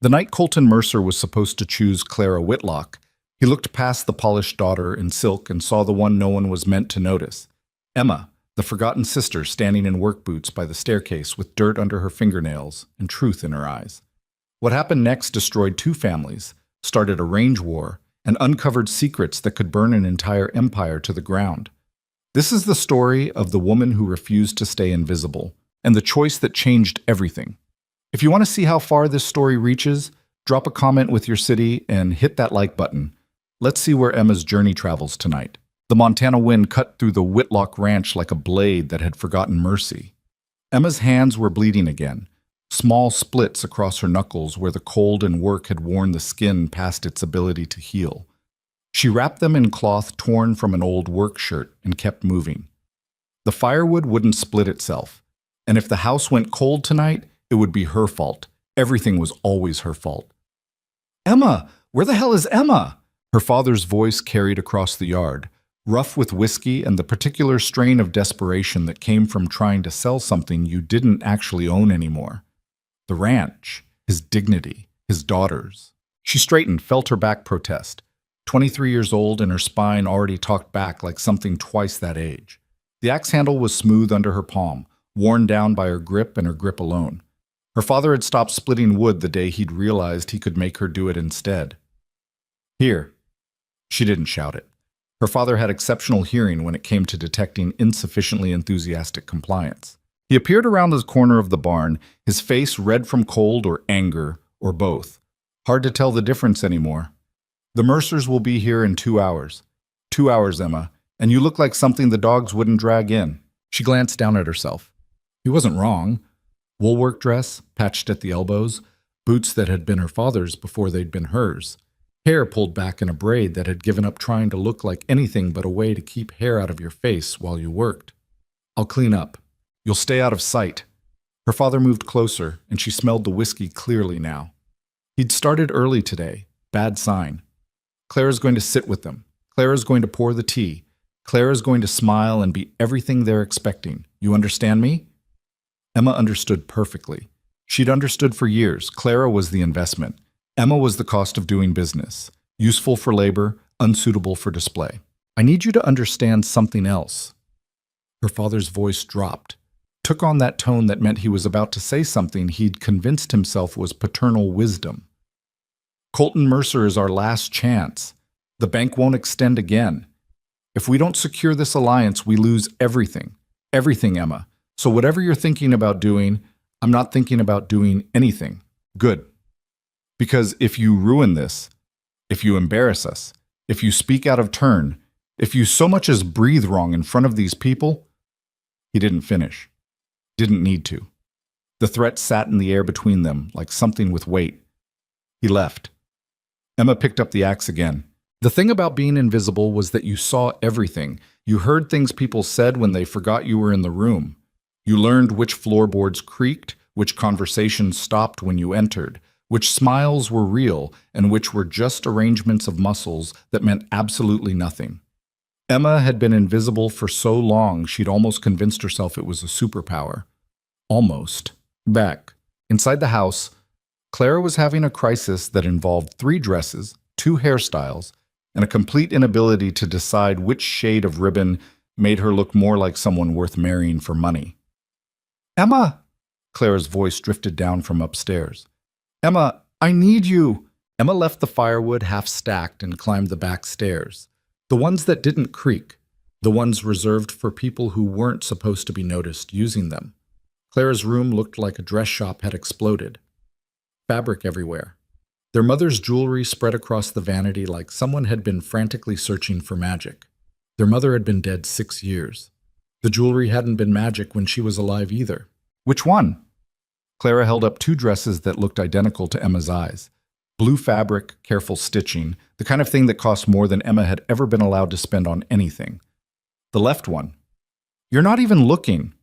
The night Colton Mercer was supposed to choose Clara Whitlock, he looked past the polished daughter in silk and saw the one no one was meant to notice. Emma, the forgotten sister standing in work boots by the staircase with dirt under her fingernails and truth in her eyes. What happened next destroyed two families, started a range war, and uncovered secrets that could burn an entire empire to the ground. This is the story of the woman who refused to stay invisible, and the choice that changed everything. If you want to see how far this story reaches, drop a comment with your city and hit that like button. Let's see where Emma's journey travels tonight. The Montana wind cut through the Whitlock ranch like a blade that had forgotten mercy. Emma's hands were bleeding again, small splits across her knuckles where the cold and work had worn the skin past its ability to heal. She wrapped them in cloth torn from an old work shirt and kept moving. The firewood wouldn't split itself, and if the house went cold tonight, it would be her fault. Everything was always her fault. "Emma! Where the hell is Emma?" Her father's voice carried across the yard, rough with whiskey and the particular strain of desperation that came from trying to sell something you didn't actually own anymore. The ranch, his dignity, his daughters. She straightened, felt her back protest. 23 years old and her spine already talked back like something twice that age. The axe handle was smooth under her palm, worn down by her grip and her grip alone. Her father had stopped splitting wood the day he'd realized he could make her do it instead. "Here." She didn't shout it. Her father had exceptional hearing when it came to detecting insufficiently enthusiastic compliance. He appeared around the corner of the barn, his face red from cold or anger, or both. Hard to tell the difference anymore. "The Mercers will be here in 2 hours. 2 hours, Emma, and you look like something the dogs wouldn't drag in." She glanced down at herself. He wasn't wrong. Woolwork dress, patched at the elbows, boots that had been her father's before they'd been hers. Hair pulled back in a braid that had given up trying to look like anything but a way to keep hair out of your face while you worked. "I'll clean up. You'll stay out of sight." Her father moved closer, and she smelled the whiskey clearly now. He'd started early today. Bad sign. Clara's going to sit with them. Clara's going to pour the tea. Clara's going to smile and be everything they're expecting. You understand me? Emma understood perfectly. She'd understood for years. Clara was the investment. Emma was the cost of doing business. Useful for labor, unsuitable for display. "I need you to understand something else." Her father's voice dropped, took on that tone that meant he was about to say something he'd convinced himself was paternal wisdom. "Colton Mercer is our last chance. The bank won't extend again. If we don't secure this alliance, we lose everything. Everything, Emma. So whatever you're thinking about doing, I'm not thinking about doing anything. Good. Because if you ruin this, if you embarrass us, if you speak out of turn, if you so much as breathe wrong in front of these people..." He didn't finish. Didn't need to. The threat sat in the air between them like something with weight. He left. Emma picked up the axe again. The thing about being invisible was that you saw everything. You heard things people said when they forgot you were in the room. You learned which floorboards creaked, which conversations stopped when you entered, which smiles were real and which were just arrangements of muscles that meant absolutely nothing. Emma had been invisible for so long she'd almost convinced herself it was a superpower. Almost. Back, inside the house, Clara was having a crisis that involved 3 dresses, 2 hairstyles, and a complete inability to decide which shade of ribbon made her look more like someone worth marrying for money. "Emma!" Clara's voice drifted down from upstairs. "Emma, I need you!" Emma left the firewood half stacked and climbed the back stairs. The ones that didn't creak. The ones reserved for people who weren't supposed to be noticed using them. Clara's room looked like a dress shop had exploded. Fabric everywhere. Their mother's jewelry spread across the vanity like someone had been frantically searching for magic. Their mother had been dead 6 years. The jewelry hadn't been magic when she was alive either. "Which one?" Clara held up 2 dresses that looked identical to Emma's eyes. Blue fabric, careful stitching, the kind of thing that cost more than Emma had ever been allowed to spend on anything. "The left one." "You're not even looking."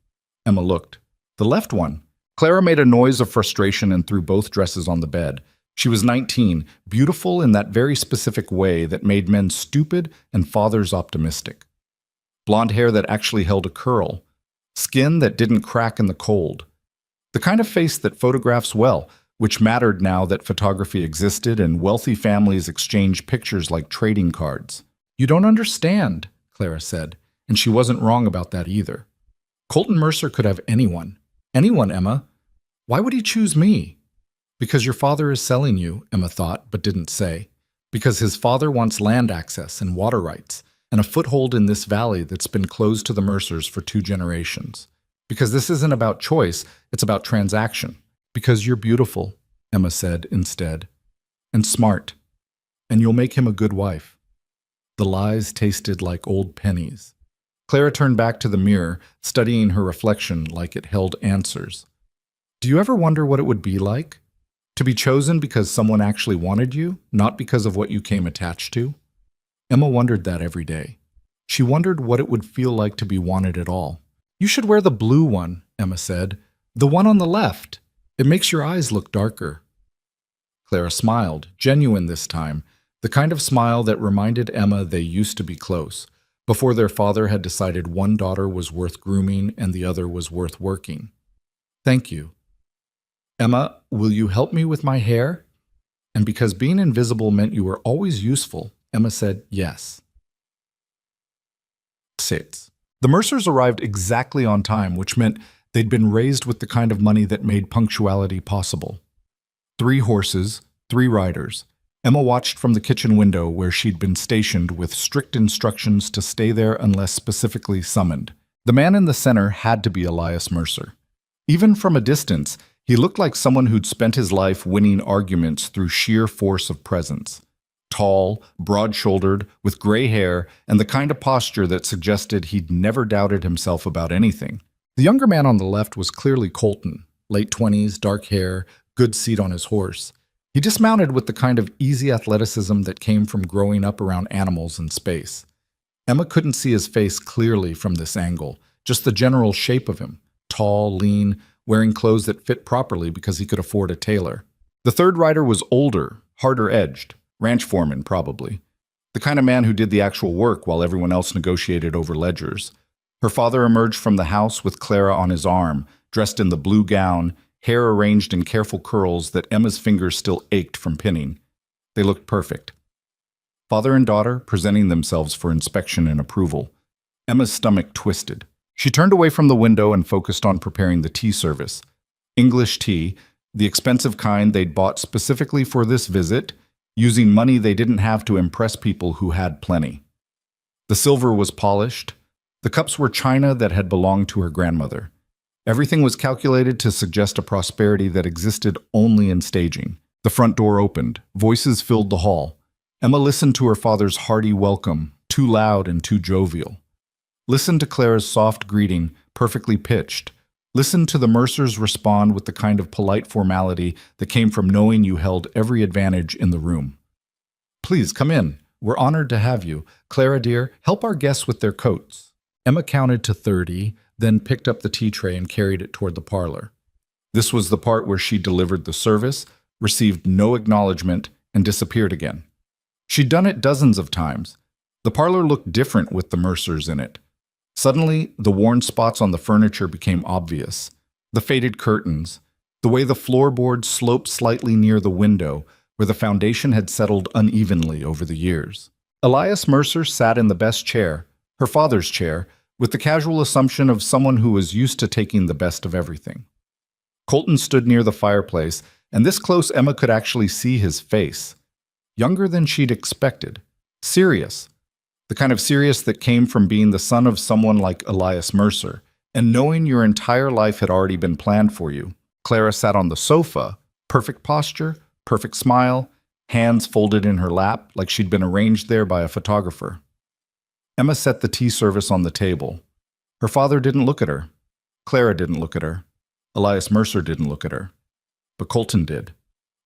Emma looked. "The left one." Clara made a noise of frustration and threw both dresses on the bed. She was 19, beautiful in that very specific way that made men stupid and fathers optimistic. Blonde hair that actually held a curl. Skin that didn't crack in the cold. The kind of face that photographs well, which mattered now that photography existed and wealthy families exchanged pictures like trading cards. "You don't understand," Clara said, and she wasn't wrong about that either. "Colton Mercer could have anyone. Anyone, Emma. Why would he choose me?" "Because your father is selling you," Emma thought, but didn't say. "Because his father wants land access and water rights, and a foothold in this valley that's been closed to the Mercers for 2 generations. Because this isn't about choice, it's about transaction. Because you're beautiful," Emma said instead, "and smart, and you'll make him a good wife." The lies tasted like old pennies. Clara turned back to the mirror, studying her reflection like it held answers. "Do you ever wonder what it would be like? To be chosen because someone actually wanted you, not because of what you came attached to?" Emma wondered that every day. She wondered what it would feel like to be wanted at all. "You should wear the blue one," Emma said. "The one on the left. It makes your eyes look darker." Clara smiled, genuine this time, the kind of smile that reminded Emma they used to be close, before their father had decided one daughter was worth grooming and the other was worth working. "Thank you." "Emma, will you help me with my hair?" And because being invisible meant you were always useful, Emma said yes. 6. The Mercers arrived exactly on time, which meant they'd been raised with the kind of money that made punctuality possible. 3 horses, 3 riders. Emma watched from the kitchen window where she'd been stationed with strict instructions to stay there unless specifically summoned. The man in the center had to be Elias Mercer. Even from a distance, he looked like someone who'd spent his life winning arguments through sheer force of presence. Tall, broad-shouldered, with gray hair, and the kind of posture that suggested he'd never doubted himself about anything. The younger man on the left was clearly Colton, late 20s, dark hair, good seat on his horse. He dismounted with the kind of easy athleticism that came from growing up around animals in space. Emma couldn't see his face clearly from this angle, just the general shape of him, tall, lean, wearing clothes that fit properly because he could afford a tailor. The third rider was older, harder-edged. Ranch foreman, probably. The kind of man who did the actual work while everyone else negotiated over ledgers. Her father emerged from the house with Clara on his arm, dressed in the blue gown, hair arranged in careful curls that Emma's fingers still ached from pinning. They looked perfect. Father and daughter presenting themselves for inspection and approval. Emma's stomach twisted. She turned away from the window and focused on preparing the tea service. English tea, the expensive kind they'd bought specifically for this visit, using money they didn't have to impress people who had plenty. The silver was polished. The cups were china that had belonged to her grandmother. Everything was calculated to suggest a prosperity that existed only in staging. The front door opened. Voices filled the hall. Emma listened to her father's hearty welcome, too loud and too jovial. Listened to Clara's soft greeting, perfectly pitched. Listened to the Mercers respond with the kind of polite formality that came from knowing you held every advantage in the room. "Please, come in. We're honored to have you. Clara, dear, help our guests with their coats." Emma counted to 30, then picked up the tea tray and carried it toward the parlor. This was the part where she delivered the service, received no acknowledgement, and disappeared again. She'd done it dozens of times. The parlor looked different with the Mercers in it. Suddenly, the worn spots on the furniture became obvious. The faded curtains, the way the floorboards sloped slightly near the window, where the foundation had settled unevenly over the years. Elias Mercer sat in the best chair, her father's chair, with the casual assumption of someone who was used to taking the best of everything. Colton stood near the fireplace, and this close Emma could actually see his face. Younger than she'd expected. Serious. The kind of serious that came from being the son of someone like Elias Mercer, and knowing your entire life had already been planned for you. Clara sat on the sofa, perfect posture, perfect smile, hands folded in her lap like she'd been arranged there by a photographer. Emma set the tea service on the table. Her father didn't look at her. Clara didn't look at her. Elias Mercer didn't look at her. But Colton did.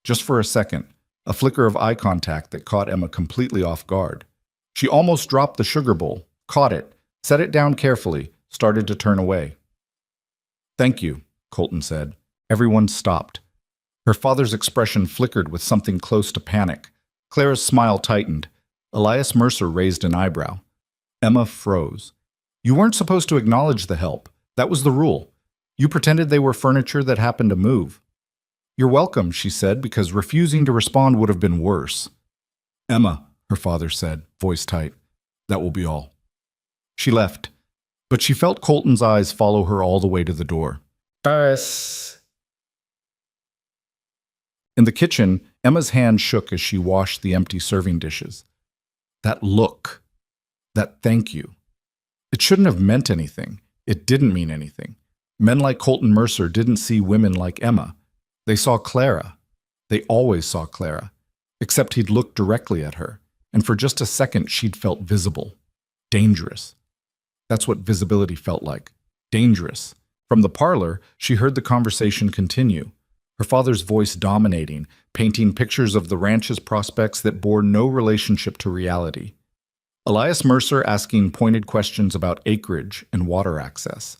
Just for a second, a flicker of eye contact that caught Emma completely off guard. She almost dropped the sugar bowl, caught it, set it down carefully, started to turn away. "Thank you," Colton said. Everyone stopped. Her father's expression flickered with something close to panic. Clara's smile tightened. Elias Mercer raised an eyebrow. Emma froze. "You weren't supposed to acknowledge the help. That was the rule. You pretended they were furniture that happened to move." You're welcome, she said, because refusing to respond would have been worse. Emma, her father said, voice tight. That will be all. She left, but she felt Colton's eyes follow her all the way to the door. In the kitchen, Emma's hand shook as she washed the empty serving dishes. That look, that thank you. It shouldn't have meant anything. It didn't mean anything. Men like Colton Mercer didn't see women like Emma. They saw Clara. They always saw Clara. Except he'd looked directly at her, and for just a second she'd felt visible. Dangerous. That's what visibility felt like. Dangerous. From the parlor, she heard the conversation continue. Her father's voice dominating, painting pictures of the ranch's prospects that bore no relationship to reality. Elias Mercer asking pointed questions about acreage and water access.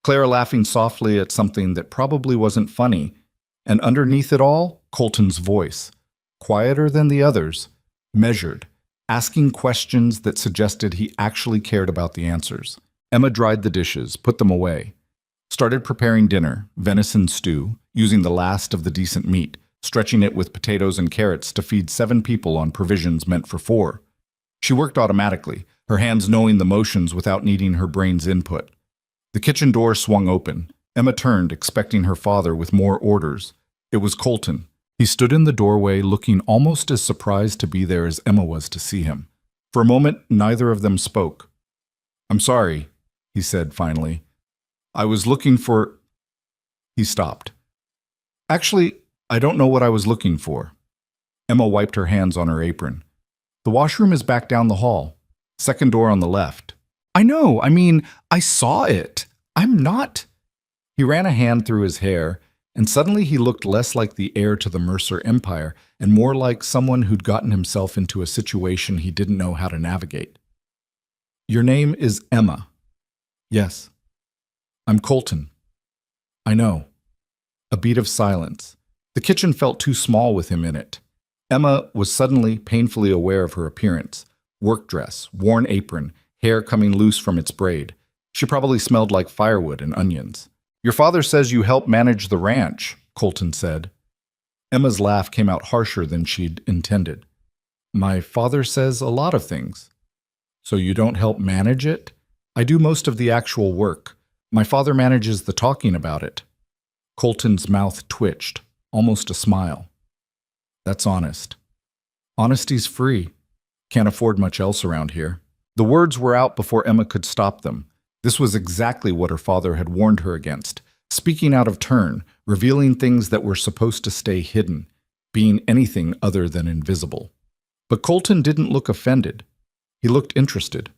Clara laughing softly at something that probably wasn't funny, and underneath it all, Colton's voice, quieter than the others, measured, asking questions that suggested he actually cared about the answers. Emma dried the dishes, put them away, started preparing dinner, venison stew, using the last of the decent meat, stretching it with potatoes and carrots to feed 7 people on provisions meant for 4. She worked automatically, her hands knowing the motions without needing her brain's input. The kitchen door swung open. Emma turned, expecting her father with more orders. It was Colton. He stood in the doorway, looking almost as surprised to be there as Emma was to see him. For a moment, neither of them spoke. "I'm sorry," he said finally. "I was looking for—" He stopped. "Actually, I don't know what I was looking for." Emma wiped her hands on her apron. "The washroom is back down the hall. Second door on the left." "I know, I saw it. I'm not—" He ran a hand through his hair, and suddenly he looked less like the heir to the Mercer Empire and more like someone who'd gotten himself into a situation he didn't know how to navigate. "Your name is Emma." "Yes." "I'm Colton." "I know." A beat of silence. The kitchen felt too small with him in it. Emma was suddenly painfully aware of her appearance. Work dress, worn apron, hair coming loose from its braid. She probably smelled like firewood and onions. "Your father says you help manage the ranch," Colton said. Emma's laugh came out harsher than she'd intended. "My father says a lot of things." "So you don't help manage it?" "I do most of the actual work. My father manages the talking about it." Colton's mouth twitched, almost a smile. "That's honest." "Honesty's free. Can't afford much else around here." The words were out before Emma could stop them. This was exactly what her father had warned her against, speaking out of turn, revealing things that were supposed to stay hidden, being anything other than invisible. But Colton didn't look offended. He looked interested.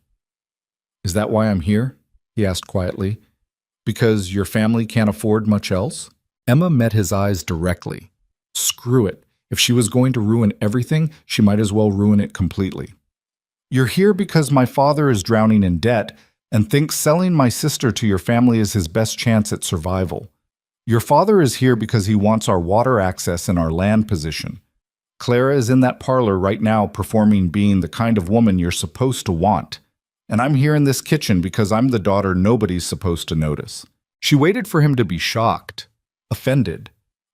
"Is that why I'm here?" he asked quietly. "Because your family can't afford much else?" Emma met his eyes directly. Screw it. If she was going to ruin everything, she might as well ruin it completely. "You're here because my father is drowning in debt and thinks selling my sister to your family is his best chance at survival. Your father is here because he wants our water access and our land position. Clara is in that parlor right now performing being the kind of woman you're supposed to want. And I'm here in this kitchen because I'm the daughter nobody's supposed to notice." She waited for him to be shocked, offended,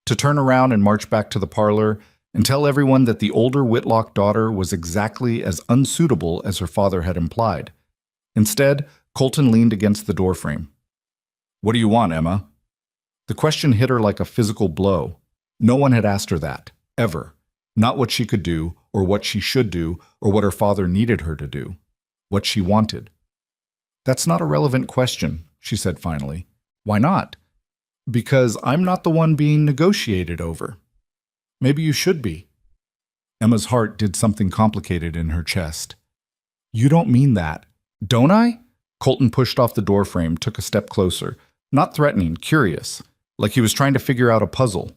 to turn around and march back to the parlor and tell everyone that the older Whitlock daughter was exactly as unsuitable as her father had implied. Instead, Colton leaned against the doorframe. "What do you want, Emma?" The question hit her like a physical blow. No one had asked her that, ever. Not what she could do, or what she should do, or what her father needed her to do. What she wanted. "That's not a relevant question," she said finally. "Why not?" "Because I'm not the one being negotiated over." "Maybe you should be." Emma's heart did something complicated in her chest. "You don't mean that." "Don't I?" Colton pushed off the doorframe, took a step closer. Not threatening, curious, like he was trying to figure out a puzzle.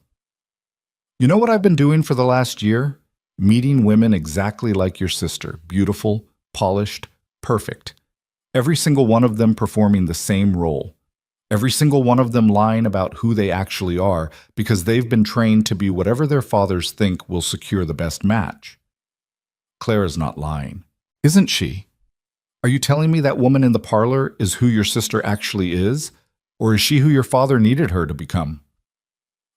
"You know what I've been doing for the last year? Meeting women exactly like your sister, beautiful, polished, perfect. Every single one of them performing the same role. Every single one of them lying about who they actually are because they've been trained to be whatever their fathers think will secure the best match." Clara's not lying. Isn't she? Are you telling me that woman in the parlor is who your sister actually is? Or is she who your father needed her to become?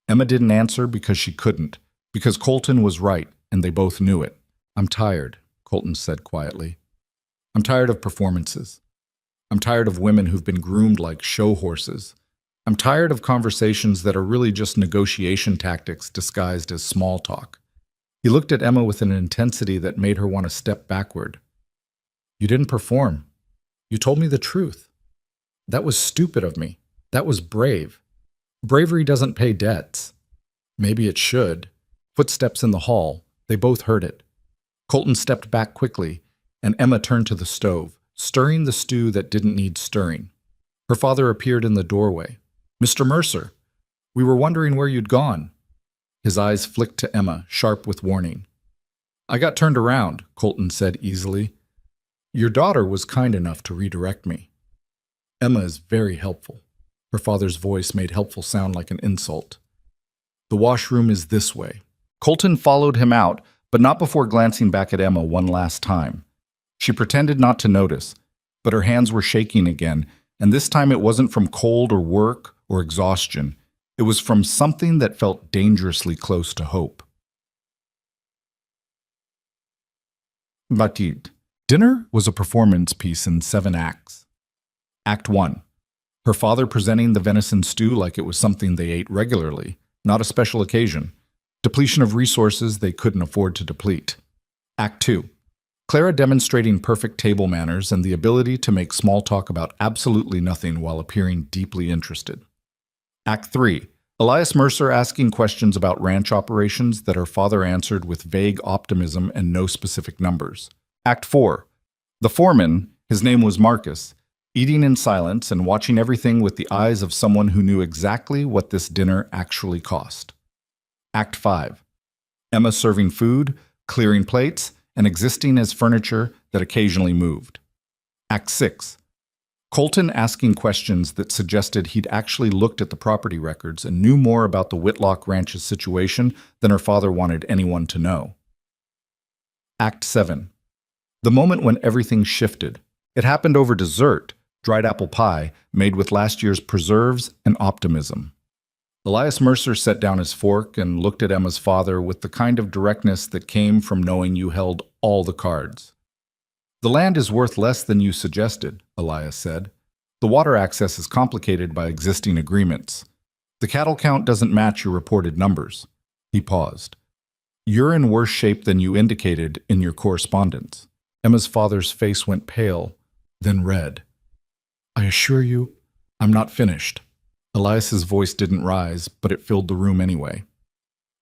Emma didn't answer because she couldn't, because Colton was right, and they both knew it. "I'm tired," Colton said quietly. "I'm tired of performances. I'm tired of women who've been groomed like show horses. I'm tired of conversations that are really just negotiation tactics disguised as small talk." He looked at Emma with an intensity that made her want to step backward. "You didn't perform. You told me the truth. That was stupid of me. That was brave. Bravery doesn't pay debts." "Maybe it should." Footsteps in the hall. They both heard it. Colton stepped back quickly, and Emma turned to the stove, stirring the stew that didn't need stirring. Her father appeared in the doorway. "Mr. Mercer, we were wondering where you'd gone." His eyes flicked to Emma, sharp with warning. "I got turned around," Colton said easily. "Your daughter was kind enough to redirect me." "Emma is very helpful." Her father's voice made helpful sound like an insult. "The washroom is this way." Colton followed him out, but not before glancing back at Emma one last time. She pretended not to notice, but her hands were shaking again, and this time it wasn't from cold or work or exhaustion. It was from something that felt dangerously close to hope. Mathilde. Dinner was a performance piece in 7 acts. Act 1. Her father presenting the venison stew like it was something they ate regularly, not a special occasion. Depletion of resources they couldn't afford to deplete. Act 2. Clara demonstrating perfect table manners and the ability to make small talk about absolutely nothing while appearing deeply interested. Act 3. Elias Mercer asking questions about ranch operations that her father answered with vague optimism and no specific numbers. Act 4. The foreman, his name was Marcus, eating in silence and watching everything with the eyes of someone who knew exactly what this dinner actually cost. Act 5. Emma serving food, clearing plates, and existing as furniture that occasionally moved. Act 6. Colton asking questions that suggested he'd actually looked at the property records and knew more about the Whitlock Ranch's situation than her father wanted anyone to know. Act 7. The moment when everything shifted. It happened over dessert, dried apple pie, made with last year's preserves and optimism. Elias Mercer set down his fork and looked at Emma's father with the kind of directness that came from knowing you held all the cards. "The land is worth less than you suggested," Elias said. "The water access is complicated by existing agreements. The cattle count doesn't match your reported numbers." He paused. "You're in worse shape than you indicated in your correspondence." Emma's father's face went pale, then red. "I assure you, I'm not finished." Elias's voice didn't rise, but it filled the room anyway.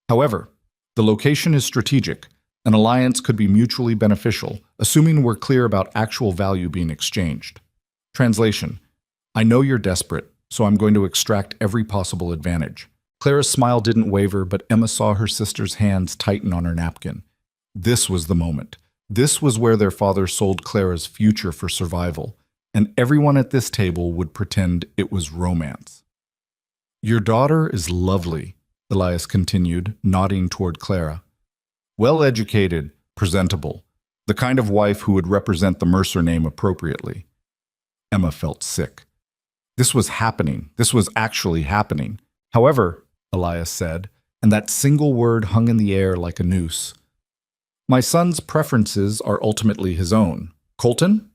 "However, the location is strategic. An alliance could be mutually beneficial, assuming we're clear about actual value being exchanged. Translation: I know you're desperate, so I'm going to extract every possible advantage." Clara's smile didn't waver, but Emma saw her sister's hands tighten on her napkin. This was the moment. This was where their father sold Clara's future for survival, and everyone at this table would pretend it was romance. "Your daughter is lovely," Elias continued, nodding toward Clara. "Well-educated, presentable, the kind of wife who would represent the Mercer name appropriately." Emma felt sick. This was happening. This was actually happening. "However," Elias said, and that single word hung in the air like a noose, "my son's preferences are ultimately his own. Colton?"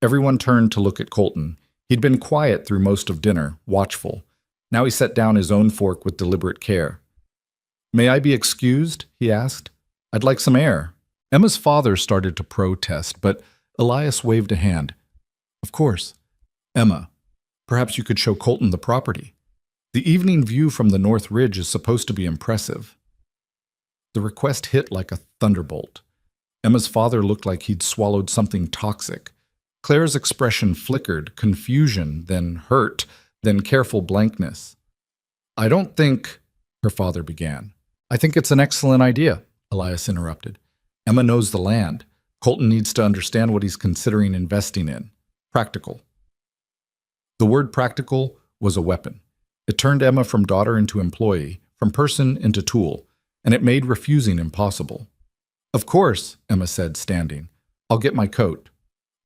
Everyone turned to look at Colton. He'd been quiet through most of dinner, watchful. Now he set down his own fork with deliberate care. "May I be excused?" he asked. "I'd like some air." Emma's father started to protest, but Elias waved a hand. "Of course. Emma, perhaps you could show Colton the property. The evening view from the North Ridge is supposed to be impressive." The request hit like a thunderbolt. Emma's father looked like he'd swallowed something toxic. Clara's expression flickered, confusion, then hurt, then careful blankness. "I don't think," her father began. "I think it's an excellent idea," Elias interrupted. "Emma knows the land. Colton needs to understand what he's considering investing in. Practical." The word practical was a weapon. It turned Emma from daughter into employee, from person into tool, and it made refusing impossible. "Of course," Emma said, standing. "I'll get my coat."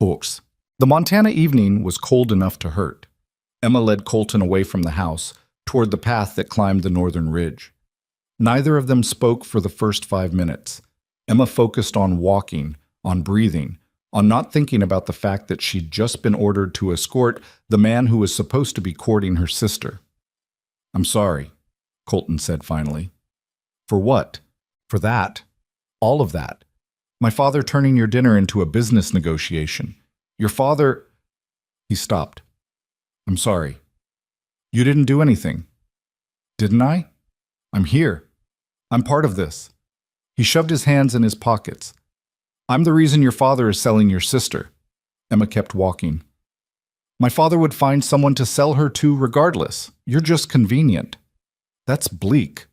Oaks. The Montana evening was cold enough to hurt. Emma led Colton away from the house, toward the path that climbed the northern ridge. Neither of them spoke for the first 5 minutes. Emma focused on walking, on breathing, on not thinking about the fact that she'd just been ordered to escort the man who was supposed to be courting her sister. "I'm sorry," Colton said finally. "For what?" "For that. All of that. My father turning your dinner into a business negotiation. Your father—" He stopped. "I'm sorry. You didn't do anything." "Didn't I? I'm here. I'm part of this." He shoved his hands in his pockets. "I'm the reason your father is selling your sister." Emma kept walking. "My father would find someone to sell her to regardless. You're just convenient." "That's bleak.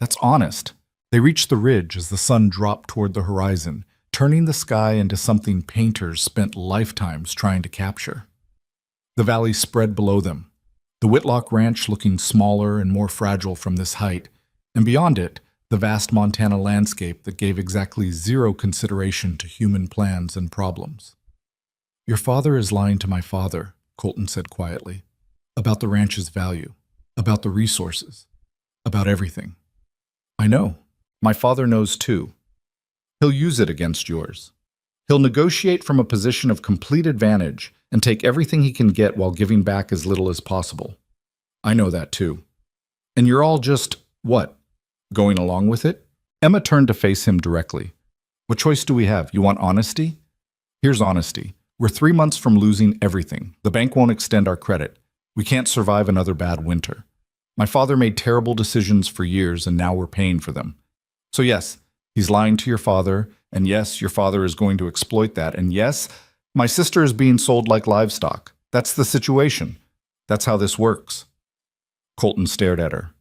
That's honest." They reached the ridge as the sun dropped toward the horizon, turning the sky into something painters spent lifetimes trying to capture. The valley spread below them, the Whitlock Ranch looking smaller and more fragile from this height, and beyond it, the vast Montana landscape that gave exactly zero consideration to human plans and problems. "Your father is lying to my father," Colton said quietly, "about the ranch's value, about the resources, about everything." "I know. My father knows too. He'll use it against yours. He'll negotiate from a position of complete advantage and take everything he can get while giving back as little as possible. I know that too. And you're all just, what, going along with it?" Emma turned to face him directly. "What choice do we have? You want honesty? Here's honesty. We're 3 months from losing everything. The bank won't extend our credit. We can't survive another bad winter. My father made terrible decisions for years, and now we're paying for them. So yes, he's lying to your father, and yes, your father is going to exploit that, and yes, my sister is being sold like livestock. That's the situation. That's how this works." Colton stared at her.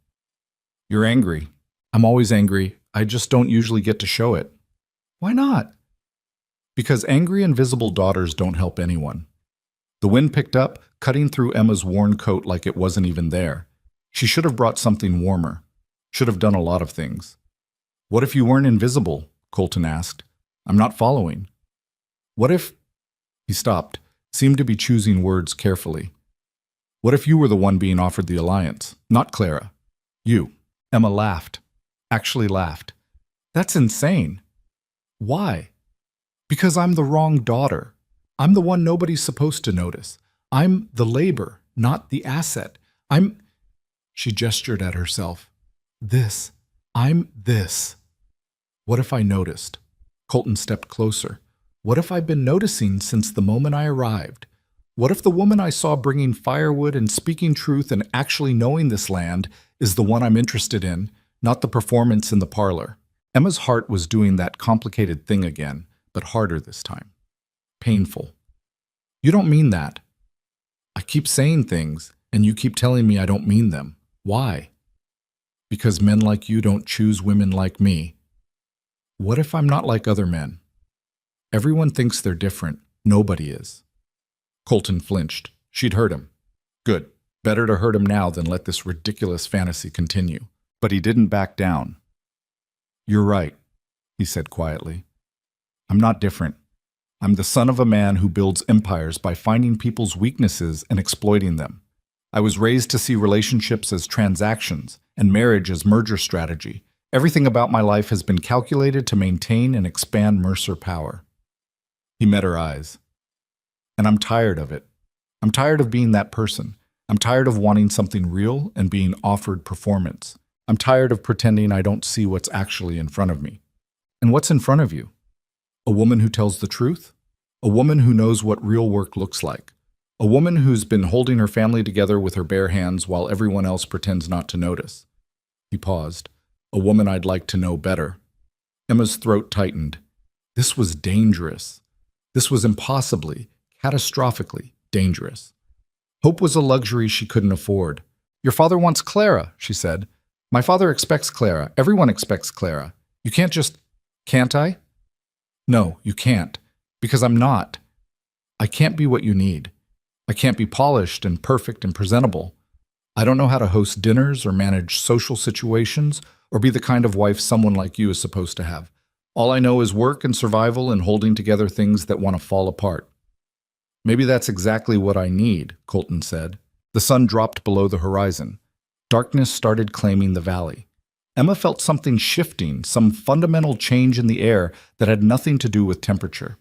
"You're angry." "I'm always angry. I just don't usually get to show it." "Why not?" "Because angry, invisible daughters don't help anyone." The wind picked up, cutting through Emma's worn coat like it wasn't even there. She should have brought something warmer. Should have done a lot of things. "What if you weren't invisible?" Colton asked. "I'm not following." "What if—" He stopped, seemed to be choosing words carefully. "What if you were the one being offered the alliance, not Clara? You." Emma laughed. Actually laughed. "That's insane." "Why?" "Because I'm the wrong daughter. I'm the one nobody's supposed to notice. I'm the labor, not the asset. I'm—" She gestured at herself. "This. I'm this." "What if I noticed?" Colton stepped closer. "What if I've been noticing since the moment I arrived? What if the woman I saw bringing firewood and speaking truth and actually knowing this land is the one I'm interested in, not the performance in the parlor?" Emma's heart was doing that complicated thing again, but harder this time. Painful. "You don't mean that." "I keep saying things, and you keep telling me I don't mean them. Why?" "Because men like you don't choose women like me." "What if I'm not like other men?" "Everyone thinks they're different. Nobody is." Colton flinched. She'd hurt him. Good. Better to hurt him now than let this ridiculous fantasy continue. But he didn't back down. "You're right," he said quietly. "I'm not different. I'm the son of a man who builds empires by finding people's weaknesses and exploiting them. I was raised to see relationships as transactions and marriage as merger strategy. Everything about my life has been calculated to maintain and expand Mercer power." He met her eyes. "And I'm tired of it. I'm tired of being that person. I'm tired of wanting something real and being offered performance. I'm tired of pretending I don't see what's actually in front of me." "And what's in front of you?" "A woman who tells the truth. A woman who knows what real work looks like. A woman who's been holding her family together with her bare hands while everyone else pretends not to notice." He paused. "A woman I'd like to know better." Emma's throat tightened. This was dangerous. This was impossibly, catastrophically dangerous. Hope was a luxury she couldn't afford. "Your father wants Clara," she said. "My father expects Clara. Everyone expects Clara. You can't just—" "Can't I?" "No, you can't. Because I'm not. I can't be what you need. I can't be polished and perfect and presentable. I don't know how to host dinners or manage social situations or be the kind of wife someone like you is supposed to have. All I know is work and survival and holding together things that want to fall apart." "Maybe that's exactly what I need," Colton said. The sun dropped below the horizon. Darkness started claiming the valley. Emma felt something shifting, some fundamental change in the air that had nothing to do with temperature.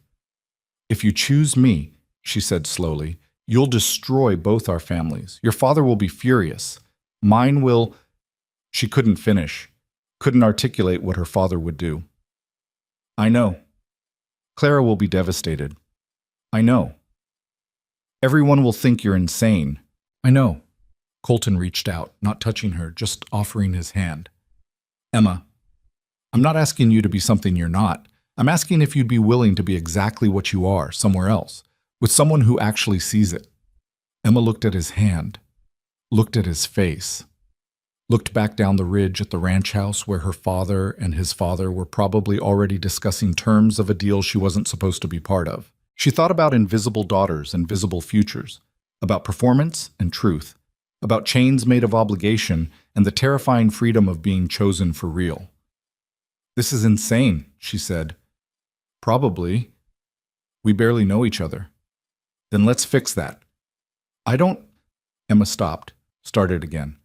"If you choose me," she said slowly, "you'll destroy both our families. Your father will be furious. Mine will—" She couldn't finish, couldn't articulate what her father would do. "I know. Clara will be devastated. I know. Everyone will think you're insane. I know." Colton reached out, not touching her, just offering his hand. "Emma, I'm not asking you to be something you're not. I'm asking if you'd be willing to be exactly what you are, somewhere else, with someone who actually sees it." Emma looked at his hand, looked at his face, looked back down the ridge at the ranch house where her father and his father were probably already discussing terms of a deal she wasn't supposed to be part of. She thought about invisible daughters and visible futures, about performance and truth, about chains made of obligation and the terrifying freedom of being chosen for real. "This is insane," she said. "Probably. We barely know each other." "Then let's fix that." "I don't—" Emma stopped, started again.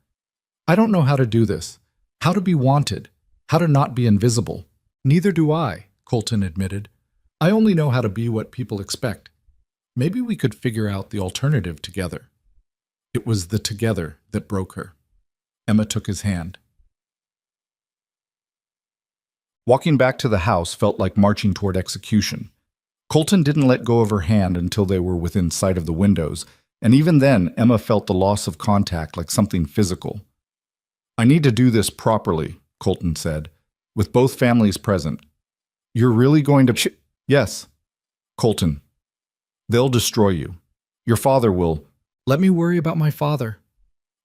"I don't know how to do this, how to be wanted, how to not be invisible." "Neither do I," Colton admitted. "I only know how to be what people expect. Maybe we could figure out the alternative together." It was the together that broke her. Emma took his hand. Walking back to the house felt like marching toward execution. Colton didn't let go of her hand until they were within sight of the windows, and even then Emma felt the loss of contact like something physical. "I need to do this properly," Colton said, "with both families present." "You're really going to—" "Yes." "Colton, they'll destroy you. Your father will—" "Let me worry about my father."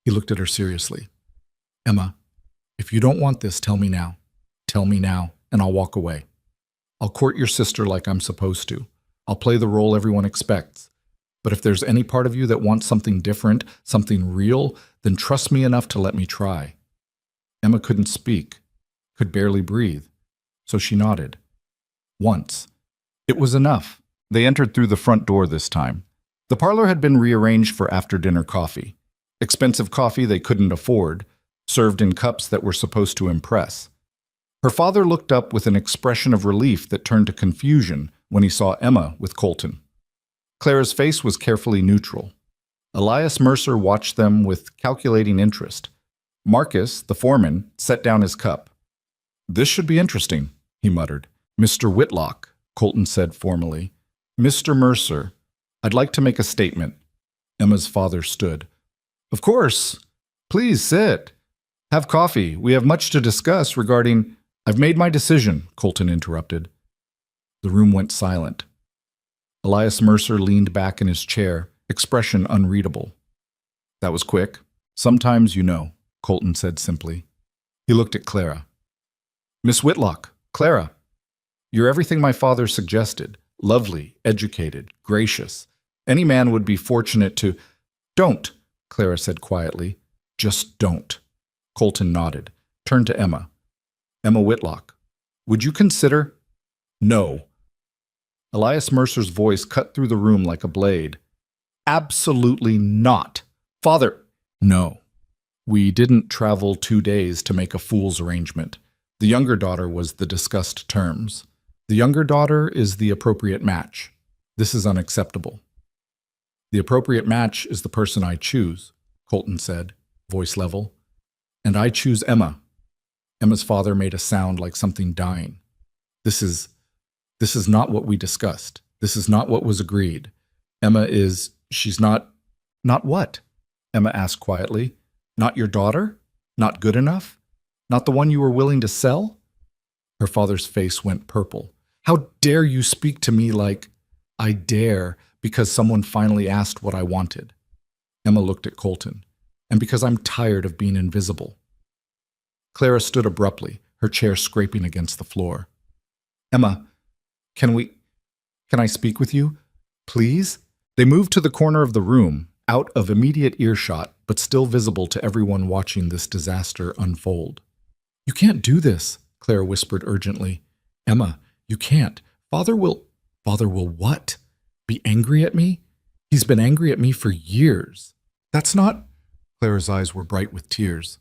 He looked at her seriously. "Emma, if you don't want this, tell me now. Tell me now, and I'll walk away. I'll court your sister like I'm supposed to. I'll play the role everyone expects. But if there's any part of you that wants something different, something real, then trust me enough to let me try." Emma couldn't speak, could barely breathe, so she nodded. Once. It was enough. They entered through the front door this time. The parlor had been rearranged for after-dinner coffee. Expensive coffee they couldn't afford, served in cups that were supposed to impress. Her father looked up with an expression of relief that turned to confusion when he saw Emma with Colton. Clara's face was carefully neutral. Elias Mercer watched them with calculating interest. Marcus, the foreman, set down his cup. "This should be interesting," he muttered. "Mr. Whitlock," Colton said formally. "Mr. Mercer, I'd like to make a statement." Emma's father stood. "Of course. Please sit. Have coffee. We have much to discuss regarding—" "I've made my decision," Colton interrupted. The room went silent. Elias Mercer leaned back in his chair, expression unreadable. "That was quick. Sometimes you know," Colton said simply. He looked at Clara. "Miss Whitlock, Clara, you're everything my father suggested. Lovely, educated, gracious. Any man would be fortunate to—" "Don't," Clara said quietly. "Just don't." Colton nodded, turned to Emma. "Emma Whitlock, would you consider—" "No." Elias Mercer's voice cut through the room like a blade. "Absolutely not. Father—" "No. We didn't travel 2 days to make a fool's arrangement. The younger daughter was the discussed terms. The younger daughter is the appropriate match. This is unacceptable." "The appropriate match is the person I choose," Colton said, voice level. "And I choose Emma." Emma's father made a sound like something dying. This is not what we discussed. This is not what was agreed. She's not—" "Not what?" Emma asked quietly. "Not your daughter? Not good enough? Not the one you were willing to sell?" Her father's face went purple. "How dare you speak to me like—" "I dare because someone finally asked what I wanted." Emma looked at Colton. "And because I'm tired of being invisible." Clara stood abruptly, her chair scraping against the floor. "Emma, can I speak with you? Please?" They moved to the corner of the room, out of immediate earshot, but still visible to everyone watching this disaster unfold. "You can't do this," Clara whispered urgently. "Emma, you can't. Father will—" "Father will what? Be angry at me? He's been angry at me for years." "That's not—" Clara's eyes were bright with tears.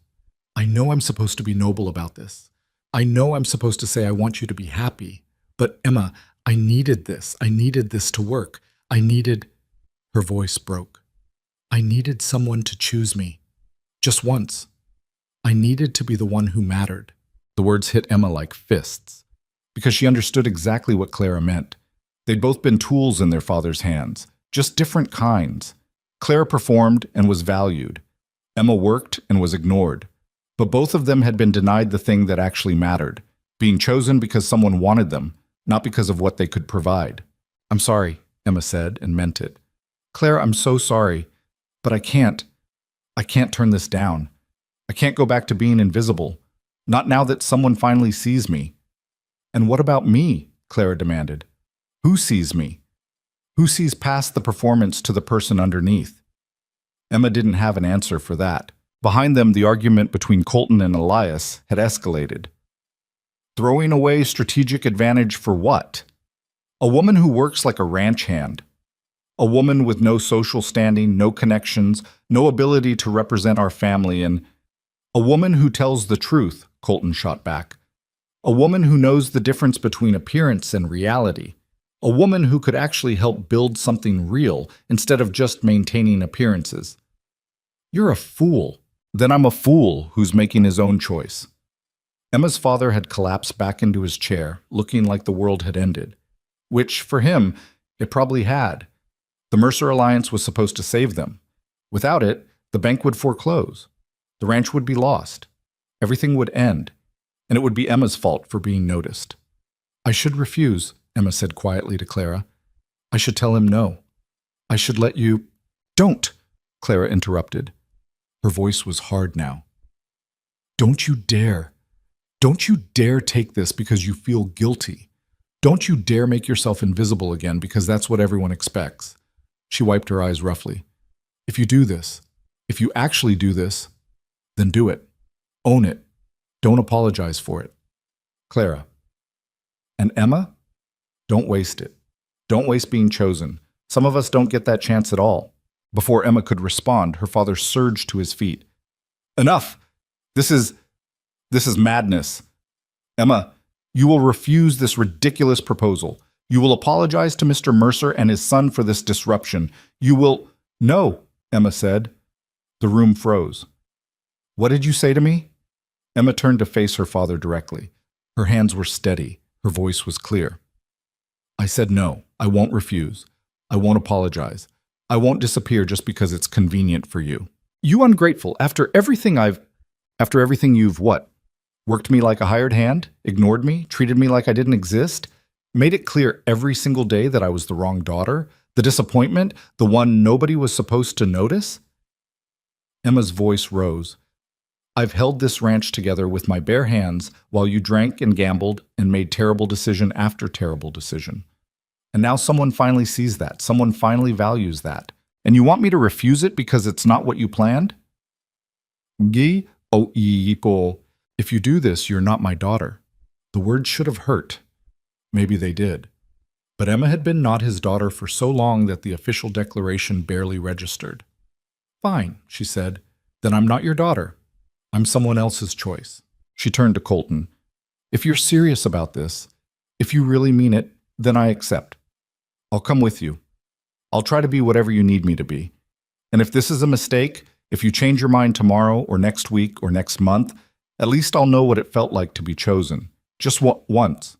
I know I'm supposed to be noble about this. I know I'm supposed to say I want you to be happy. But Emma, I needed this. I needed this to work. I needed... Her voice broke. I needed someone to choose me. Just once. I needed to be the one who mattered. The words hit Emma like fists, because she understood exactly what Clara meant. They'd both been tools in their father's hands, just different kinds. Clara performed and was valued. Emma worked and was ignored. But both of them had been denied the thing that actually mattered, being chosen because someone wanted them, not because of what they could provide. I'm sorry, Emma said, and meant it. Clara, I'm so sorry, but I can't turn this down. I can't go back to being invisible, not now that someone finally sees me. And what about me? Clara demanded. Who sees me? Who sees past the performance to the person underneath? Emma didn't have an answer for that. Behind them, the argument between Colton and Elias had escalated. Throwing away strategic advantage for what? A woman who works like a ranch hand. A woman with no social standing, no connections, no ability to represent our family, and a woman who tells the truth, Colton shot back. A woman who knows the difference between appearance and reality. A woman who could actually help build something real instead of just maintaining appearances. You're a fool. Then I'm a fool who's making his own choice. Emma's father had collapsed back into his chair, looking like the world had ended. Which, for him, it probably had. The Mercer Alliance was supposed to save them. Without it, the bank would foreclose. The ranch would be lost. Everything would end. And it would be Emma's fault for being noticed. I should refuse, Emma said quietly to Clara. I should tell him no. I should let you... Don't, Clara interrupted. Her voice was hard now. Don't you dare. Don't you dare take this because you feel guilty. Don't you dare make yourself invisible again because that's what everyone expects. She wiped her eyes roughly. If you do this, if you actually do this, then do it. Own it. Don't apologize for it. Clara. And Emma? Don't waste it. Don't waste being chosen. Some of us don't get that chance at all. Before Emma could respond, her father surged to his feet. Enough! This is madness. Emma, you will refuse this ridiculous proposal. You will apologize to Mr. Mercer and his son for this disruption. You will... No, Emma said. The room froze. What did you say to me? Emma turned to face her father directly. Her hands were steady. Her voice was clear. I said no. I won't refuse. I won't apologize. I won't disappear just because it's convenient for you. You ungrateful. After everything you've what? Worked me like a hired hand? Ignored me? Treated me like I didn't exist? Made it clear every single day that I was the wrong daughter? The disappointment? The one nobody was supposed to notice? Emma's voice rose. I've held this ranch together with my bare hands while you drank and gambled and made terrible decision after terrible decision. And now someone finally sees that. Someone finally values that. And you want me to refuse it because it's not what you planned? If you do this, you're not my daughter. The words should have hurt. Maybe they did. But Emma had been not his daughter for so long that the official declaration barely registered. Fine, she said. Then I'm not your daughter. I'm someone else's choice. She turned to Colton. If you're serious about this, if you really mean it, then I accept. I'll come with you. I'll try to be whatever you need me to be. And if this is a mistake, if you change your mind tomorrow or next week or next month, at least I'll know what it felt like to be chosen. Just once.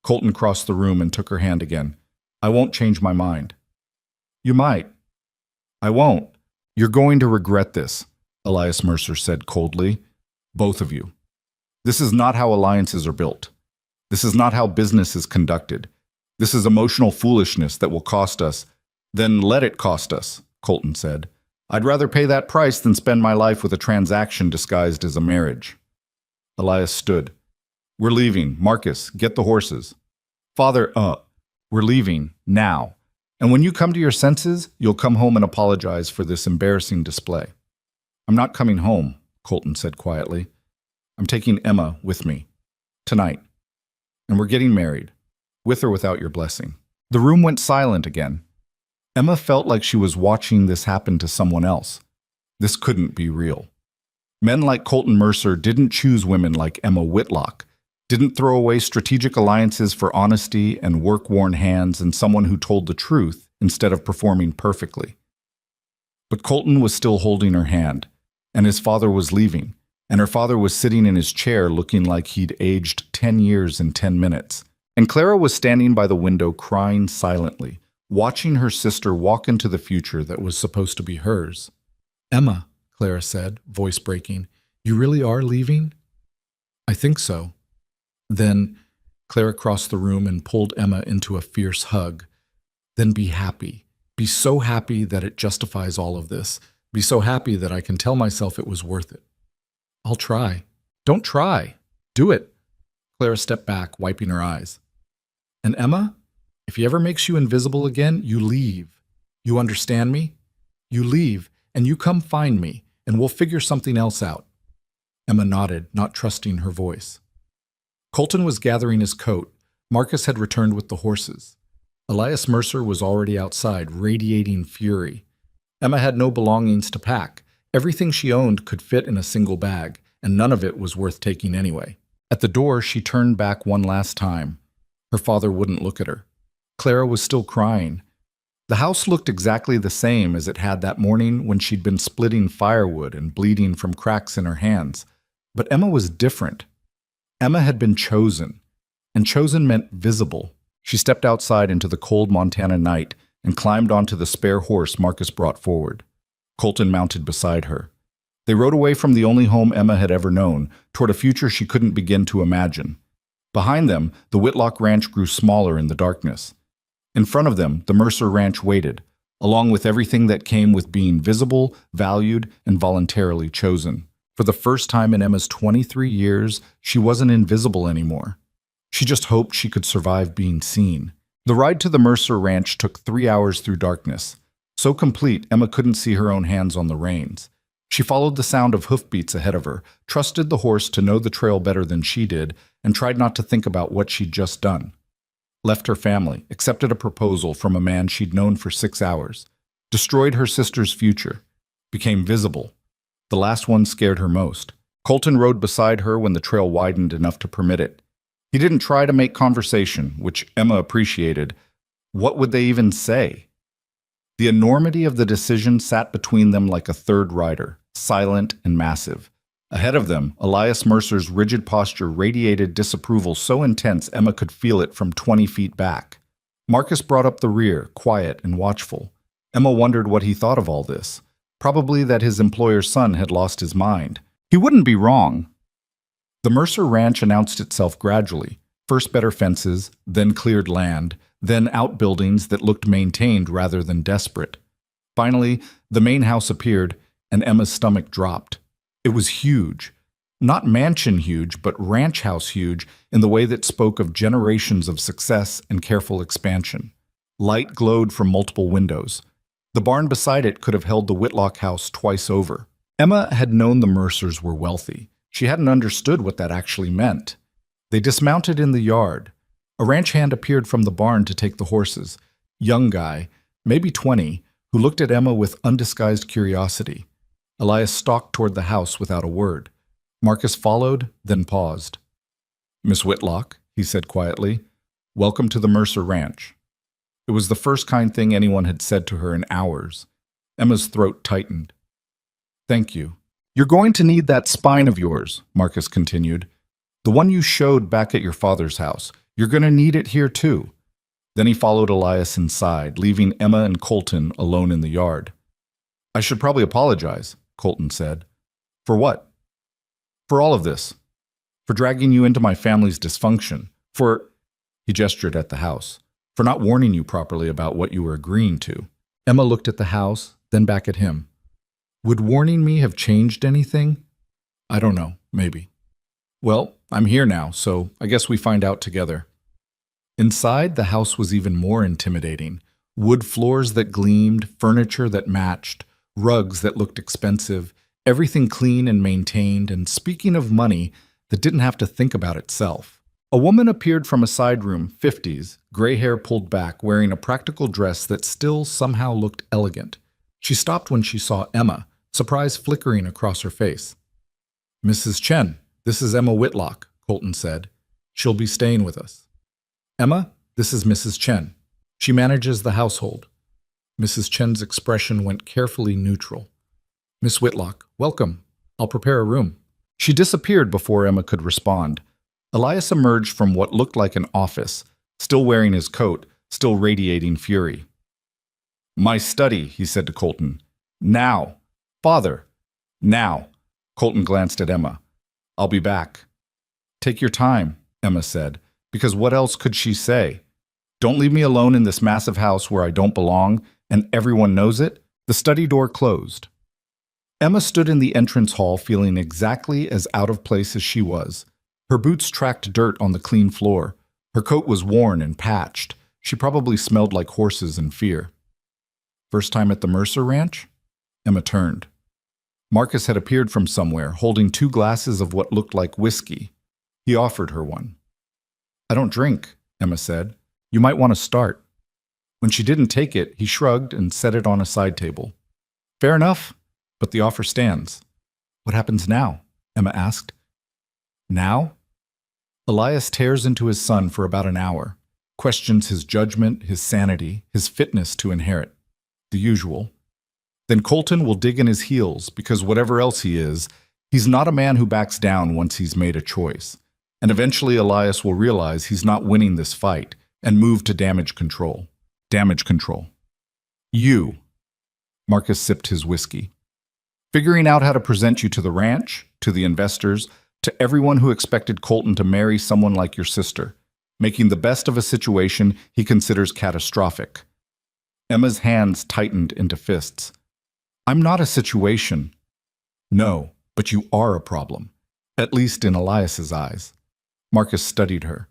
Colton crossed the room and took her hand again. I won't change my mind. You might. I won't. You're going to regret this, Elias Mercer said coldly. Both of you. This is not how alliances are built. This is not how business is conducted. This is emotional foolishness that will cost us. Then let it cost us, Colton said. I'd rather pay that price than spend my life with a transaction disguised as a marriage. Elias stood. We're leaving. Marcus, get the horses. Father, we're leaving, now. And when you come to your senses, you'll come home and apologize for this embarrassing display. I'm not coming home, Colton said quietly. I'm taking Emma with me. Tonight. And we're getting married. With or without your blessing. The room went silent again. Emma felt like she was watching this happen to someone else. This couldn't be real. Men like Colton Mercer didn't choose women like Emma Whitlock, didn't throw away strategic alliances for honesty and work-worn hands and someone who told the truth instead of performing perfectly. But Colton was still holding her hand, and his father was leaving, and her father was sitting in his chair looking like he'd aged 10 years in 10 minutes. And Clara was standing by the window crying silently, watching her sister walk into the future that was supposed to be hers. "Emma," Clara said, voice breaking, "you really are leaving?" "I think so." Then Clara crossed the room and pulled Emma into a fierce hug. "Then be happy. Be so happy that it justifies all of this. Be so happy that I can tell myself it was worth it." "I'll try." "Don't try. Do it." Clara stepped back, wiping her eyes. "And Emma, if he ever makes you invisible again, you leave. You understand me? You leave, and you come find me, and we'll figure something else out." Emma nodded, not trusting her voice. Colton was gathering his coat. Marcus had returned with the horses. Elias Mercer was already outside, radiating fury. Emma had no belongings to pack. Everything she owned could fit in a single bag, and none of it was worth taking anyway. At the door, she turned back one last time. Her father wouldn't look at her. Clara was still crying. The house looked exactly the same as it had that morning when she'd been splitting firewood and bleeding from cracks in her hands. But Emma was different. Emma had been chosen, and chosen meant visible. She stepped outside into the cold Montana night and climbed onto the spare horse Marcus brought forward. Colton mounted beside her. They rode away from the only home Emma had ever known, toward a future she couldn't begin to imagine. Behind them, the Whitlock Ranch grew smaller in the darkness. In front of them, the Mercer Ranch waited, along with everything that came with being visible, valued, and voluntarily chosen. For the first time in Emma's 23 years, she wasn't invisible anymore. She just hoped she could survive being seen. The ride to the Mercer Ranch took 3 hours through darkness. So complete, Emma couldn't see her own hands on the reins. She followed the sound of hoofbeats ahead of her, trusted the horse to know the trail better than she did, and tried not to think about what she'd just done. Left her family, accepted a proposal from a man she'd known for 6 hours, destroyed her sister's future, became visible. The last one scared her most. Colton rode beside her when the trail widened enough to permit it. He didn't try to make conversation, which Emma appreciated. What would they even say? The enormity of the decision sat between them like a third rider, silent and massive. Ahead of them, Elias Mercer's rigid posture radiated disapproval so intense Emma could feel it from 20 feet back. Marcus brought up the rear, quiet and watchful. Emma wondered what he thought of all this. Probably that his employer's son had lost his mind. He wouldn't be wrong. The Mercer Ranch announced itself gradually. First better fences, then cleared land, then outbuildings that looked maintained rather than desperate. Finally, the main house appeared, and Emma's stomach dropped. It was huge. Not mansion huge, but ranch house huge in the way that spoke of generations of success and careful expansion. Light glowed from multiple windows. The barn beside it could have held the Whitlock house twice over. Emma had known the Mercers were wealthy. She hadn't understood what that actually meant. They dismounted in the yard. A ranch hand appeared from the barn to take the horses. Young guy, maybe 20, who looked at Emma with undisguised curiosity. Elias stalked toward the house without a word. Marcus followed, then paused. "Miss Whitlock," he said quietly, "welcome to the Mercer Ranch." It was the first kind thing anyone had said to her in hours. Emma's throat tightened. "Thank you." "You're going to need that spine of yours," Marcus continued. "The one you showed back at your father's house. You're going to need it here too." Then he followed Elias inside, leaving Emma and Colton alone in the yard. "I should probably apologize," Colton said. "For what?" "For all of this. For dragging you into my family's dysfunction. For," he gestured at the house, "for not warning you properly about what you were agreeing to." Emma looked at the house, then back at him. "Would warning me have changed anything?" "I don't know, maybe." "Well, I'm here now, so I guess we find out together." Inside, the house was even more intimidating. Wood floors that gleamed, furniture that matched, rugs that looked expensive, everything clean and maintained, and speaking of money, that didn't have to think about itself. A woman appeared from a side room, 50s, gray hair pulled back, wearing a practical dress that still somehow looked elegant. She stopped when she saw Emma, surprise flickering across her face. "Mrs. Chen, this is Emma Whitlock," Colton said. "She'll be staying with us." "Emma, this is Mrs. Chen. She manages the household." Mrs. Chen's expression went carefully neutral. "Miss Whitlock, welcome. I'll prepare a room." She disappeared before Emma could respond. Elias emerged from what looked like an office, still wearing his coat, still radiating fury. "My study," he said to Colton. "Now. Father. Now." Colton glanced at Emma. "I'll be back." "Take your time," Emma said, because what else could she say? "Don't leave me alone in this massive house where I don't belong, and everyone knows it." The study door closed. Emma stood in the entrance hall feeling exactly as out of place as she was. Her boots tracked dirt on the clean floor. Her coat was worn and patched. She probably smelled like horses in fear. "First time at the Mercer Ranch?" Emma turned. Marcus had appeared from somewhere, holding 2 glasses of what looked like whiskey. He offered her one. "I don't drink," Emma said. "You might want to start." When she didn't take it, he shrugged and set it on a side table. "Fair enough, but the offer stands." "What happens now?" Emma asked. "Now?" Elias tears into his son for about an hour, questions his judgment, his sanity, his fitness to inherit. The usual. Then Colton will dig in his heels, because whatever else he is, he's not a man who backs down once he's made a choice. And eventually Elias will realize he's not winning this fight and move to damage control. Damage control. "You." Marcus sipped his whiskey. "Figuring out how to present you to the ranch, to the investors, to everyone who expected Colton to marry someone like your sister, making the best of a situation he considers catastrophic." Emma's hands tightened into fists. "I'm not a situation." "No, but you are a problem, at least in Elias's eyes." Marcus studied her.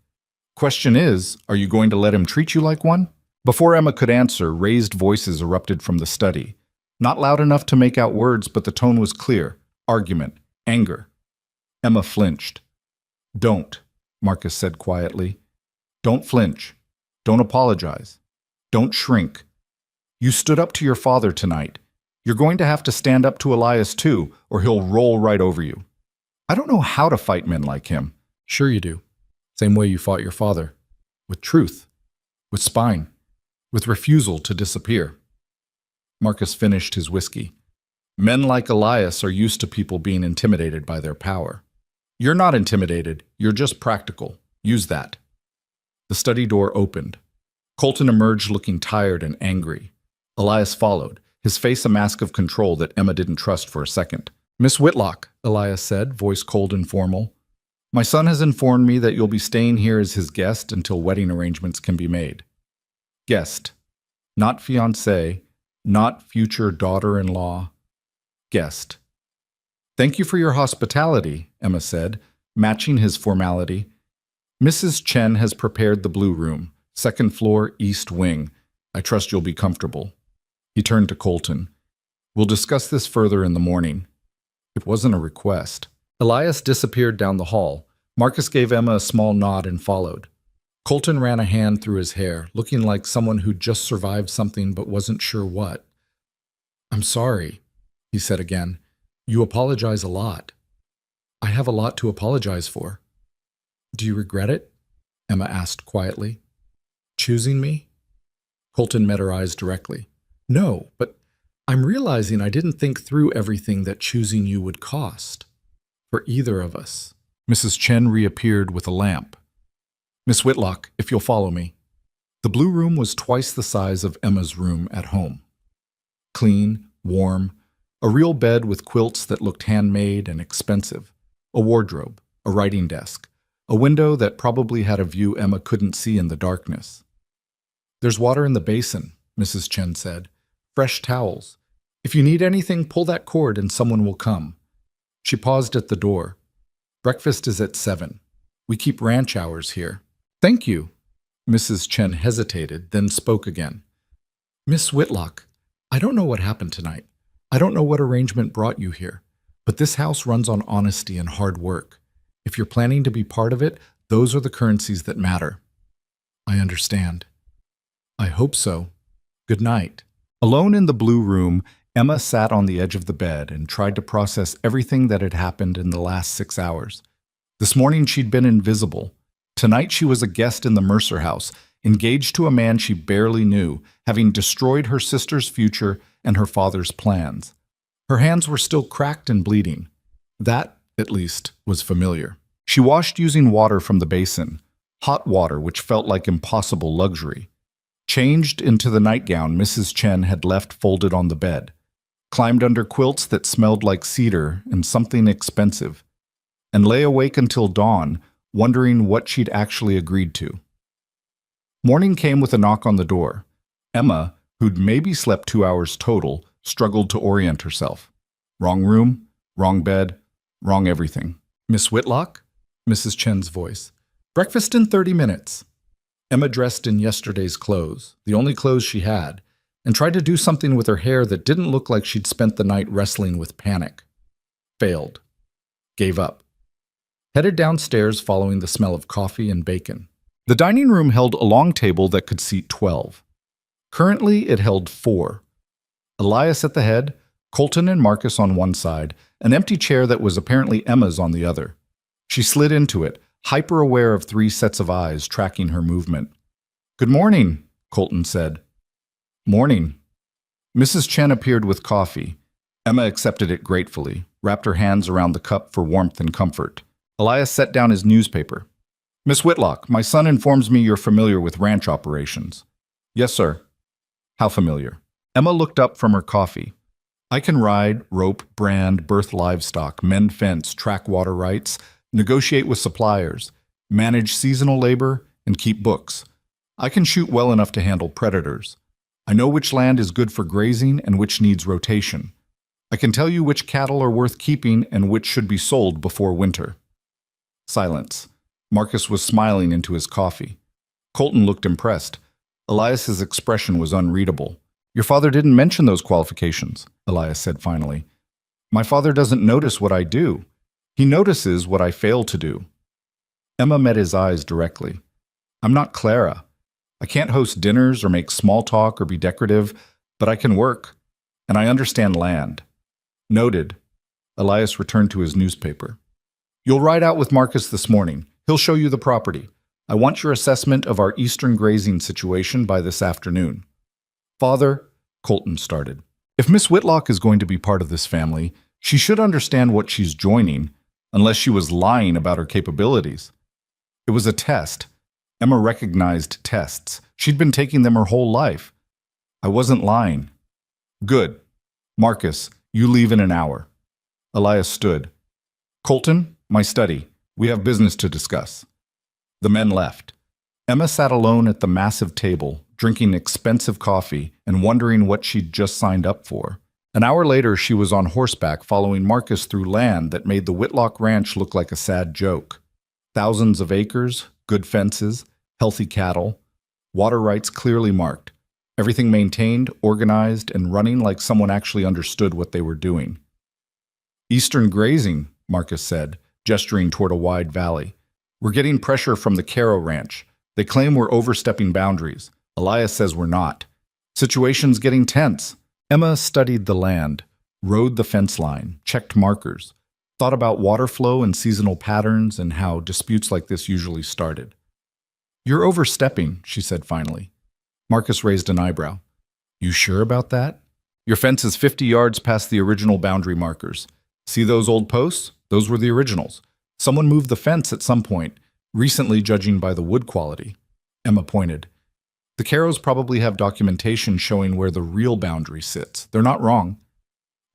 "Question is, are you going to let him treat you like one?" Before Emma could answer, raised voices erupted from the study. Not loud enough to make out words, but the tone was clear. Argument. Anger. Emma flinched. "Don't," Marcus said quietly. "Don't flinch. Don't apologize. Don't shrink. You stood up to your father tonight. You're going to have to stand up to Elias too, or he'll roll right over you. I don't know how to fight men like him." "Sure you do. Same way you fought your father. With truth. With spine. With refusal to disappear." Marcus finished his whiskey. "Men like Elias are used to people being intimidated by their power. You're not intimidated, you're just practical. Use that." The study door opened. Colton emerged looking tired and angry. Elias followed, his face a mask of control that Emma didn't trust for a second. "Miss Whitlock," Elias said, voice cold and formal. "My son has informed me that you'll be staying here as his guest until wedding arrangements can be made." Guest. Not fiancé, not future daughter-in-law. Guest. "Thank you for your hospitality," Emma said, matching his formality. "Mrs. Chen has prepared the blue room, 2nd floor, east wing. I trust you'll be comfortable." He turned to Colton. "We'll discuss this further in the morning." It wasn't a request. Elias disappeared down the hall. Marcus gave Emma a small nod and followed. Colton ran a hand through his hair, looking like someone who'd just survived something but wasn't sure what. "I'm sorry," he said again. "You apologize a lot." "I have a lot to apologize for." "Do you regret it?" Emma asked quietly. "Choosing me?" Colton met her eyes directly. "No, but I'm realizing I didn't think through everything that choosing you would cost. For either of us." Mrs. Chen reappeared with a lamp. "Miss Whitlock, if you'll follow me." The blue room was twice the size of Emma's room at home. Clean, warm, a real bed with quilts that looked handmade and expensive, a wardrobe, a writing desk, a window that probably had a view Emma couldn't see in the darkness. "There's water in the basin," Mrs. Chen said. "Fresh towels. If you need anything, pull that cord and someone will come." She paused at the door. "Breakfast is at 7. We keep ranch hours here." "Thank you." Mrs. Chen hesitated, then spoke again. "Miss Whitlock, I don't know what happened tonight. I don't know what arrangement brought you here. But this house runs on honesty and hard work. If you're planning to be part of it, those are the currencies that matter." "I understand." "I hope so. Good night." Alone in the blue room, Emma sat on the edge of the bed and tried to process everything that had happened in the last 6 hours. This morning she'd been invisible. Tonight she was a guest in the Mercer house, engaged to a man she barely knew, having destroyed her sister's future and her father's plans. Her hands were still cracked and bleeding. That, at least, was familiar. She washed using water from the basin, hot water which felt like impossible luxury. Changed into the nightgown Mrs. Chen had left folded on the bed, climbed under quilts that smelled like cedar and something expensive, and lay awake until dawn, wondering what she'd actually agreed to. Morning came with a knock on the door. Emma, who'd maybe slept 2 hours total, struggled to orient herself. Wrong room, wrong bed, wrong everything. "Miss Whitlock?" Mrs. Chen's voice. "Breakfast in 30 minutes." Emma dressed in yesterday's clothes, the only clothes she had, and tried to do something with her hair that didn't look like she'd spent the night wrestling with panic. Failed. Gave up. Headed downstairs following the smell of coffee and bacon. The dining room held a long table that could seat 12. Currently, it held 4. Elias at the head, Colton and Marcus on one side, an empty chair that was apparently Emma's on the other. She slid into it, hyper-aware of 3 sets of eyes tracking her movement. "Good morning," Colton said. "Morning." Mrs. Chen appeared with coffee. Emma accepted it gratefully, wrapped her hands around the cup for warmth and comfort. Elias set down his newspaper. "Miss Whitlock, my son informs me you're familiar with ranch operations." "Yes, sir." "How familiar?" Emma looked up from her coffee. "I can ride, rope, brand, birth livestock, mend fence, track water rights, negotiate with suppliers, manage seasonal labor, and keep books. I can shoot well enough to handle predators. I know which land is good for grazing and which needs rotation. I can tell you which cattle are worth keeping and which should be sold before winter." Silence. Marcus was smiling into his coffee. Colton looked impressed. Elias's expression was unreadable. "Your father didn't mention those qualifications," Elias said finally. "My father doesn't notice what I do. He notices what I fail to do." Emma met his eyes directly. "I'm not Clara. I can't host dinners or make small talk or be decorative, but I can work, and I understand land." "Noted." Elias returned to his newspaper. "You'll ride out with Marcus this morning. He'll show you the property. I want your assessment of our eastern grazing situation by this afternoon." "Father," Colton started, "if Miss Whitlock is going to be part of this family, she should understand what she's joining, unless she was lying about her capabilities." It was a test. Emma recognized tests. She'd been taking them her whole life. "I wasn't lying." "Good. Marcus, you leave in an hour." Elias stood. "Colton, my study. We have business to discuss." The men left. Emma sat alone at the massive table, drinking expensive coffee and wondering what she'd just signed up for. An hour later, she was on horseback following Marcus through land that made the Whitlock Ranch look like a sad joke. Thousands of acres, good fences, healthy cattle, water rights clearly marked, everything maintained, organized, and running like someone actually understood what they were doing. "Eastern grazing," Marcus said, gesturing toward a wide valley. "We're getting pressure from the Caro Ranch. They claim we're overstepping boundaries. Elias says we're not. Situation's getting tense." Emma studied the land, rode the fence line, checked markers, thought about water flow and seasonal patterns and how disputes like this usually started. "You're overstepping," she said finally. Marcus raised an eyebrow. "You sure about that? Your fence is 50 yards past the original boundary markers. See those old posts? Those were the originals. Someone moved the fence at some point, recently judging by the wood quality." Emma pointed. "The Caros probably have documentation showing where the real boundary sits. They're not wrong."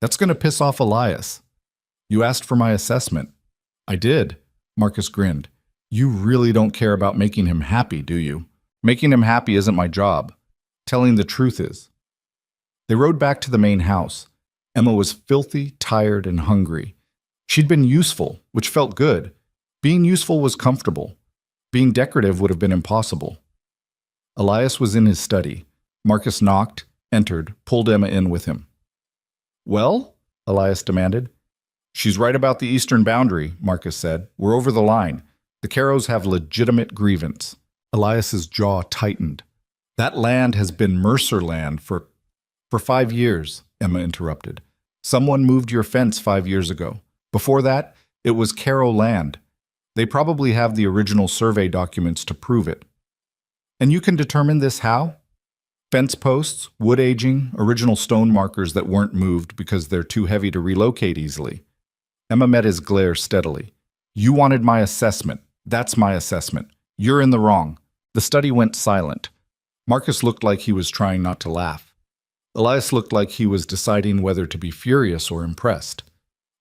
"That's going to piss off Elias." "You asked for my assessment." "I did." Marcus grinned. "You really don't care about making him happy, do you?" "Making him happy isn't my job. Telling the truth is." They rode back to the main house. Emma was filthy, tired, and hungry. She'd been useful, which felt good. Being useful was comfortable. Being decorative would have been impossible. Elias was in his study. Marcus knocked, entered, pulled Emma in with him. "Well?" Elias demanded. "She's right about the eastern boundary," Marcus said. "We're over the line. The Caros have legitimate grievance." Elias's jaw tightened. "That land has been Mercer land for..." For 5 years, Emma interrupted. Someone moved your fence 5 years ago. Before that, it was Carroll land. They probably have the original survey documents to prove it. And you can determine this how? Fence posts, wood aging, original stone markers that weren't moved because they're too heavy to relocate easily. Emma met his glare steadily. You wanted my assessment. That's my assessment. You're in the wrong. The study went silent. Marcus looked like he was trying not to laugh. Elias looked like he was deciding whether to be furious or impressed.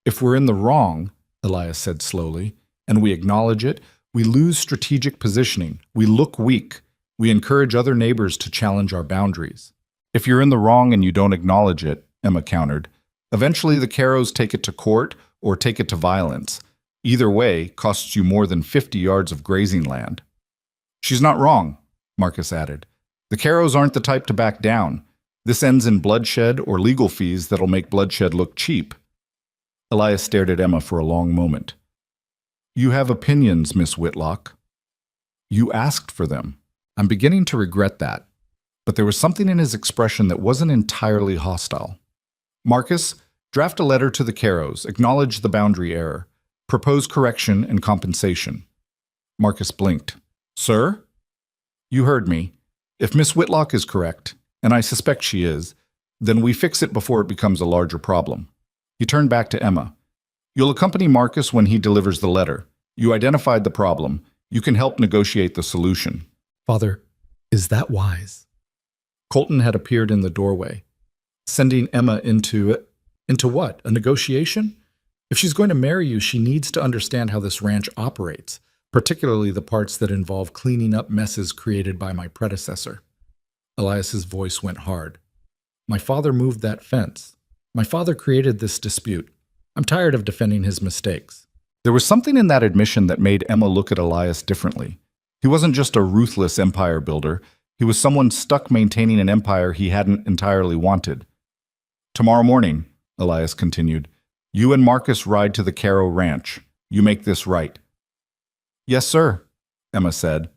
If we're in the wrong, Elias said slowly, and we acknowledge it, we lose strategic positioning. We look weak. We encourage other neighbors to challenge our boundaries. If you're in the wrong and you don't acknowledge it, Emma countered, eventually the Carrows take it to court or take it to violence. Either way costs you more than 50 yards of grazing land. She's not wrong, Marcus added. The Carrows aren't the type to back down. This ends in bloodshed or legal fees that'll make bloodshed look cheap. Elias stared at Emma for a long moment. You have opinions, Miss Whitlock. You asked for them. I'm beginning to regret that. But there was something in his expression that wasn't entirely hostile. Marcus, draft a letter to the Carrows, acknowledge the boundary error, propose correction and compensation. Marcus blinked. Sir? You heard me. If Miss Whitlock is correct, and I suspect she is, then we fix it before it becomes a larger problem. He turned back to Emma. You'll accompany Marcus when he delivers the letter. You identified the problem. You can help negotiate the solution. Father, is that wise? Colton had appeared in the doorway, sending Emma into what? A negotiation? If she's going to marry you, she needs to understand how this ranch operates, particularly the parts that involve cleaning up messes created by my predecessor. Elias's voice went hard. My father moved that fence. My father created this dispute. I'm tired of defending his mistakes. There was something in that admission that made Emma look at Elias differently. He wasn't just a ruthless empire builder. He was someone stuck maintaining an empire he hadn't entirely wanted. Tomorrow morning, Elias continued, you and Marcus ride to the Carrow Ranch. You make this right. Yes, sir, Emma said.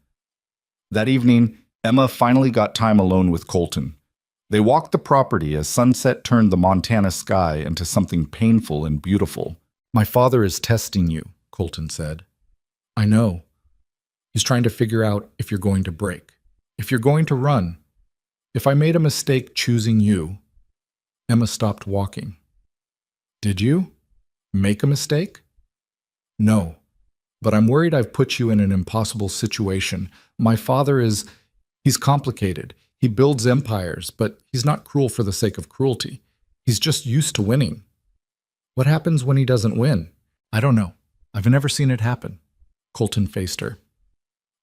That evening, Emma finally got time alone with Colton. They walked the property as sunset turned the Montana sky into something painful and beautiful. My father is testing you, Colton said. I know. He's trying to figure out if you're going to break, if you're going to run. If I made a mistake choosing you. Emma stopped walking. Did you? Make a mistake? No, but I'm worried I've put you in an impossible situation. My father he's complicated. He builds empires, but he's not cruel for the sake of cruelty. He's just used to winning. What happens when he doesn't win? I don't know. I've never seen it happen. Colton faced her.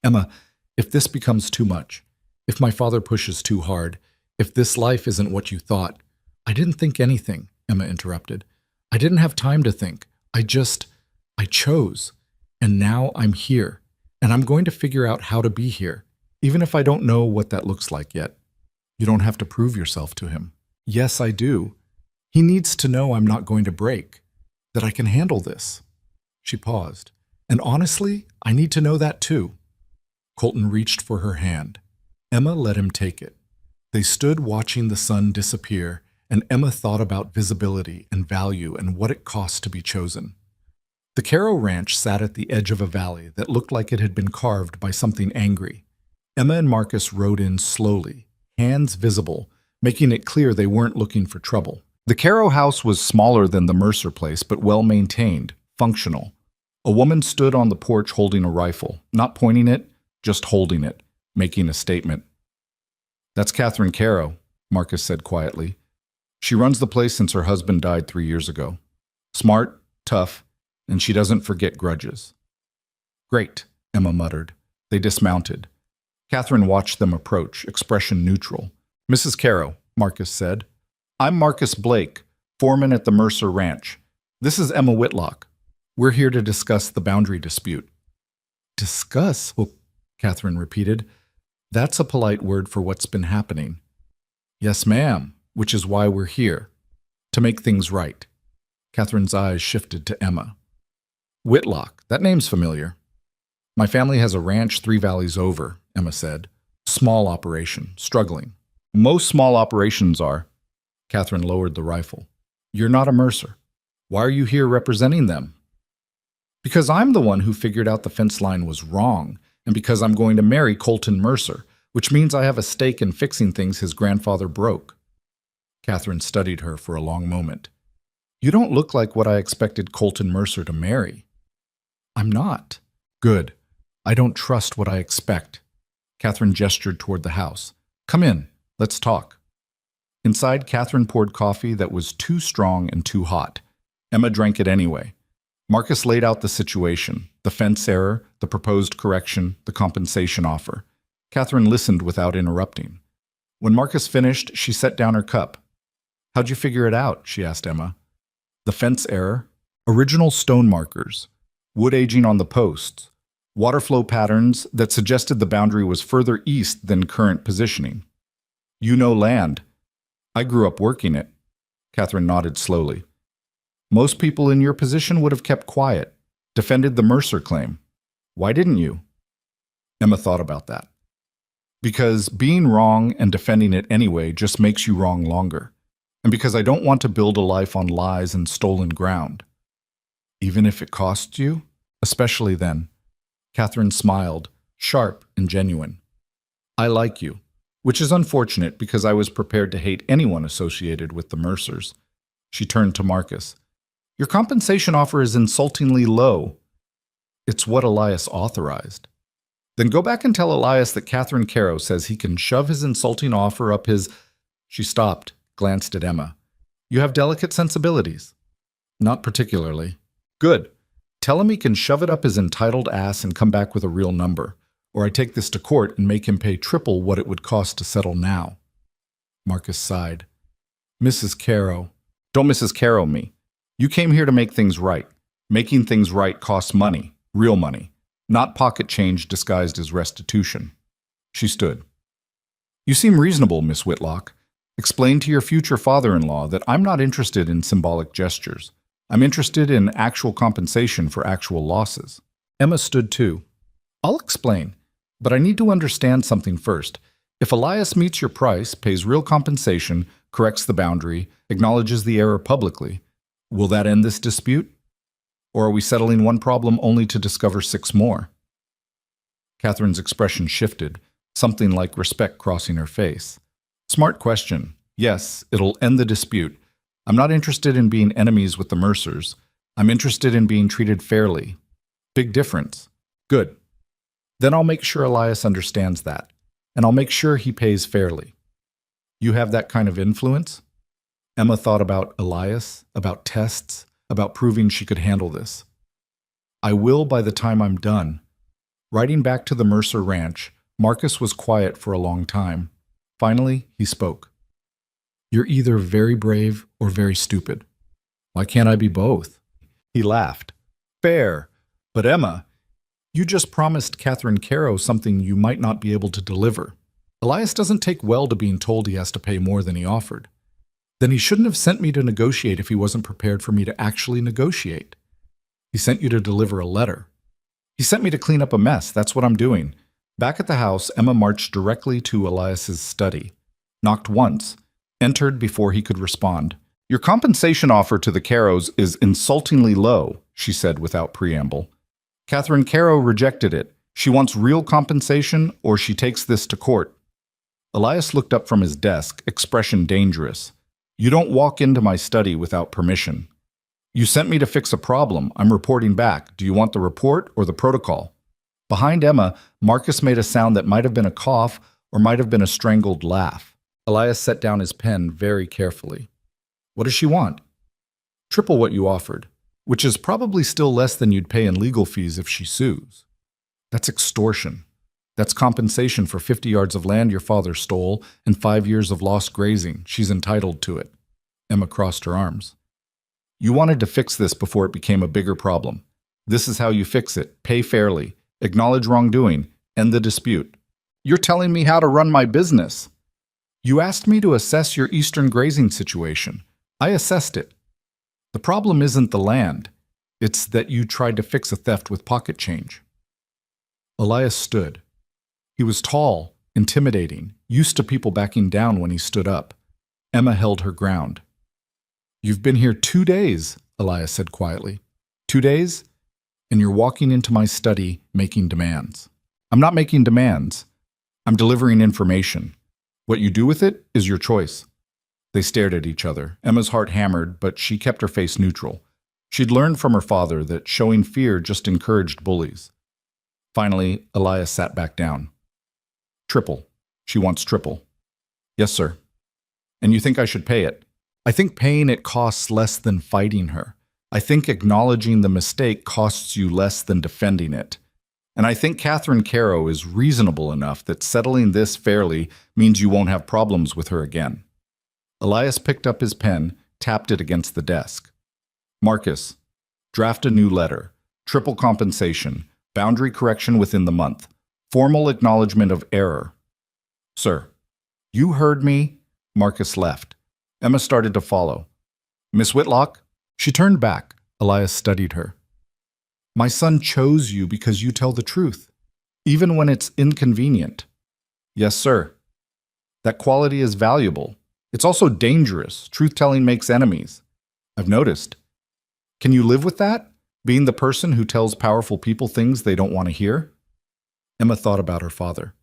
Emma, if this becomes too much, if my father pushes too hard, if this life isn't what you thought. I didn't think anything, Emma interrupted. I didn't have time to think. I chose. And now I'm here. And I'm going to figure out how to be here, even if I don't know what that looks like yet. You don't have to prove yourself to him. Yes, I do. He needs to know I'm not going to break, that I can handle this. She paused. And honestly, I need to know that too. Colton reached for her hand. Emma let him take it. They stood watching the sun disappear, and Emma thought about visibility and value and what it cost to be chosen. The Carrow Ranch sat at the edge of a valley that looked like it had been carved by something angry. Emma and Marcus rode in slowly, hands visible, making it clear they weren't looking for trouble. The Carrow house was smaller than the Mercer place, but well-maintained, functional. A woman stood on the porch holding a rifle, not pointing it, just holding it, making a statement. That's Catherine Carrow, Marcus said quietly. She runs the place since her husband died 3 years ago. Smart, tough, and she doesn't forget grudges. Great, Emma muttered. They dismounted. Catherine watched them approach, expression neutral. Mrs. Carrow, Marcus said. I'm Marcus Blake, foreman at the Mercer Ranch. This is Emma Whitlock. We're here to discuss the boundary dispute. Discuss? Well, Catherine repeated. That's a polite word for what's been happening. Yes, ma'am, which is why we're here. To make things right. Catherine's eyes shifted to Emma. Whitlock, that name's familiar. My family has a ranch 3 valleys over, Emma said. Small operation, struggling. Most small operations are. Catherine lowered the rifle. You're not a Mercer. Why are you here representing them? Because I'm the one who figured out the fence line was wrong, and because I'm going to marry Colton Mercer, which means I have a stake in fixing things his grandfather broke. Catherine studied her for a long moment. You don't look like what I expected Colton Mercer to marry. I'm not. Good. I don't trust what I expect. Catherine gestured toward the house. Come in. Let's talk. Inside, Catherine poured coffee that was too strong and too hot. Emma drank it anyway. Marcus laid out the situation, the fence error, the proposed correction, the compensation offer. Catherine listened without interrupting. When Marcus finished, she set down her cup. How'd you figure it out? She asked Emma. The fence error, original stone markers, wood aging on the posts, water flow patterns that suggested the boundary was further east than current positioning. You know land. I grew up working it. Catherine nodded slowly. Most people in your position would have kept quiet, defended the Mercer claim. Why didn't you? Emma thought about that. Because being wrong and defending it anyway just makes you wrong longer. And because I don't want to build a life on lies and stolen ground. Even if it costs you? Especially then. Catherine smiled, sharp and genuine. I like you, which is unfortunate because I was prepared to hate anyone associated with the Mercers. She turned to Marcus. Your compensation offer is insultingly low. It's what Elias authorized. Then go back and tell Elias that Catherine Caro says he can shove his insulting offer up his... She stopped, glanced at Emma. You have delicate sensibilities. Not particularly. Good. Tell him he can shove it up his entitled ass and come back with a real number, or I take this to court and make him pay triple what it would cost to settle now. Marcus sighed. Mrs. Caro. Don't Mrs. Caro me. You came here to make things right. Making things right costs money, real money, not pocket change disguised as restitution. She stood. You seem reasonable, Miss Whitlock. Explain to your future father-in-law that I'm not interested in symbolic gestures. I'm interested in actual compensation for actual losses. Emma stood too. I'll explain, but I need to understand something first. If Elias meets your price, pays real compensation, corrects the boundary, acknowledges the error publicly, will that end this dispute? Or are we settling one problem only to discover 6 more? Catherine's expression shifted, something like respect crossing her face. Smart question. Yes, it'll end the dispute. I'm not interested in being enemies with the Mercers. I'm interested in being treated fairly. Big difference. Good. Then I'll make sure Elias understands that, and I'll make sure he pays fairly. You have that kind of influence? Emma thought about Elias, about tests, about proving she could handle this. I will by the time I'm done. Riding back to the Mercer ranch, Marcus was quiet for a long time. Finally, he spoke. You're either very brave or very stupid. Why can't I be both? He laughed. Fair. But Emma, you just promised Catherine Caro something you might not be able to deliver. Elias doesn't take well to being told he has to pay more than he offered. Then he shouldn't have sent me to negotiate if he wasn't prepared for me to actually negotiate. He sent you to deliver a letter. He sent me to clean up a mess. That's what I'm doing. Back at the house, Emma marched directly to Elias's study. Knocked once. Entered before he could respond. Your compensation offer to the Caros is insultingly low, she said without preamble. Catherine Caro rejected it. She wants real compensation or she takes this to court. Elias looked up from his desk, expression dangerous. You don't walk into my study without permission. You sent me to fix a problem. I'm reporting back. Do you want the report or the protocol? Behind Emma, Marcus made a sound that might have been a cough or might have been a strangled laugh. Elias set down his pen very carefully. What does she want? Triple what you offered, which is probably still less than you'd pay in legal fees if she sues. That's extortion. That's compensation for 50 yards of land your father stole and 5 years of lost grazing. She's entitled to it. Emma crossed her arms. You wanted to fix this before it became a bigger problem. This is how you fix it. Pay fairly. Acknowledge wrongdoing. End the dispute. You're telling me how to run my business. You asked me to assess your eastern grazing situation. I assessed it. The problem isn't the land. It's that you tried to fix a theft with pocket change. Elias stood. He was tall, intimidating, used to people backing down when he stood up. Emma held her ground. "You've been here 2 days," Elias said quietly. "2 days? And you're walking into my study making demands." "I'm not making demands. I'm delivering information. What you do with it is your choice." They stared at each other. Emma's heart hammered, but she kept her face neutral. She'd learned from her father that showing fear just encouraged bullies. Finally, Elias sat back down. "Triple. She wants triple." "Yes, sir." "And you think I should pay it?" "I think paying it costs less than fighting her. I think acknowledging the mistake costs you less than defending it. And I think Catherine Caro is reasonable enough that settling this fairly means you won't have problems with her again." Elias picked up his pen, tapped it against the desk. "Marcus, draft a new letter. Triple compensation. Boundary correction within the month. Formal acknowledgement of error." "Sir." "You heard me." Marcus left. Emma started to follow. "Miss Whitlock?" She turned back. Elias studied her. "My son chose you because you tell the truth, even when it's inconvenient." "Yes, sir." "That quality is valuable. It's also dangerous. Truth-telling makes enemies." "I've noticed." "Can you live with that? Being the person who tells powerful people things they don't want to hear?" Emma thought about her father.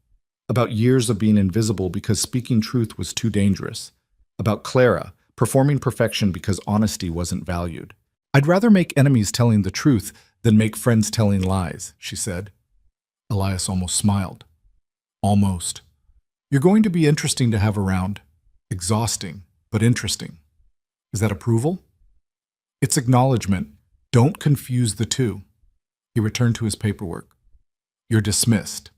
About years of being invisible because speaking truth was too dangerous. About Clara, performing perfection because honesty wasn't valued. "I'd rather make enemies telling the truth than make friends telling lies," she said. Elias almost smiled. "Almost. You're going to be interesting to have around. Exhausting, but interesting." "Is that approval?" "It's acknowledgement. Don't confuse the two." He returned to his paperwork. "You're dismissed."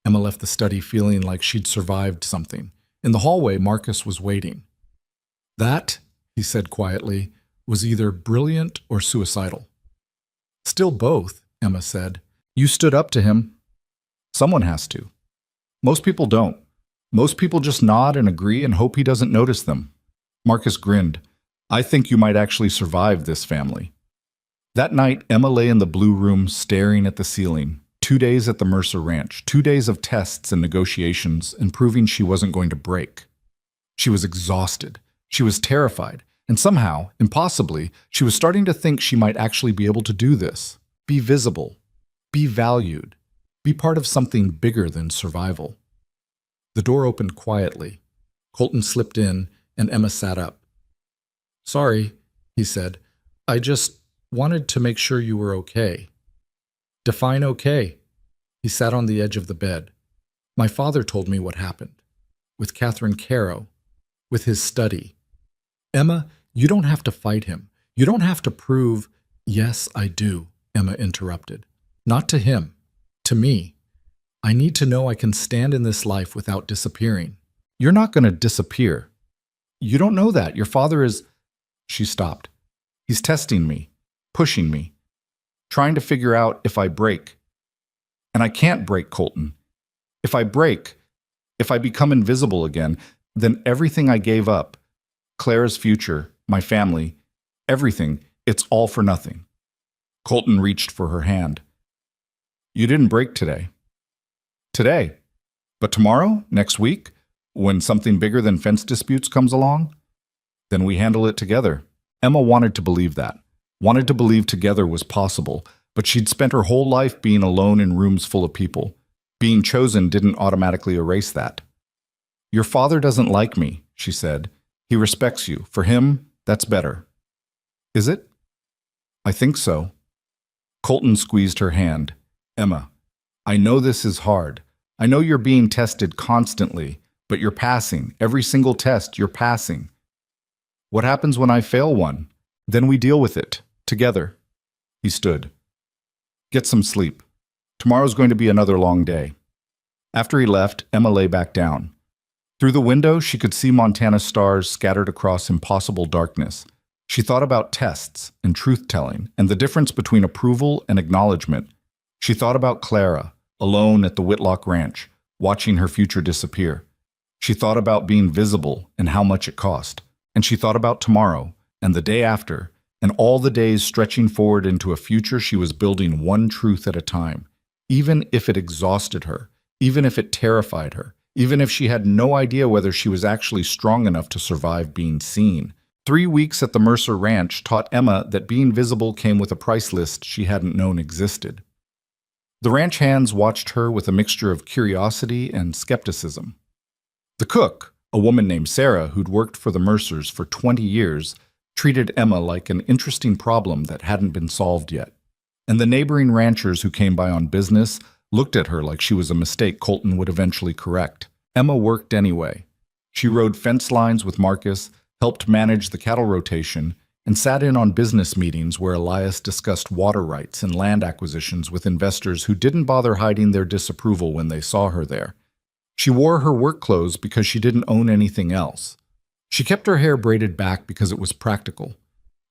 Emma left the study feeling like she'd survived something. In the hallway, Marcus was waiting. "That," he said quietly, "was either brilliant or suicidal." "Still both," Emma said. "You stood up to him." "Someone has to. Most people don't. Most people just nod and agree and hope he doesn't notice them." Marcus grinned. "I think you might actually survive this family." That night, Emma lay in the blue room staring at the ceiling. 2 days at the Mercer Ranch, 2 days of tests and negotiations and proving she wasn't going to break. She was exhausted. She was terrified. And somehow, impossibly, she was starting to think she might actually be able to do this. Be visible. Be valued. Be part of something bigger than survival. The door opened quietly. Colton slipped in, and Emma sat up. "Sorry," he said. "I just wanted to make sure you were okay." "Define okay." He sat on the edge of the bed. "My father told me what happened. With Catherine Caro. With his study." "Emma, you don't have to fight him. You don't have to prove—" "Yes, I do," Emma interrupted. "Not to him. To me. I need to know I can stand in this life without disappearing." "You're not going to disappear. You don't know that. Your father is—" She stopped. "He's testing me, pushing me, trying to figure out if I break. And I can't break, Colton. If I break, if I become invisible again, then everything I gave up, Clara's future, my family, everything, it's all for nothing." Colton reached for her hand. "You didn't break today." "Today? But tomorrow? Next week? When something bigger than fence disputes comes along? Then we handle it together." Emma wanted to believe that. Wanted to believe together was possible, but she'd spent her whole life being alone in rooms full of people. Being chosen didn't automatically erase that. "Your father doesn't like me," she said. "He respects you. For him, that's better." "Is it?" "I think so." Colton squeezed her hand. "Emma, I know this is hard. I know you're being tested constantly, but you're passing. Every single test, you're passing. What happens when I fail one? Then we deal with it, together." He stood. "Get some sleep. Tomorrow's going to be another long day." After he left, Emma lay back down. Through the window, she could see Montana's stars scattered across impossible darkness. She thought about tests and truth-telling and the difference between approval and acknowledgement. She thought about Clara, alone at the Whitlock Ranch, watching her future disappear. She thought about being visible and how much it cost. And she thought about tomorrow and the day after and all the days stretching forward into a future she was building one truth at a time, even if it exhausted her, even if it terrified her, even if she had no idea whether she was actually strong enough to survive being seen. 3 weeks at the Mercer Ranch taught Emma that being visible came with a price list she hadn't known existed. The ranch hands watched her with a mixture of curiosity and skepticism. The cook, a woman named Sarah who'd worked for the Mercers for 20 years, treated Emma like an interesting problem that hadn't been solved yet. And the neighboring ranchers who came by on business looked at her like she was a mistake Colton would eventually correct. Emma worked anyway. She rode fence lines with Marcus, helped manage the cattle rotation, and sat in on business meetings where Elias discussed water rights and land acquisitions with investors who didn't bother hiding their disapproval when they saw her there. She wore her work clothes because she didn't own anything else. She kept her hair braided back because it was practical.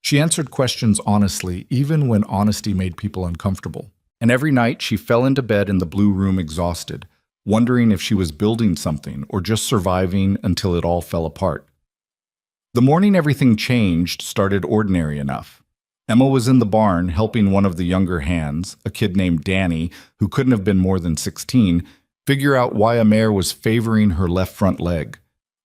She answered questions honestly, even when honesty made people uncomfortable. And every night she fell into bed in the blue room exhausted, wondering if she was building something or just surviving until it all fell apart. The morning everything changed started ordinary enough. Emma was in the barn helping one of the younger hands, a kid named Danny, who couldn't have been more than 16, figure out why a mare was favoring her left front leg.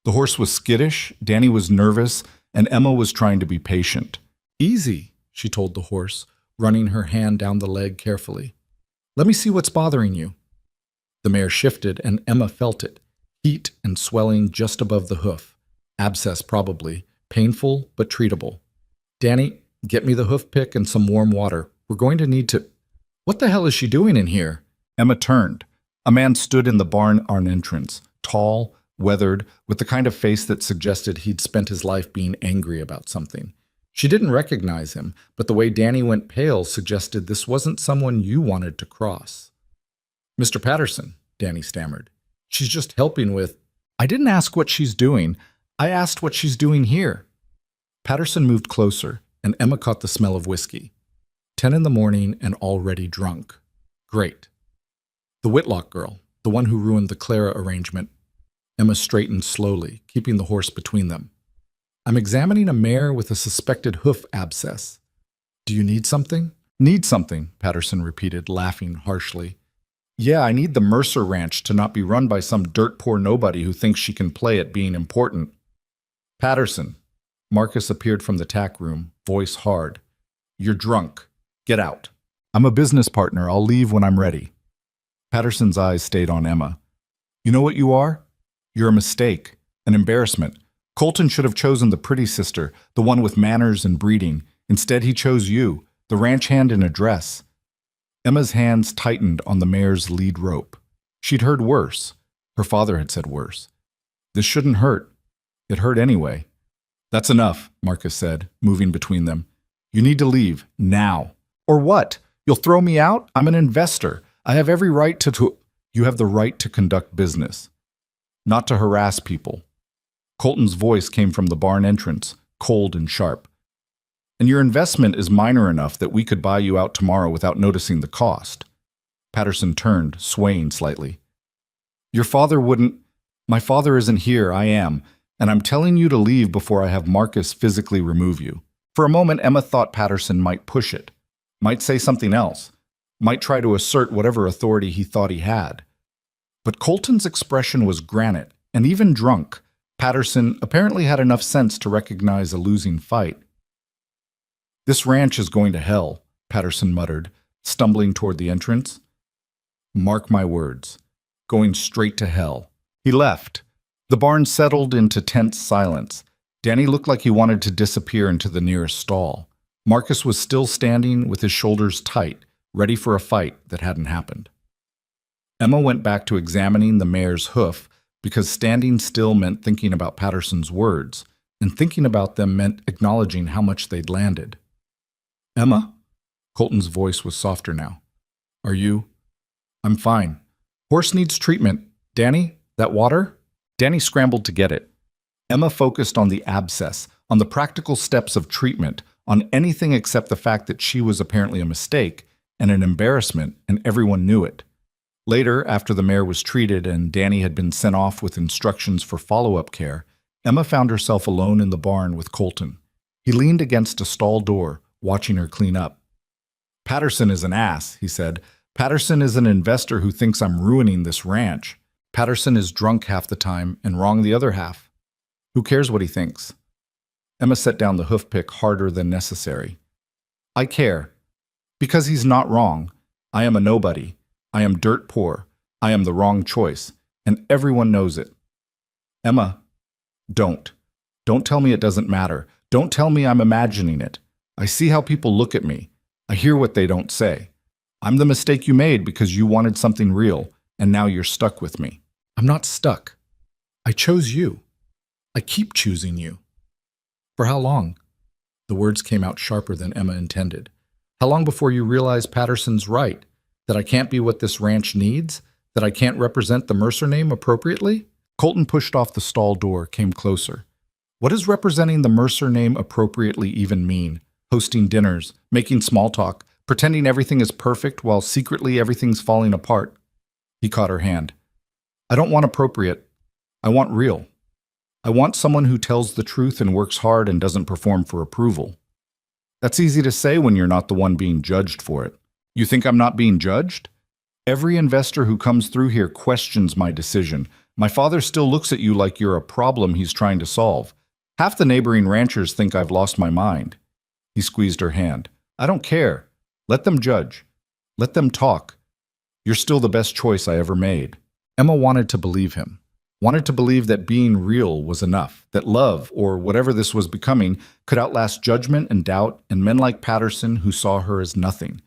The horse was skittish, Danny was nervous, and Emma was trying to be patient. "Easy," she told the horse, running her hand down the leg carefully. "Let me see what's bothering you." The mare shifted, and Emma felt it, heat and swelling just above the hoof. Abscess probably, painful but treatable. "Danny, get me the hoof pick and some warm water. We're going to need to—" "What the hell is she doing in here?" Emma turned. A man stood in the barn entrance, tall, weathered, with the kind of face that suggested he'd spent his life being angry about something. She didn't recognize him, but the way Danny went pale suggested this wasn't someone you wanted to cross. "Mr. Patterson," Danny stammered. "She's just helping with—" "I didn't ask what she's doing. I asked what she's doing here." Patterson moved closer, and Emma caught the smell of whiskey. 10 in the morning and already drunk. Great. The Whitlock girl, the one who ruined the Clara arrangement. Emma straightened slowly, keeping the horse between them. "I'm examining a mare with a suspected hoof abscess. Do you need something?" "Need something," Patterson repeated, laughing harshly. "Yeah, I need the Mercer Ranch to not be run by some dirt-poor nobody who thinks she can play at being important." "Patterson." Marcus appeared from the tack room, voice hard. "You're drunk. Get out." "I'm a business partner. I'll leave when I'm ready." Patterson's eyes stayed on Emma. "You know what you are? You're a mistake, an embarrassment. Colton should have chosen the pretty sister, the one with manners and breeding. Instead, he chose you, the ranch hand in a dress." Emma's hands tightened on the mare's lead rope. She'd heard worse. Her father had said worse. This shouldn't hurt. It hurt anyway. "That's enough," Marcus said, moving between them. "You need to leave, now." "Or what? You'll throw me out? I'm an investor. I have every right to— "You have the right to conduct business, not to harass people." Colton's voice came from the barn entrance, cold and sharp. "And your investment is minor enough that we could buy you out tomorrow without noticing the cost." Patterson turned, swaying slightly. "Your father wouldn't— My father isn't here, I am, and I'm telling you to leave before I have Marcus physically remove you." For a moment, Emma thought Patterson might push it, might say something else, might try to assert whatever authority he thought he had. But Colton's expression was granite, and even drunk, Patterson apparently had enough sense to recognize a losing fight. "This ranch is going to hell," Patterson muttered, stumbling toward the entrance. "Mark my words. Going straight to hell." He left. The barn settled into tense silence. Danny looked like he wanted to disappear into the nearest stall. Marcus was still standing with his shoulders tight, ready for a fight that hadn't happened. Emma went back to examining the mare's hoof because standing still meant thinking about Patterson's words, and thinking about them meant acknowledging how much they'd landed. "Emma?" Colton's voice was softer now. "Are you—" "I'm fine. Horse needs treatment. Danny, that water?" Danny scrambled to get it. Emma focused on the abscess, on the practical steps of treatment, on anything except the fact that she was apparently a mistake and an embarrassment, and everyone knew it. Later, after the mare was treated and Danny had been sent off with instructions for follow-up care, Emma found herself alone in the barn with Colton. He leaned against a stall door, watching her clean up. "Patterson is an ass," he said. "Patterson is an investor who thinks I'm ruining this ranch. Patterson is drunk half the time and wrong the other half. Who cares what he thinks? Emma set down the hoof pick harder than necessary. I care. Because he's not wrong. I am a nobody. I am dirt poor. I am the wrong choice. And everyone knows it. Emma, don't. Don't tell me it doesn't matter. Don't tell me I'm imagining it. I see how people look at me. I hear what they don't say. I'm the mistake you made because you wanted something real, and now you're stuck with me. I'm not stuck. I chose you. I keep choosing you. For how long? The words came out sharper than Emma intended. How long before you realize Patterson's right? That I can't be what this ranch needs? That I can't represent the Mercer name appropriately? Colton pushed off the stall door, came closer. What does representing the Mercer name appropriately even mean? Hosting dinners, making small talk, pretending everything is perfect while secretly everything's falling apart. He caught her hand. I don't want appropriate. I want real. I want someone who tells the truth and works hard and doesn't perform for approval. That's easy to say when you're not the one being judged for it. You think I'm not being judged? Every investor who comes through here questions my decision. My father still looks at you like you're a problem he's trying to solve. Half the neighboring ranchers think I've lost my mind. He squeezed her hand. I don't care. Let them judge. Let them talk. You're still the best choice I ever made. Emma wanted to believe him. Wanted to believe that being real was enough, that love, or whatever this was becoming, could outlast judgment and doubt and men like Patterson who saw her as nothing.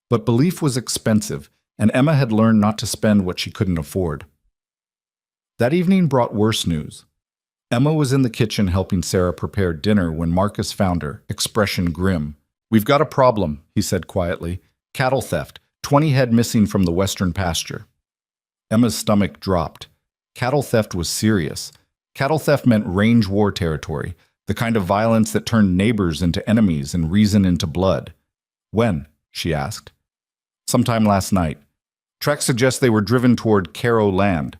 But belief was expensive, and Emma had learned not to spend what she couldn't afford. That evening brought worse news. Emma was in the kitchen helping Sarah prepare dinner when Marcus found her, expression grim. We've got a problem, he said quietly. Cattle theft, 20 head missing from the western pasture. Emma's stomach dropped. Cattle theft was serious. Cattle theft meant range war territory, the kind of violence that turned neighbors into enemies and reason into blood. When? She asked. Sometime last night. Tracks suggest they were driven toward Caro land.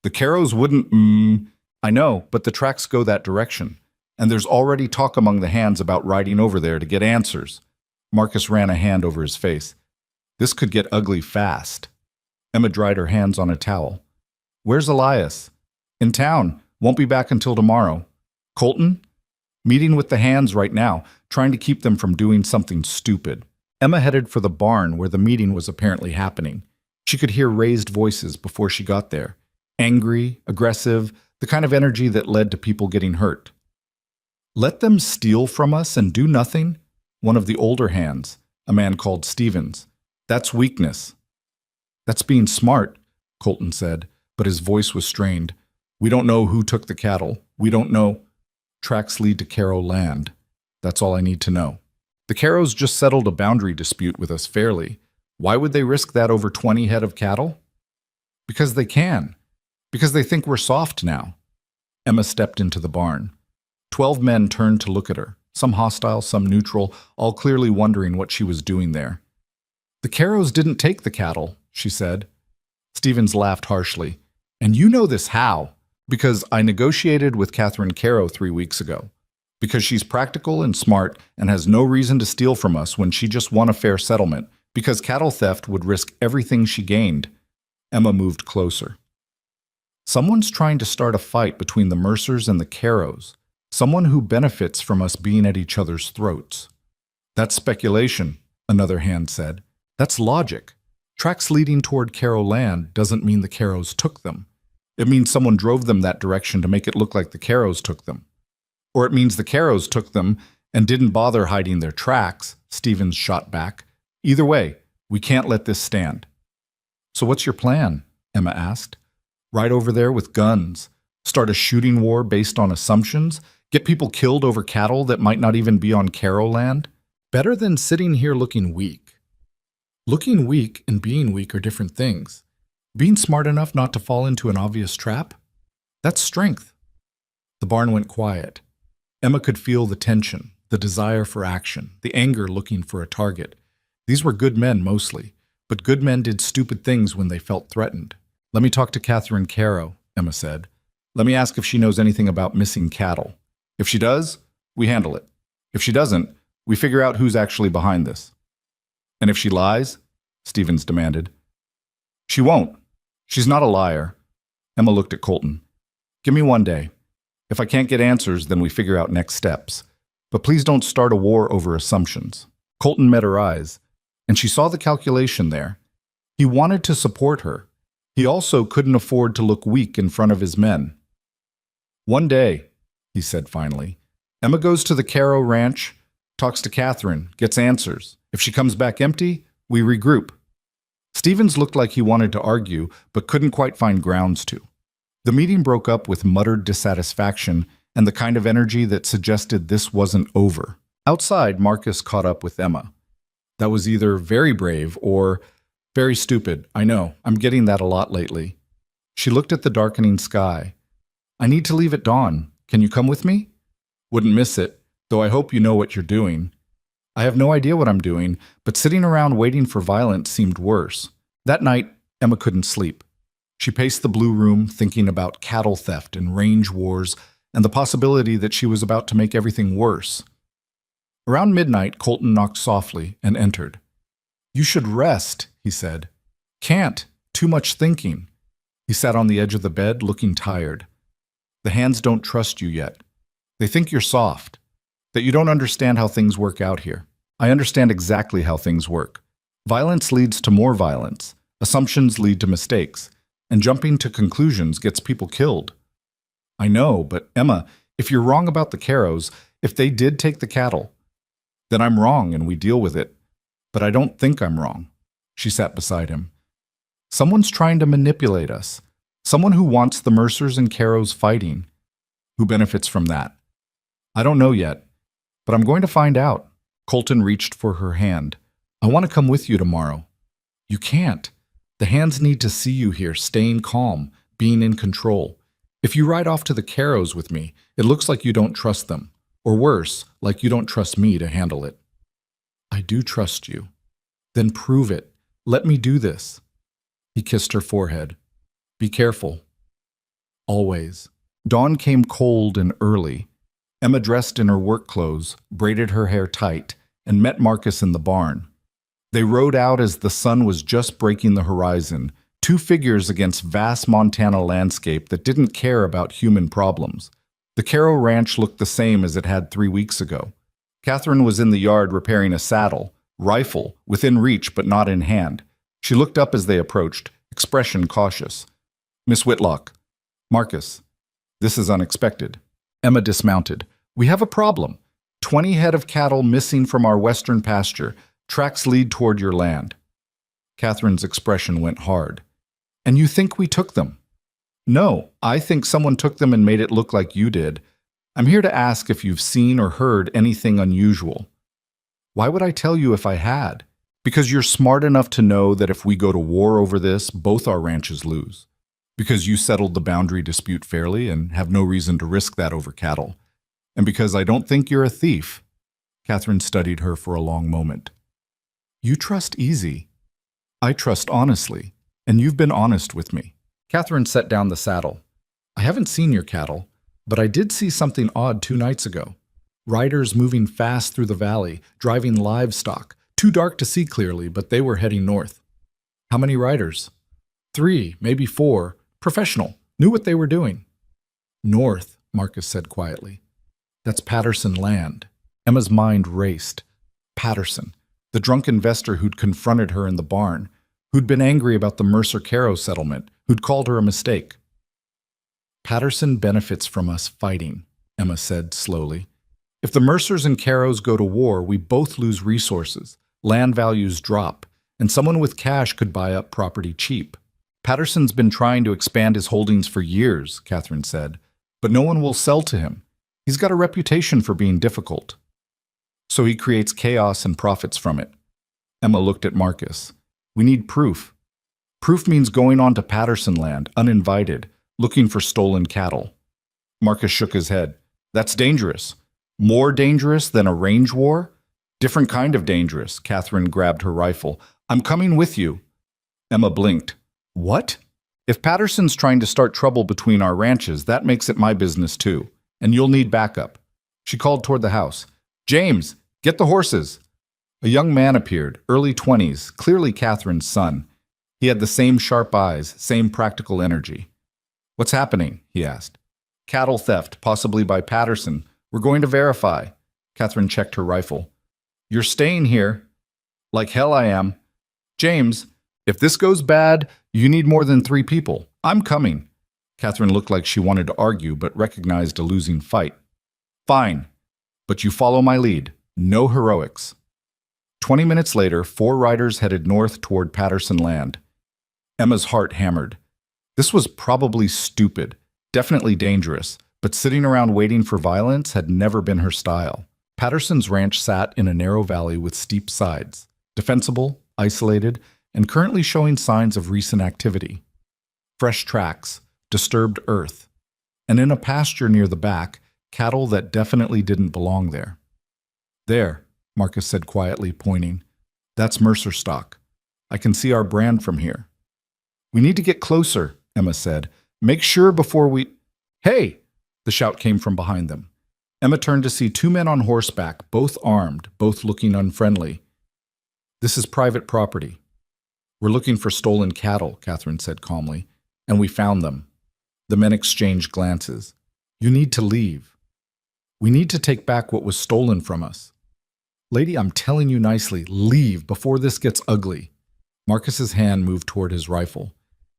The Caros wouldn't, I know, but the tracks go that direction. And there's already talk among the hands about riding over there to get answers. Marcus ran a hand over his face. This could get ugly fast. Emma dried her hands on a towel. Where's Elias? In town. Won't be back until tomorrow. Colton? Meeting with the hands right now, trying to keep them from doing something stupid. Emma headed for the barn where the meeting was apparently happening. She could hear raised voices before she got there. Angry, aggressive, the kind of energy that led to people getting hurt. Let them steal from us and do nothing? One of the older hands, a man called Stevens. That's weakness. That's being smart, Colton said, but his voice was strained. We don't know who took the cattle. We don't know. Tracks lead to Caro land. That's all I need to know. The Caros just settled a boundary dispute with us fairly. Why would they risk that over 20 head of cattle? Because they can. Because they think we're soft now. Emma stepped into the barn. 12 men turned to look at her, some hostile, some neutral, all clearly wondering what she was doing there. The Caros didn't take the cattle, she said. Stevens laughed harshly. And you know this how? Because I negotiated with Catherine Caro 3 weeks ago. Because she's practical and smart and has no reason to steal from us when she just won a fair settlement. Because cattle theft would risk everything she gained. Emma moved closer. Someone's trying to start a fight between the Mercers and the Caros. Someone who benefits from us being at each other's throats. That's speculation, another hand said. That's logic. Tracks leading toward Caro land doesn't mean the Caros took them. It means someone drove them that direction to make it look like the Caros took them. Or it means the Caros took them and didn't bother hiding their tracks, Stevens shot back. Either way, we can't let this stand. So what's your plan? Emma asked. Ride over there with guns, start a shooting war based on assumptions, get people killed over cattle that might not even be on Caro land? Better than sitting here looking weak. Looking weak and being weak are different things. Being smart enough not to fall into an obvious trap? That's strength. The barn went quiet. Emma could feel the tension, the desire for action, the anger looking for a target. These were good men mostly, but good men did stupid things when they felt threatened. Let me talk to Catherine Caro, Emma said. Let me ask if she knows anything about missing cattle. If she does, we handle it. If she doesn't, we figure out who's actually behind this. And if she lies? Stevens demanded. She won't. She's not a liar. Emma looked at Colton. Give me 1 day. If I can't get answers, then we figure out next steps. But please don't start a war over assumptions. Colton met her eyes, and she saw the calculation there. He wanted to support her. He also couldn't afford to look weak in front of his men. 1 day, he said finally. Emma goes to the Caro ranch, talks to Catherine, gets answers. If she comes back empty, we regroup. Stevens looked like he wanted to argue, but couldn't quite find grounds to. The meeting broke up with muttered dissatisfaction and the kind of energy that suggested this wasn't over. Outside, Marcus caught up with Emma. That was either very brave or very stupid. I know, I'm getting that a lot lately. She looked at the darkening sky. I need to leave at dawn. Can you come with me? Wouldn't miss it, though I hope you know what you're doing. I have no idea what I'm doing, but sitting around waiting for violence seemed worse. That night, Emma couldn't sleep. She paced the blue room, thinking about cattle theft and range wars and the possibility that she was about to make everything worse. Around midnight, Colton knocked softly and entered. You should rest, he said. Can't. Too much thinking. He sat on the edge of the bed, looking tired. The hands don't trust you yet. They think you're soft, that you don't understand how things work out here. I understand exactly how things work. Violence leads to more violence. Assumptions lead to mistakes. And jumping to conclusions gets people killed. I know, but Emma, if you're wrong about the Caros, if they did take the cattle, then I'm wrong and we deal with it. But I don't think I'm wrong. She sat beside him. Someone's trying to manipulate us. Someone who wants the Mercers and Caros fighting. Who benefits from that? I don't know yet, but I'm going to find out. Colton reached for her hand. I want to come with you tomorrow. You can't. The hands need to see you here, staying calm, being in control. If you ride off to the Caros with me, it looks like you don't trust them. Or worse, like you don't trust me to handle it. I do trust you. Then prove it. Let me do this. He kissed her forehead. Be careful. Always. Dawn came cold and early. Emma dressed in her work clothes, braided her hair tight, and met Marcus in the barn. They rode out as the sun was just breaking the horizon, two figures against vast Montana landscape that didn't care about human problems. The Caro ranch looked the same as it had 3 weeks ago. Catherine was in the yard repairing a saddle, rifle, within reach but not in hand. She looked up as they approached, expression cautious. Miss Whitlock. Marcus. This is unexpected. Emma dismounted. We have a problem. 20 head of cattle missing from our western pasture. Tracks lead toward your land. Catherine's expression went hard. And you think we took them? No, I think someone took them and made it look like you did. I'm here to ask if you've seen or heard anything unusual. Why would I tell you if I had? Because you're smart enough to know that if we go to war over this, both our ranches lose. Because you settled the boundary dispute fairly and have no reason to risk that over cattle. And because I don't think you're a thief. Catherine studied her for a long moment. You trust easy. I trust honestly, and you've been honest with me. Catherine set down the saddle. I haven't seen your cattle, but I did see something odd 2 nights ago. Riders moving fast through the valley, driving livestock. Too dark to see clearly, but they were heading north. How many riders? 3, maybe 4. Professional. Knew what they were doing. North, Marcus said quietly. That's Patterson land. Emma's mind raced. Patterson. The drunk investor who'd confronted her in the barn, who'd been angry about the Mercer-Caro settlement, who'd called her a mistake. Patterson benefits from us fighting, Emma said slowly. If the Mercers and Caros go to war, we both lose resources, land values drop, and someone with cash could buy up property cheap. Patterson's been trying to expand his holdings for years, Catherine said, but no one will sell to him. He's got a reputation for being difficult. So he creates chaos and profits from it. Emma looked at Marcus. We need proof. Proof means going on to Patterson land, uninvited, looking for stolen cattle. Marcus shook his head. That's dangerous. More dangerous than a range war? Different kind of dangerous. Catherine grabbed her rifle. I'm coming with you. Emma blinked. What? If Patterson's trying to start trouble between our ranches, that makes it my business too. And you'll need backup. She called toward the house. James, get the horses. A young man appeared, early 20s, clearly Catherine's son. He had the same sharp eyes, same practical energy. What's happening? He asked. Cattle theft, possibly by Patterson. We're going to verify. Catherine checked her rifle. You're staying here. Like hell I am. James, if this goes bad, you need more than 3 people. I'm coming. Catherine looked like she wanted to argue, but recognized a losing fight. Fine, but you follow my lead. No heroics. 20 minutes later, 4 riders headed north toward Patterson Land. Emma's heart hammered. This was probably stupid, definitely dangerous, but sitting around waiting for violence had never been her style. Patterson's ranch sat in a narrow valley with steep sides, defensible, isolated, and currently showing signs of recent activity. Fresh tracks, disturbed earth, and in a pasture near the back, cattle that definitely didn't belong there. There, Marcus said quietly, pointing. That's Mercer stock. I can see our brand from here. We need to get closer, Emma said. Make sure before we... Hey! The shout came from behind them. Emma turned to see 2 men on horseback, both armed, both looking unfriendly. This is private property. We're looking for stolen cattle, Catherine said calmly, and we found them. The men exchanged glances. You need to leave. We need to take back what was stolen from us. Lady, I'm telling you nicely, leave before this gets ugly. Marcus's hand moved toward his rifle.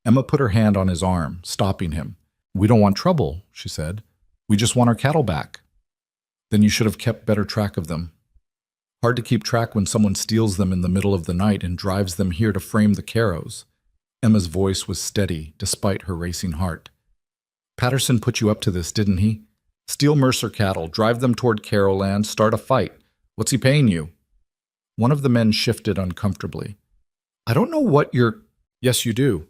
Emma put her hand on his arm, stopping him. We don't want trouble, she said. We just want our cattle back. Then you should have kept better track of them. Hard to keep track when someone steals them in the middle of the night and drives them here to frame the Carrows. Emma's voice was steady, despite her racing heart. Patterson put you up to this, didn't he? Steal Mercer cattle, drive them toward Carrow land, start a fight. What's he paying you? One of the men shifted uncomfortably. I don't know what you're... Yes, you do.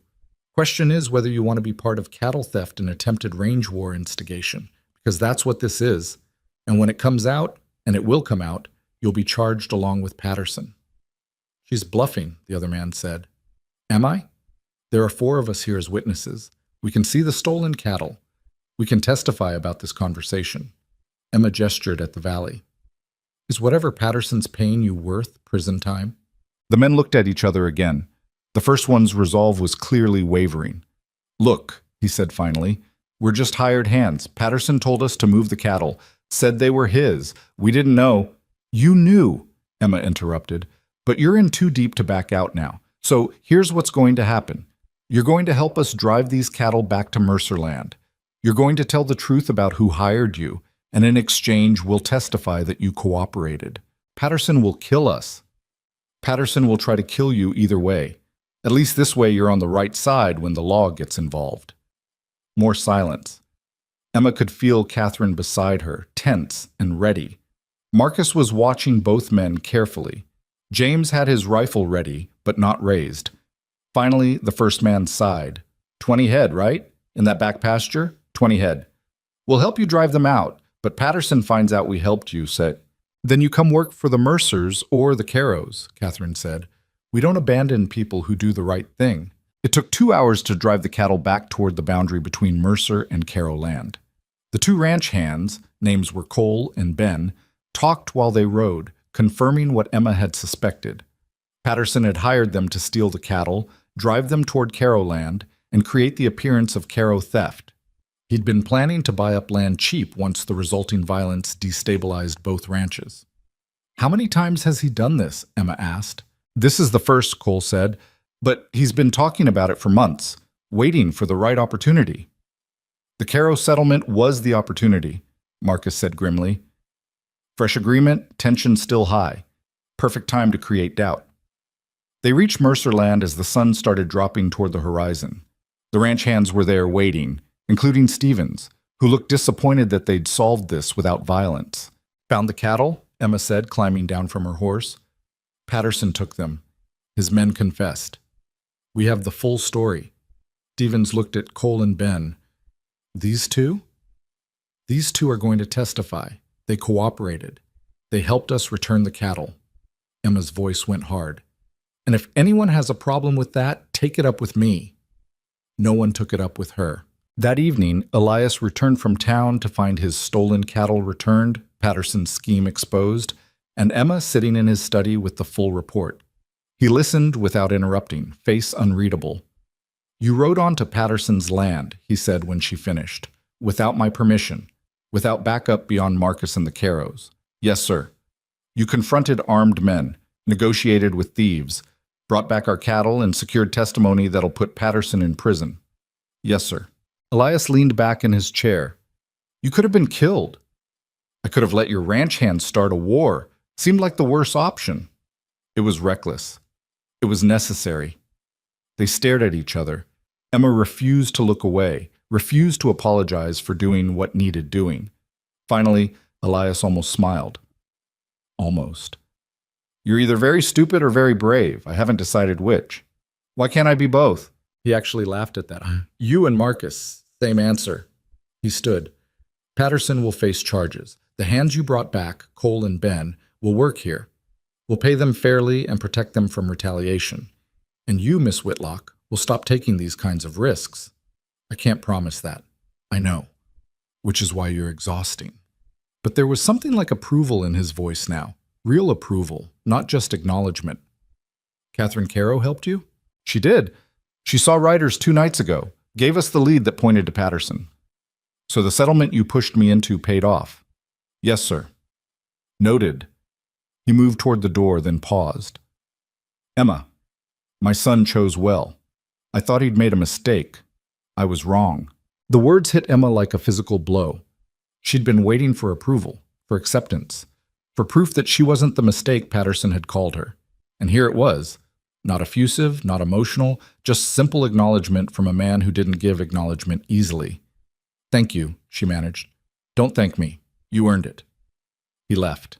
Question is whether you want to be part of cattle theft and attempted range war instigation, because that's what this is. And when it comes out, and it will come out, you'll be charged along with Patterson. She's bluffing, the other man said. Am I? There are 4 of us here as witnesses. We can see the stolen cattle. We can testify about this conversation. Emma gestured at the valley. Is whatever Patterson's paying you worth prison time? The men looked at each other again. The first one's resolve was clearly wavering. Look, he said finally, we're just hired hands. Patterson told us to move the cattle, said they were his. We didn't know. You knew, Emma interrupted, but you're in too deep to back out now. So here's what's going to happen. You're going to help us drive these cattle back to Mercerland. You're going to tell the truth about who hired you, and in exchange, we'll testify that you cooperated. Patterson will kill us. Patterson will try to kill you either way. At least this way you're on the right side when the law gets involved. More silence. Emma could feel Catherine beside her, tense and ready. Marcus was watching both men carefully. James had his rifle ready, but not raised. Finally, the first man sighed. 20 head, right? In that back pasture? 20 head. We'll help you drive them out, but Patterson finds out we helped you, said. Then you come work for the Mercers or the Carrows, Catherine said. We don't abandon people who do the right thing. It took 2 hours to drive the cattle back toward the boundary between Mercer and Carrow land. The 2 ranch hands, names were Cole and Ben, talked while they rode, confirming what Emma had suspected. Patterson had hired them to steal the cattle, drive them toward Carrow land, and create the appearance of Carrow theft. He'd been planning to buy up land cheap once the resulting violence destabilized both ranches. How many times has he done this? Emma asked. This is the first, Cole said, but he's been talking about it for months, waiting for the right opportunity. The Carrow settlement was the opportunity, Marcus said grimly. Fresh agreement, tension still high. Perfect time to create doubt. They reached Mercerland as the sun started dropping toward the horizon. The ranch hands were there waiting, including Stevens, who looked disappointed that they'd solved this without violence. Found the cattle? Emma said, climbing down from her horse. Patterson took them. His men confessed. We have the full story. Stevens looked at Cole and Ben. These 2? These 2 are going to testify. They cooperated. They helped us return the cattle. Emma's voice went hard. And if anyone has a problem with that, take it up with me. No one took it up with her. That evening, Elias returned from town to find his stolen cattle returned, Patterson's scheme exposed, and Emma sitting in his study with the full report. He listened without interrupting, face unreadable. You rode onto Patterson's land, he said when she finished, without my permission, without backup beyond Marcus and the Carrows. Yes, sir. You confronted armed men, negotiated with thieves, brought back our cattle, and secured testimony that'll put Patterson in prison. Yes, sir. Elias leaned back in his chair. You could have been killed. I could have let your ranch hands start a war. Seemed like the worst option. It was reckless. It was necessary. They stared at each other. Emma refused to look away, refused to apologize for doing what needed doing. Finally, Elias almost smiled. Almost. You're either very stupid or very brave. I haven't decided which. Why can't I be both? He actually laughed at that. You and Marcus, same answer. He stood. Patterson will face charges. The hands you brought back, Cole and Ben, will work here. We'll pay them fairly and protect them from retaliation. And you, Miss Whitlock, will stop taking these kinds of risks. I can't promise that. I know. Which is why you're exhausting. But there was something like approval in his voice now. Real approval, not just acknowledgement. Catherine Caro helped you? She did. She saw Riders 2 nights ago, gave us the lead that pointed to Patterson. So the settlement you pushed me into paid off? Yes, sir. Noted. He moved toward the door, then paused. Emma, my son chose well. I thought he'd made a mistake. I was wrong. The words hit Emma like a physical blow. She'd been waiting for approval, for acceptance, for proof that she wasn't the mistake Patterson had called her. And here it was. Not effusive, not emotional, just simple acknowledgement from a man who didn't give acknowledgement easily. Thank you, she managed. Don't thank me. You earned it. He left.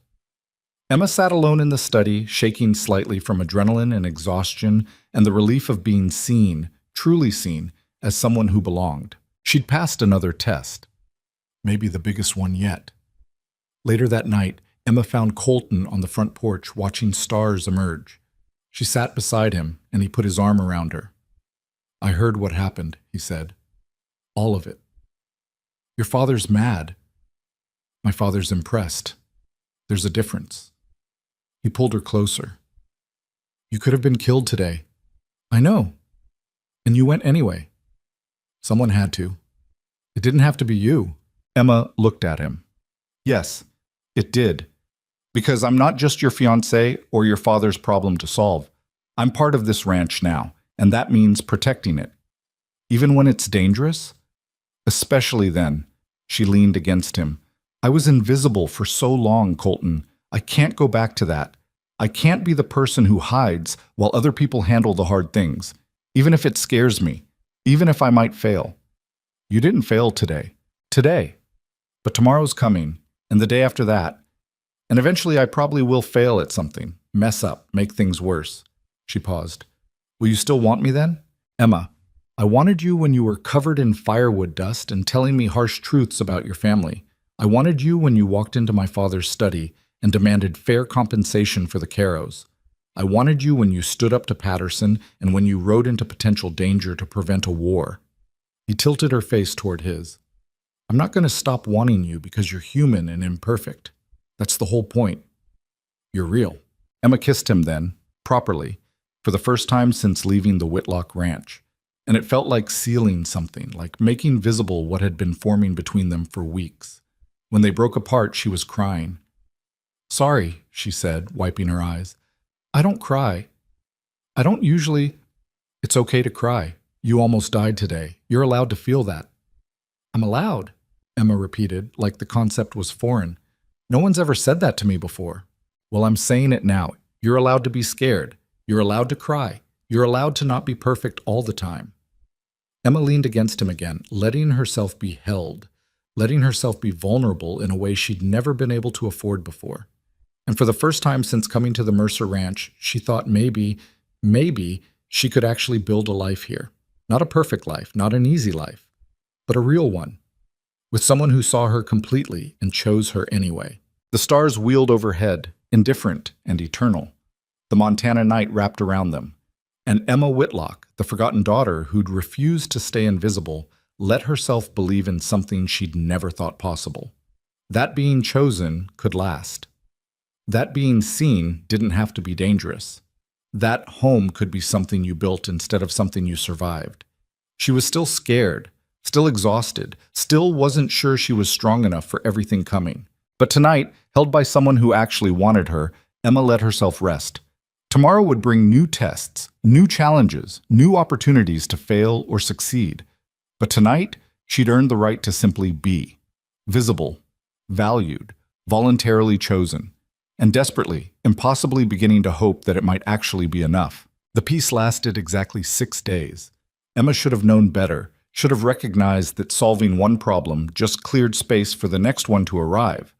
Emma sat alone in the study, shaking slightly from adrenaline and exhaustion and the relief of being seen, truly seen, as someone who belonged. She'd passed another test. Maybe the biggest one yet. Later that night, Emma found Colton on the front porch watching stars emerge. She sat beside him, and he put his arm around her. I heard what happened, he said. All of it. Your father's mad. My father's impressed. There's a difference. He pulled her closer. You could have been killed today. I know. And you went anyway. Someone had to. It didn't have to be you. Emma looked at him. Yes, it did. Because I'm not just your fiancé or your father's problem to solve. I'm part of this ranch now, and that means protecting it. Even when it's dangerous? Especially then. She leaned against him. I was invisible for so long, Colton. I can't go back to that. I can't be the person who hides while other people handle the hard things, even if it scares me, even if I might fail. You didn't fail today. Today. But tomorrow's coming, and the day after that. And eventually I probably will fail at something, mess up, make things worse. She paused. Will you still want me then? Emma, I wanted you when you were covered in firewood dust and telling me harsh truths about your family. I wanted you when you walked into my father's study and demanded fair compensation for the Carrows. I wanted you when you stood up to Patterson and when you rode into potential danger to prevent a war. He tilted her face toward his. I'm not going to stop wanting you because you're human and imperfect. That's the whole point. You're real. Emma kissed him then, properly, for the first time since leaving the Whitlock Ranch. And it felt like sealing something, like making visible what had been forming between them for weeks. When they broke apart, she was crying. Sorry, she said, wiping her eyes. I don't cry. I don't usually. It's okay to cry. You almost died today. You're allowed to feel that. I'm allowed, Emma repeated, like the concept was foreign. No one's ever said that to me before. Well, I'm saying it now. You're allowed to be scared. You're allowed to cry. You're allowed to not be perfect all the time. Emma leaned against him again, letting herself be held, letting herself be vulnerable in a way she'd never been able to afford before. And for the first time since coming to the Mercer Ranch, she thought maybe she could actually build a life here. Not a perfect life, not an easy life, but a real one, with someone who saw her completely and chose her anyway. The stars wheeled overhead, indifferent and eternal. The Montana night wrapped around them. And Emma Whitlock, the forgotten daughter who'd refused to stay invisible, let herself believe in something she'd never thought possible. That being chosen could last. That being seen didn't have to be dangerous. That home could be something you built instead of something you survived. She was still scared, still exhausted, still wasn't sure she was strong enough for everything coming. But tonight, held by someone who actually wanted her, Emma let herself rest. Tomorrow would bring new tests, new challenges, new opportunities to fail or succeed. But tonight, she'd earned the right to simply be. Visible, valued, voluntarily chosen, and desperately, impossibly beginning to hope that it might actually be enough. The peace lasted exactly 6 days. Emma should have known better, should have recognized that solving one problem just cleared space for the next one to arrive.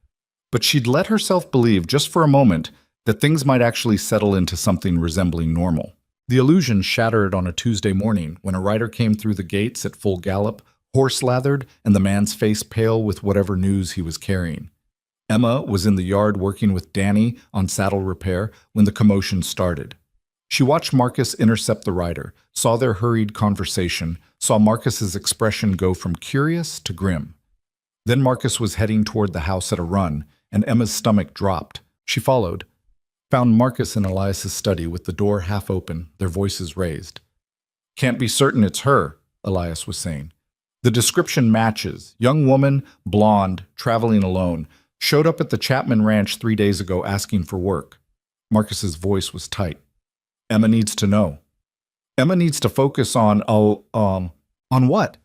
But she'd let herself believe, just for a moment, that things might actually settle into something resembling normal. The illusion shattered on a Tuesday morning when a rider came through the gates at full gallop, horse-lathered, and the man's face pale with whatever news he was carrying. Emma was in the yard working with Danny on saddle repair when the commotion started. She watched Marcus intercept the rider, saw their hurried conversation, saw Marcus's expression go from curious to grim. Then Marcus was heading toward the house at a run, and Emma's stomach dropped. She followed, found Marcus in Elias's study with the door half open, their voices raised. "Can't be certain it's her," Elias was saying. "The description matches. Young woman, blonde, traveling alone. Showed up at the Chapman Ranch 3 days ago asking for work." Marcus's voice was tight. "Emma needs to know. Emma needs to focus on what?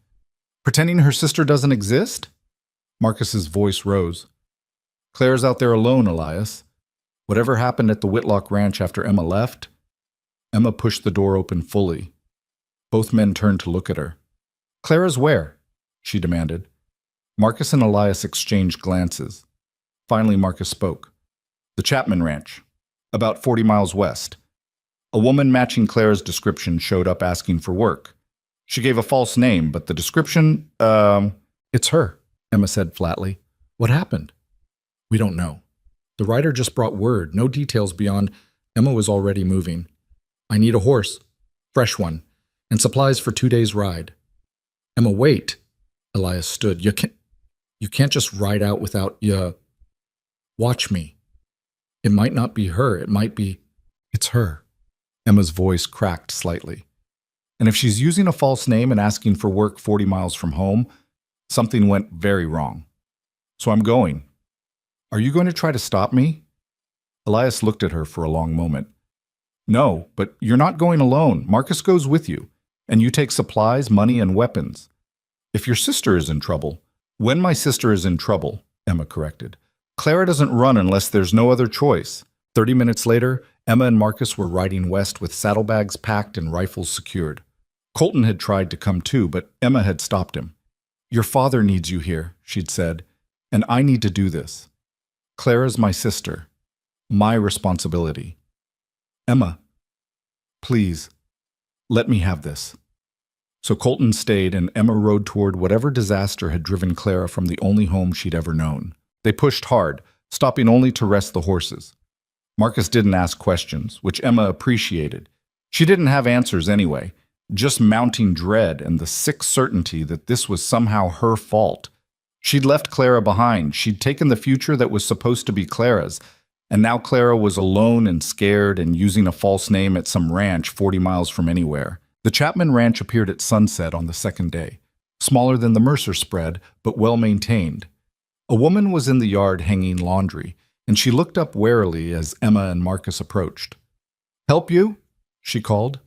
Pretending her sister doesn't exist?" Marcus's voice rose. "Claire's out there alone, Elias. Whatever happened at the Whitlock Ranch after Emma left?" Emma pushed the door open fully. Both men turned to look at her. "Clara's where?" she demanded. Marcus and Elias exchanged glances. Finally, Marcus spoke. "The Chapman Ranch, about 40 miles west. A woman matching Clara's description showed up asking for work. She gave a false name, but the description, it's her," Emma said flatly. "What happened?" "We don't know. The rider just brought word, no details beyond Emma was already moving. I need a horse, fresh one, and supplies for 2 days' ride." "Emma, wait." Elias stood. You can't just ride out without Watch me. It might not be her. It might be... It's her." Emma's voice cracked slightly. "And if she's using a false name and asking for work 40 miles from home, something went very wrong. So I'm going. Are you going to try to stop me?" Elias looked at her for a long moment. "No, but you're not going alone. Marcus goes with you, and you take supplies, money, and weapons. If your sister is in trouble..." "When my sister is in trouble," Emma corrected. "Clara doesn't run unless there's no other choice." 30 minutes later, Emma and Marcus were riding west with saddlebags packed and rifles secured. Colton had tried to come too, but Emma had stopped him. "Your father needs you here," she'd said, "and I need to do this. Clara's my sister. My responsibility. Emma, please, let me have this." So Colton stayed, and Emma rode toward whatever disaster had driven Clara from the only home she'd ever known. They pushed hard, stopping only to rest the horses. Marcus didn't ask questions, which Emma appreciated. She didn't have answers anyway, just mounting dread and the sick certainty that this was somehow her fault. She'd left Clara behind. She'd taken the future that was supposed to be Clara's, and now Clara was alone and scared and using a false name at some ranch 40 miles from anywhere. The Chapman Ranch appeared at sunset on the second day, smaller than the Mercer spread, but well-maintained. A woman was in the yard hanging laundry, and she looked up warily as Emma and Marcus approached. "Help you?" she called.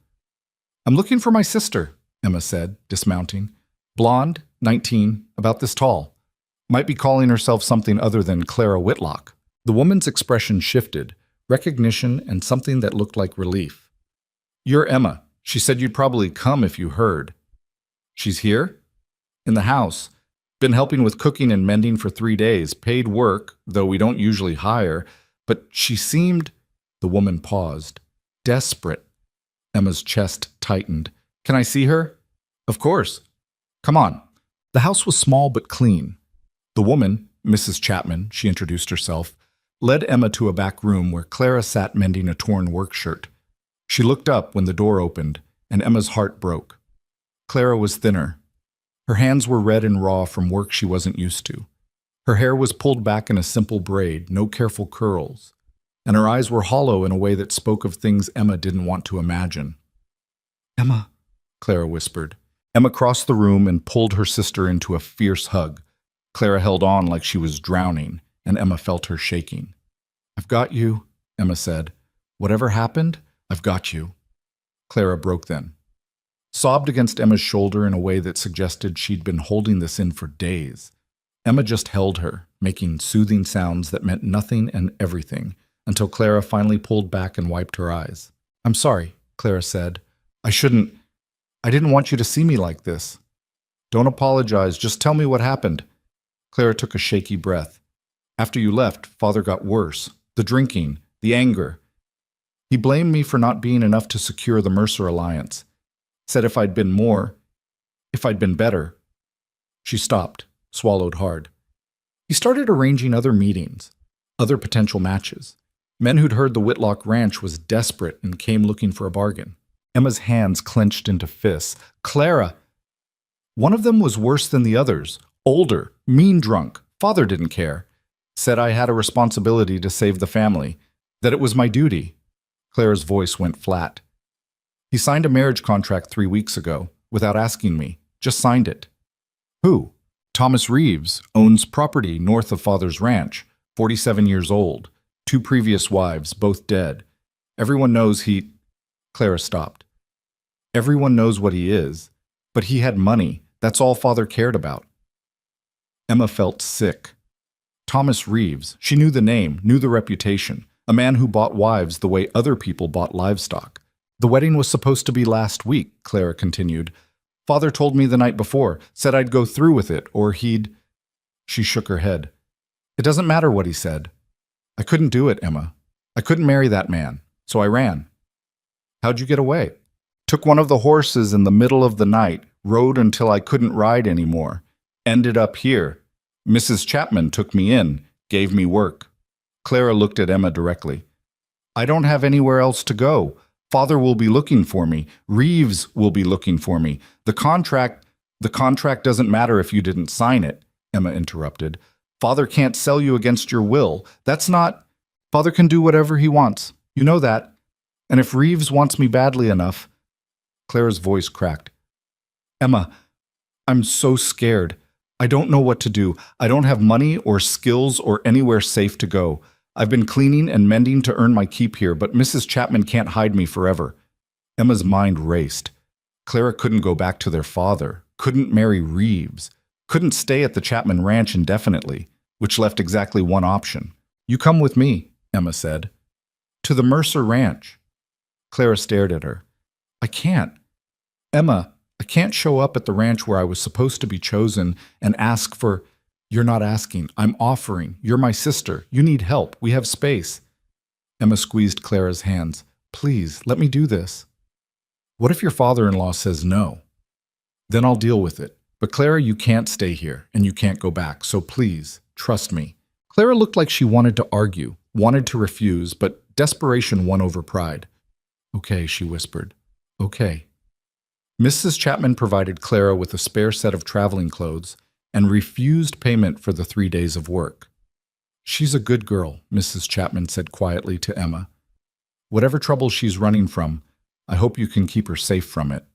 "I'm looking for my sister," Emma said, dismounting. "Blonde, 19, about this tall. Might be calling herself something other than Clara Whitlock." The woman's expression shifted, recognition and something that looked like relief. "You're Emma. She said you'd probably come if you heard." "She's here?" "In the house. Been helping with cooking and mending for 3 days. Paid work, though we don't usually hire. But she seemed..." The woman paused. "Desperate." Emma's chest tightened. "Can I see her?" "Of course. Come on." The house was small but clean. The woman, Mrs. Chapman, she introduced herself, led Emma to a back room where Clara sat mending a torn work shirt. She looked up when the door opened, and Emma's heart broke. Clara was thinner. Her hands were red and raw from work she wasn't used to. Her hair was pulled back in a simple braid, no careful curls, and her eyes were hollow in a way that spoke of things Emma didn't want to imagine. "Emma," Clara whispered. Emma crossed the room and pulled her sister into a fierce hug. Clara held on like she was drowning, and Emma felt her shaking. "I've got you," Emma said. "Whatever happened, I've got you." Clara broke then, sobbed against Emma's shoulder in a way that suggested she'd been holding this in for days. Emma just held her, making soothing sounds that meant nothing and everything, until Clara finally pulled back and wiped her eyes. "I'm sorry," Clara said. I didn't want you to see me like this." "Don't apologize, just tell me what happened." Clara took a shaky breath. "After you left, Father got worse. The drinking, the anger. He blamed me for not being enough to secure the Mercer alliance. Said if I'd been better." She stopped, swallowed hard. He started arranging other meetings, other potential matches. Men who'd heard the Whitlock Ranch was desperate and came looking for a bargain. Emma's hands clenched into fists. "Clara!" "One of them was worse than the others. Older, mean drunk. Father didn't care. Said I had a responsibility to save the family, that it was my duty." Clara's voice went flat. "He signed a marriage contract 3 weeks ago, without asking me. Just signed it." "Who?" "Thomas Reeves, owns property north of Father's ranch, 47 years old. 2 previous wives, both dead. Everyone knows he—" Clara stopped. "Everyone knows what he is, but he had money. That's all Father cared about." Emma felt sick. Thomas Reeves, she knew the name, knew the reputation, a man who bought wives the way other people bought livestock. "The wedding was supposed to be last week," Clara continued. "Father told me the night before, said I'd go through with it, or he'd—" She shook her head. "It doesn't matter what he said. I couldn't do it, Emma. I couldn't marry that man, so I ran." "How'd you get away?" "Took one of the horses in the middle of the night, rode until I couldn't ride anymore. Ended up here. Mrs. Chapman took me in, gave me work." Clara looked at Emma directly. "I don't have anywhere else to go. Father will be looking for me. Reeves will be looking for me. The contract doesn't matter if you didn't sign it," Emma interrupted. "Father can't sell you against your will. That's not— Father can do whatever he wants. You know that. And if Reeves wants me badly enough—" Clara's voice cracked. "Emma, I'm so scared. I don't know what to do. I don't have money or skills or anywhere safe to go. I've been cleaning and mending to earn my keep here, but Mrs. Chapman can't hide me forever." Emma's mind raced. Clara couldn't go back to their father, couldn't marry Reeves, couldn't stay at the Chapman Ranch indefinitely, which left exactly one option. "You come with me," Emma said. "To the Mercer Ranch." Clara stared at her. "I can't. Emma, I can't show up at the ranch where I was supposed to be chosen and ask for—" "You're not asking. I'm offering. You're my sister. You need help. We have space." Emma squeezed Clara's hands. "Please, let me do this." "What if your father-in-law says no?" "Then I'll deal with it. But Clara, you can't stay here, and you can't go back, so please, trust me." Clara looked like she wanted to argue, wanted to refuse, but desperation won over pride. "Okay," she whispered. "Okay." Mrs. Chapman provided Clara with a spare set of traveling clothes and refused payment for the 3 days of work. "She's a good girl," Mrs. Chapman said quietly to Emma. "Whatever trouble she's running from, I hope you can keep her safe from it."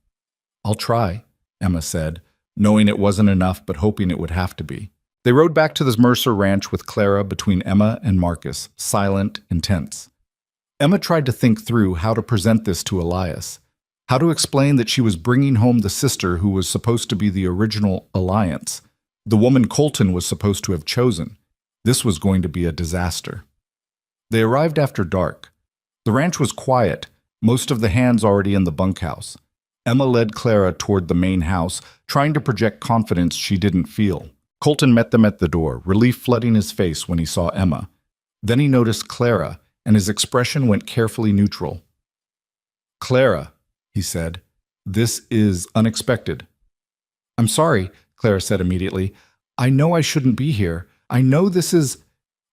"I'll try," Emma said, knowing it wasn't enough but hoping it would have to be. They rode back to the Mercer Ranch with Clara between Emma and Marcus, silent and tense. Emma tried to think through how to present this to Elias, how to explain that she was bringing home the sister who was supposed to be the original alliance, the woman Colton was supposed to have chosen. This was going to be a disaster. They arrived after dark. The ranch was quiet, most of the hands already in the bunkhouse. Emma led Clara toward the main house, trying to project confidence she didn't feel. Colton met them at the door, relief flooding his face when he saw Emma. Then he noticed Clara, and his expression went carefully neutral. "Clara," he said, "this is unexpected." "I'm sorry," Clara said immediately. "I know I shouldn't be here. I know this is—"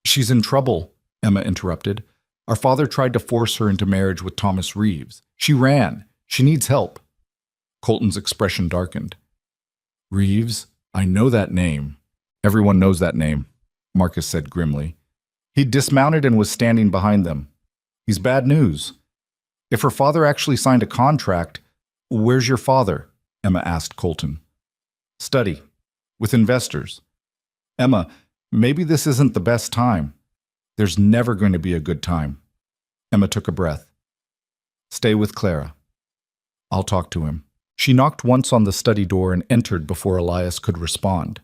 "She's in trouble," Emma interrupted. "Our father tried to force her into marriage with Thomas Reeves. She ran. She needs help." Colton's expression darkened. "Reeves? I know that name." "Everyone knows that name," Marcus said grimly. He dismounted and was standing behind them. "He's bad news. If her father actually signed a contract, where's your father?" Emma asked Colton. Study. With investors. Emma, maybe this isn't the best time. There's never going to be a good time. Emma took a breath. Stay with Clara. I'll talk to him. She knocked once on the study door and entered before Elias could respond.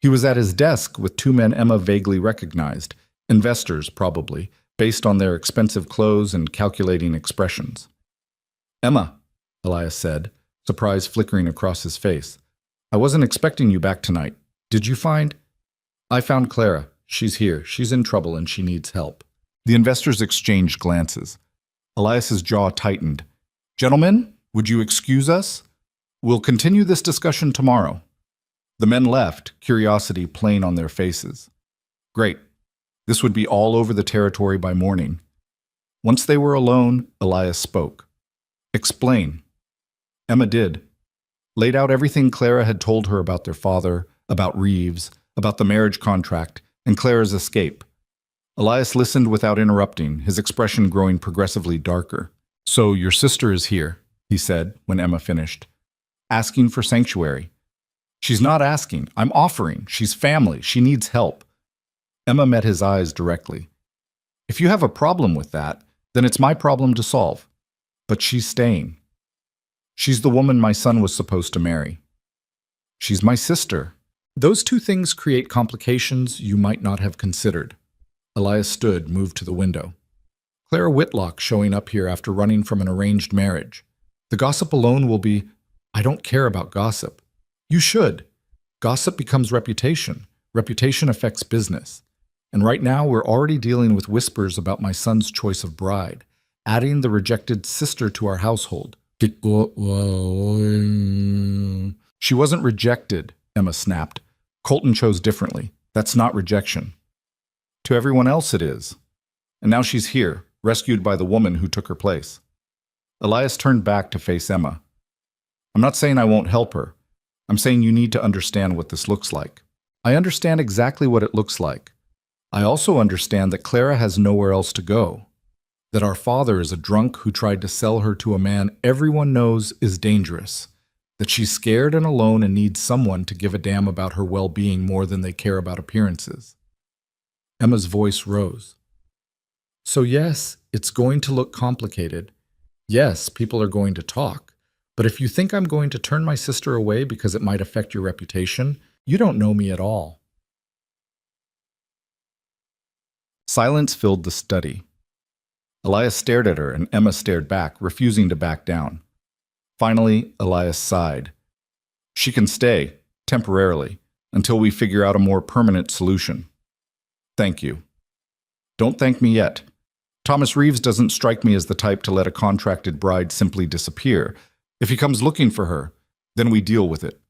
He was at his desk with two men Emma vaguely recognized, investors probably, based on their expensive clothes and calculating expressions. Emma, Elias said, surprise flickering across his face. I wasn't expecting you back tonight. Did you find? I found Clara. She's here. She's in trouble and she needs help. The investors exchanged glances. Elias's jaw tightened. Gentlemen, would you excuse us? We'll continue this discussion tomorrow. The men left, curiosity plain on their faces. Great. This would be all over the territory by morning. Once they were alone, Elias spoke. Explain. Emma did. Laid out everything Clara had told her about their father, about Reeves, about the marriage contract, and Clara's escape. Elias listened without interrupting, his expression growing progressively darker. So your sister is here, he said when Emma finished. Asking for sanctuary. She's not asking. I'm offering. She's family. She needs help. Emma met his eyes directly. If you have a problem with that, then it's my problem to solve. But she's staying. She's the woman my son was supposed to marry. She's my sister. Those two things create complications you might not have considered. Elias stood, moved to the window. Clara Whitlock showing up here after running from an arranged marriage. The gossip alone will be, I don't care about gossip. You should. Gossip becomes reputation. Reputation affects business. And right now we're already dealing with whispers about my son's choice of bride, adding the rejected sister to our household. She wasn't rejected, Emma snapped. Colton chose differently. That's not rejection. To everyone else it is. And now she's here, rescued by the woman who took her place. Elias turned back to face Emma. I'm not saying I won't help her. I'm saying you need to understand what this looks like. I understand exactly what it looks like. I also understand that Clara has nowhere else to go. That our father is a drunk who tried to sell her to a man everyone knows is dangerous. That she's scared and alone and needs someone to give a damn about her well-being more than they care about appearances. Emma's voice rose. So yes, it's going to look complicated. Yes, people are going to talk. But if you think I'm going to turn my sister away because it might affect your reputation, you don't know me at all. Silence filled the study. Elias stared at her and Emma stared back, refusing to back down. Finally, Elias sighed. She can stay, temporarily, until we figure out a more permanent solution. Thank you. Don't thank me yet. Thomas Reeves doesn't strike me as the type to let a contracted bride simply disappear. If he comes looking for her, then we deal with it.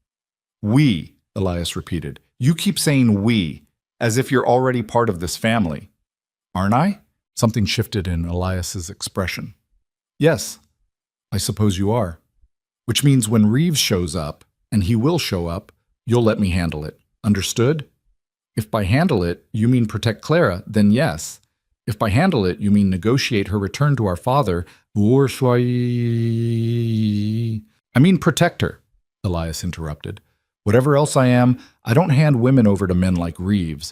We, Elias repeated. You keep saying we, as if you're already part of this family. Aren't I? Something shifted in Elias's expression. Yes, I suppose you are. Which means when Reeves shows up, and he will show up, you'll let me handle it. Understood? If by handle it, you mean protect Clara, then yes. If by handle it, you mean negotiate her return to our father, I mean protect her, Elias interrupted. Whatever else I am, I don't hand women over to men like Reeves.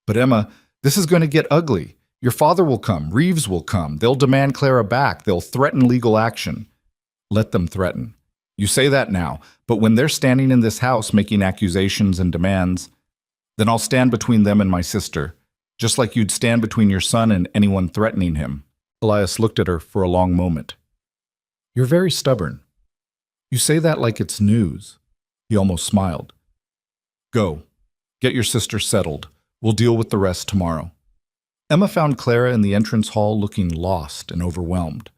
But Emma, this is going to get ugly. Your father will come. Reeves will come. They'll demand Clara back. They'll threaten legal action. Let them threaten. You say that now, but when they're standing in this house making accusations and demands, then I'll stand between them and my sister, just like you'd stand between your son and anyone threatening him. Elias looked at her for a long moment. You're very stubborn. You say that like it's news. He almost smiled. Go. Get your sister settled. We'll deal with the rest tomorrow. Emma found Clara in the entrance hall looking lost and overwhelmed.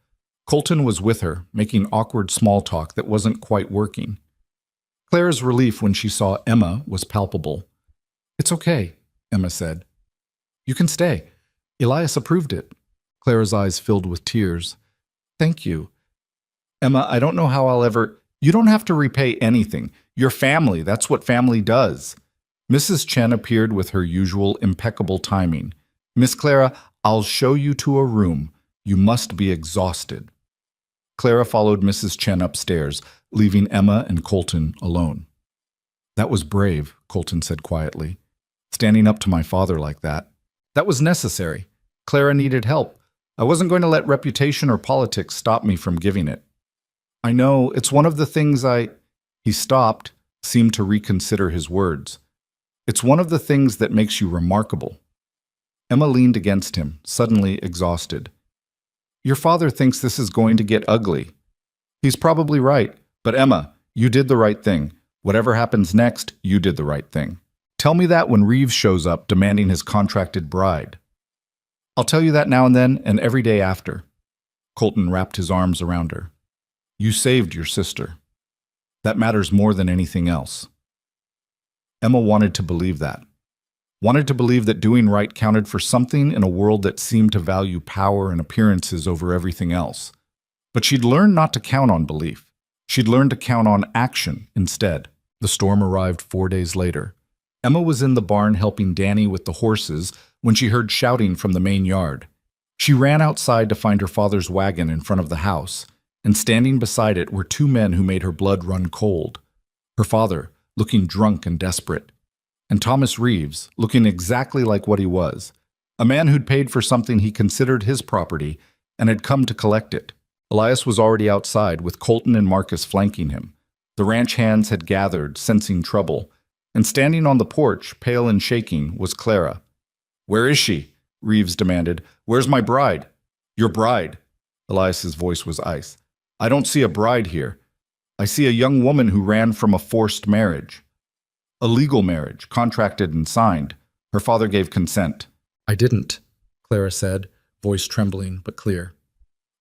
Colton was with her, making awkward small talk that wasn't quite working. Clara's relief when she saw Emma was palpable. It's okay, Emma said. You can stay. Elias approved it. Clara's eyes filled with tears. Thank you. Emma, I don't know how I'll ever... You don't have to repay anything. You're family. That's what family does. Mrs. Chen appeared with her usual impeccable timing. Miss Clara, I'll show you to a room. You must be exhausted. Clara followed Mrs. Chen upstairs, leaving Emma and Colton alone. "That was brave," Colton said quietly. "Standing up to my father like that. That was necessary. Clara needed help. I wasn't going to let reputation or politics stop me from giving it. I know, it's one of the things I—" He stopped, seemed to reconsider his words. "It's one of the things that makes you remarkable." Emma leaned against him, suddenly exhausted. "Your father thinks this is going to get ugly. He's probably right, but Emma, you did the right thing. Whatever happens next, you did the right thing. Tell me that when Reeves shows up demanding his contracted bride." "I'll tell you that now and then, and every day after." Colton wrapped his arms around her. "You saved your sister. That matters more than anything else." Emma wanted to believe that. Wanted to believe that doing right counted for something in a world that seemed to value power and appearances over everything else. But she'd learned not to count on belief. She'd learned to count on action instead. The storm arrived 4 days later. Emma was in the barn helping Danny with the horses when she heard shouting from the main yard. She ran outside to find her father's wagon in front of the house, and standing beside it were two men who made her blood run cold. Her father, looking drunk and desperate, and Thomas Reeves, looking exactly like what he was, a man who'd paid for something he considered his property and had come to collect it. Elias was already outside, with Colton and Marcus flanking him. The ranch hands had gathered, sensing trouble, and standing on the porch, pale and shaking, was Clara. "Where is she?" Reeves demanded. "Where's my bride?" "Your bride?" Elias's voice was ice. "I don't see a bride here. I see a young woman who ran from a forced marriage. A legal marriage, contracted and signed. Her father gave consent." "I didn't," Clara said, voice trembling but clear.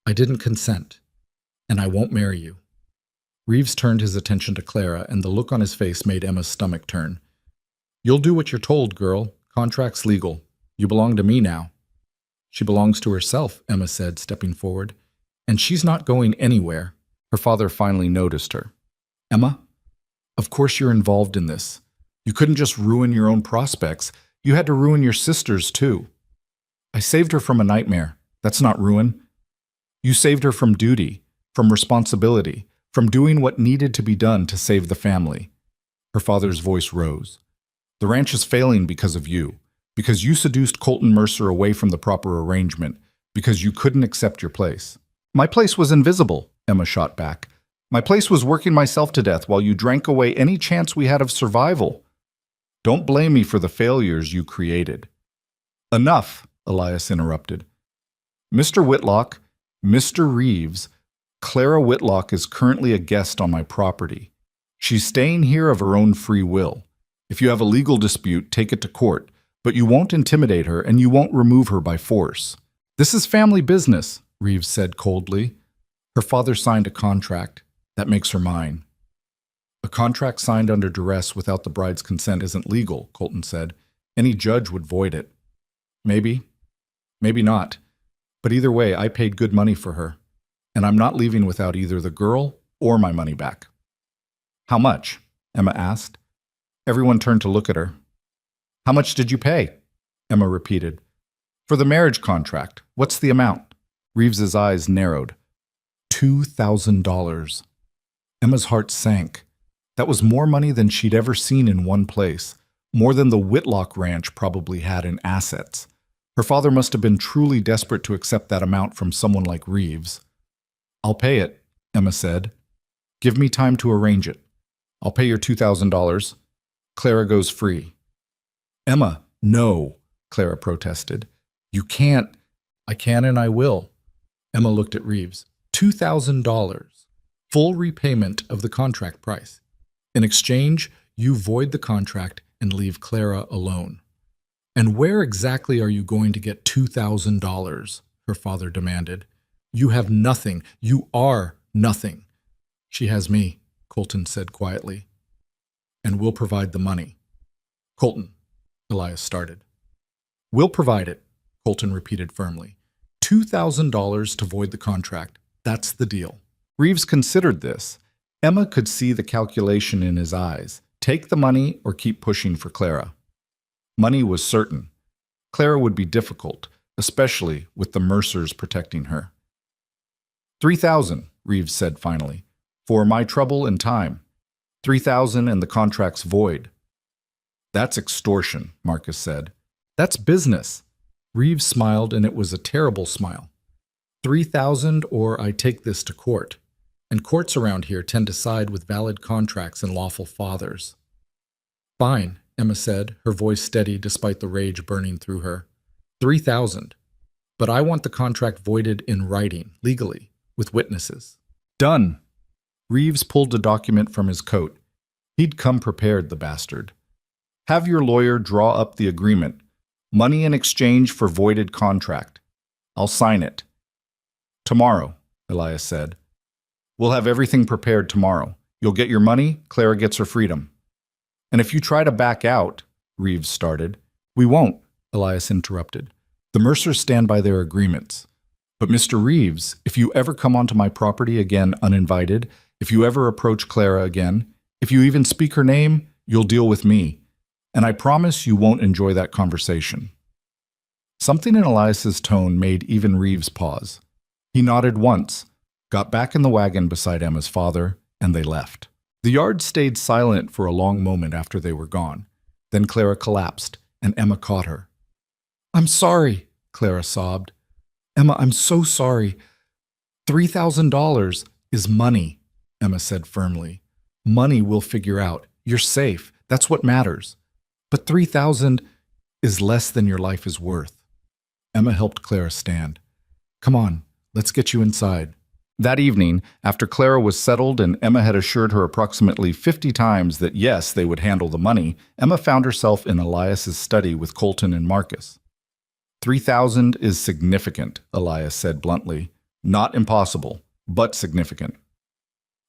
"I didn't consent, and I won't marry you." Reeves turned his attention to Clara, and the look on his face made Emma's stomach turn. "You'll do what you're told, girl. Contract's legal. You belong to me now." "She belongs to herself," Emma said, stepping forward. "And she's not going anywhere." Her father finally noticed her. "Emma, of course you're involved in this. You couldn't just ruin your own prospects. You had to ruin your sister's, too." "I saved her from a nightmare. That's not ruin." "You saved her from duty, from responsibility, from doing what needed to be done to save the family." Her father's voice rose. "The ranch is failing because of you, because you seduced Colton Mercer away from the proper arrangement, because you couldn't accept your place." "My place was invisible," Emma shot back. "My place was working myself to death while you drank away any chance we had of survival. Don't blame me for the failures you created." "Enough," Elias interrupted. "Mr. Whitlock, Mr. Reeves, Clara Whitlock is currently a guest on my property. She's staying here of her own free will. If you have a legal dispute, take it to court, but you won't intimidate her and you won't remove her by force." "This is family business," Reeves said coldly. "Her father signed a contract. That makes her mine." "A contract signed under duress without the bride's consent isn't legal," Colton said. "Any judge would void it." "Maybe. Maybe not. But either way, I paid good money for her. And I'm not leaving without either the girl or my money back." "How much?" Emma asked. Everyone turned to look at her. "How much did you pay?" Emma repeated. "For the marriage contract. What's the amount?" Reeves's eyes narrowed. $2,000. Emma's heart sank. That was more money than she'd ever seen in one place, more than the Whitlock Ranch probably had in assets. Her father must have been truly desperate to accept that amount from someone like Reeves. "I'll pay it," Emma said. "Give me time to arrange it. I'll pay your $2,000. Clara goes free." "Emma, no," Clara protested. "You can't." "I can and I will." Emma looked at Reeves. $2,000. Full repayment of the contract price. In exchange, you void the contract and leave Clara alone. "And where exactly are you going to get $2,000? Her father demanded. "You have nothing. You are nothing." "She has me," Colton said quietly. "And we'll provide the money." "Colton," Elias started. "We'll provide it," Colton repeated firmly. $2,000 to void the contract. That's the deal. Reeves considered this. Emma could see the calculation in his eyes. Take the money or keep pushing for Clara. Money was certain. Clara would be difficult, especially with the Mercers protecting her. 3,000, Reeves said finally. "For my trouble and time. 3,000 and the contract's void." "That's extortion," Marcus said. That's business. Reeves smiled, and it was a terrible smile. 3,000 or I take this to court. And courts around here tend to side with valid contracts and lawful fathers. Fine, Emma said, her voice steady despite the rage burning through her. 3,000. But I want the contract voided in writing, legally, with witnesses. "Done." Reeves pulled a document from his coat. He'd come prepared, the bastard. "Have your lawyer draw up the agreement. Money in exchange for voided contract. I'll sign it." "Tomorrow," Elias said. "We'll have everything prepared tomorrow. You'll get your money, Clara gets her freedom." "And if you try to back out," Reeves started. "We won't," Elias interrupted. "The Mercers stand by their agreements. But Mr. Reeves, if you ever come onto my property again uninvited, if you ever approach Clara again, if you even speak her name, you'll deal with me. And I promise you won't enjoy that conversation." Something in Elias's tone made even Reeves pause. He nodded once, got back in the wagon beside Emma's father, and they left. The yard stayed silent for a long moment after they were gone. Then Clara collapsed, and Emma caught her. "I'm sorry," Clara sobbed. "Emma, I'm so sorry. $3,000 is money," Emma said firmly. "Money we'll figure out. You're safe. That's what matters. But 3,000 is less than your life is worth." Emma helped Clara stand. "Come on, let's get you inside." That evening, after Clara was settled and Emma had assured her approximately 50 times that yes, they would handle the money, Emma found herself in Elias's study with Colton and Marcus. 3,000 is significant, Elias said bluntly. "Not impossible, but significant."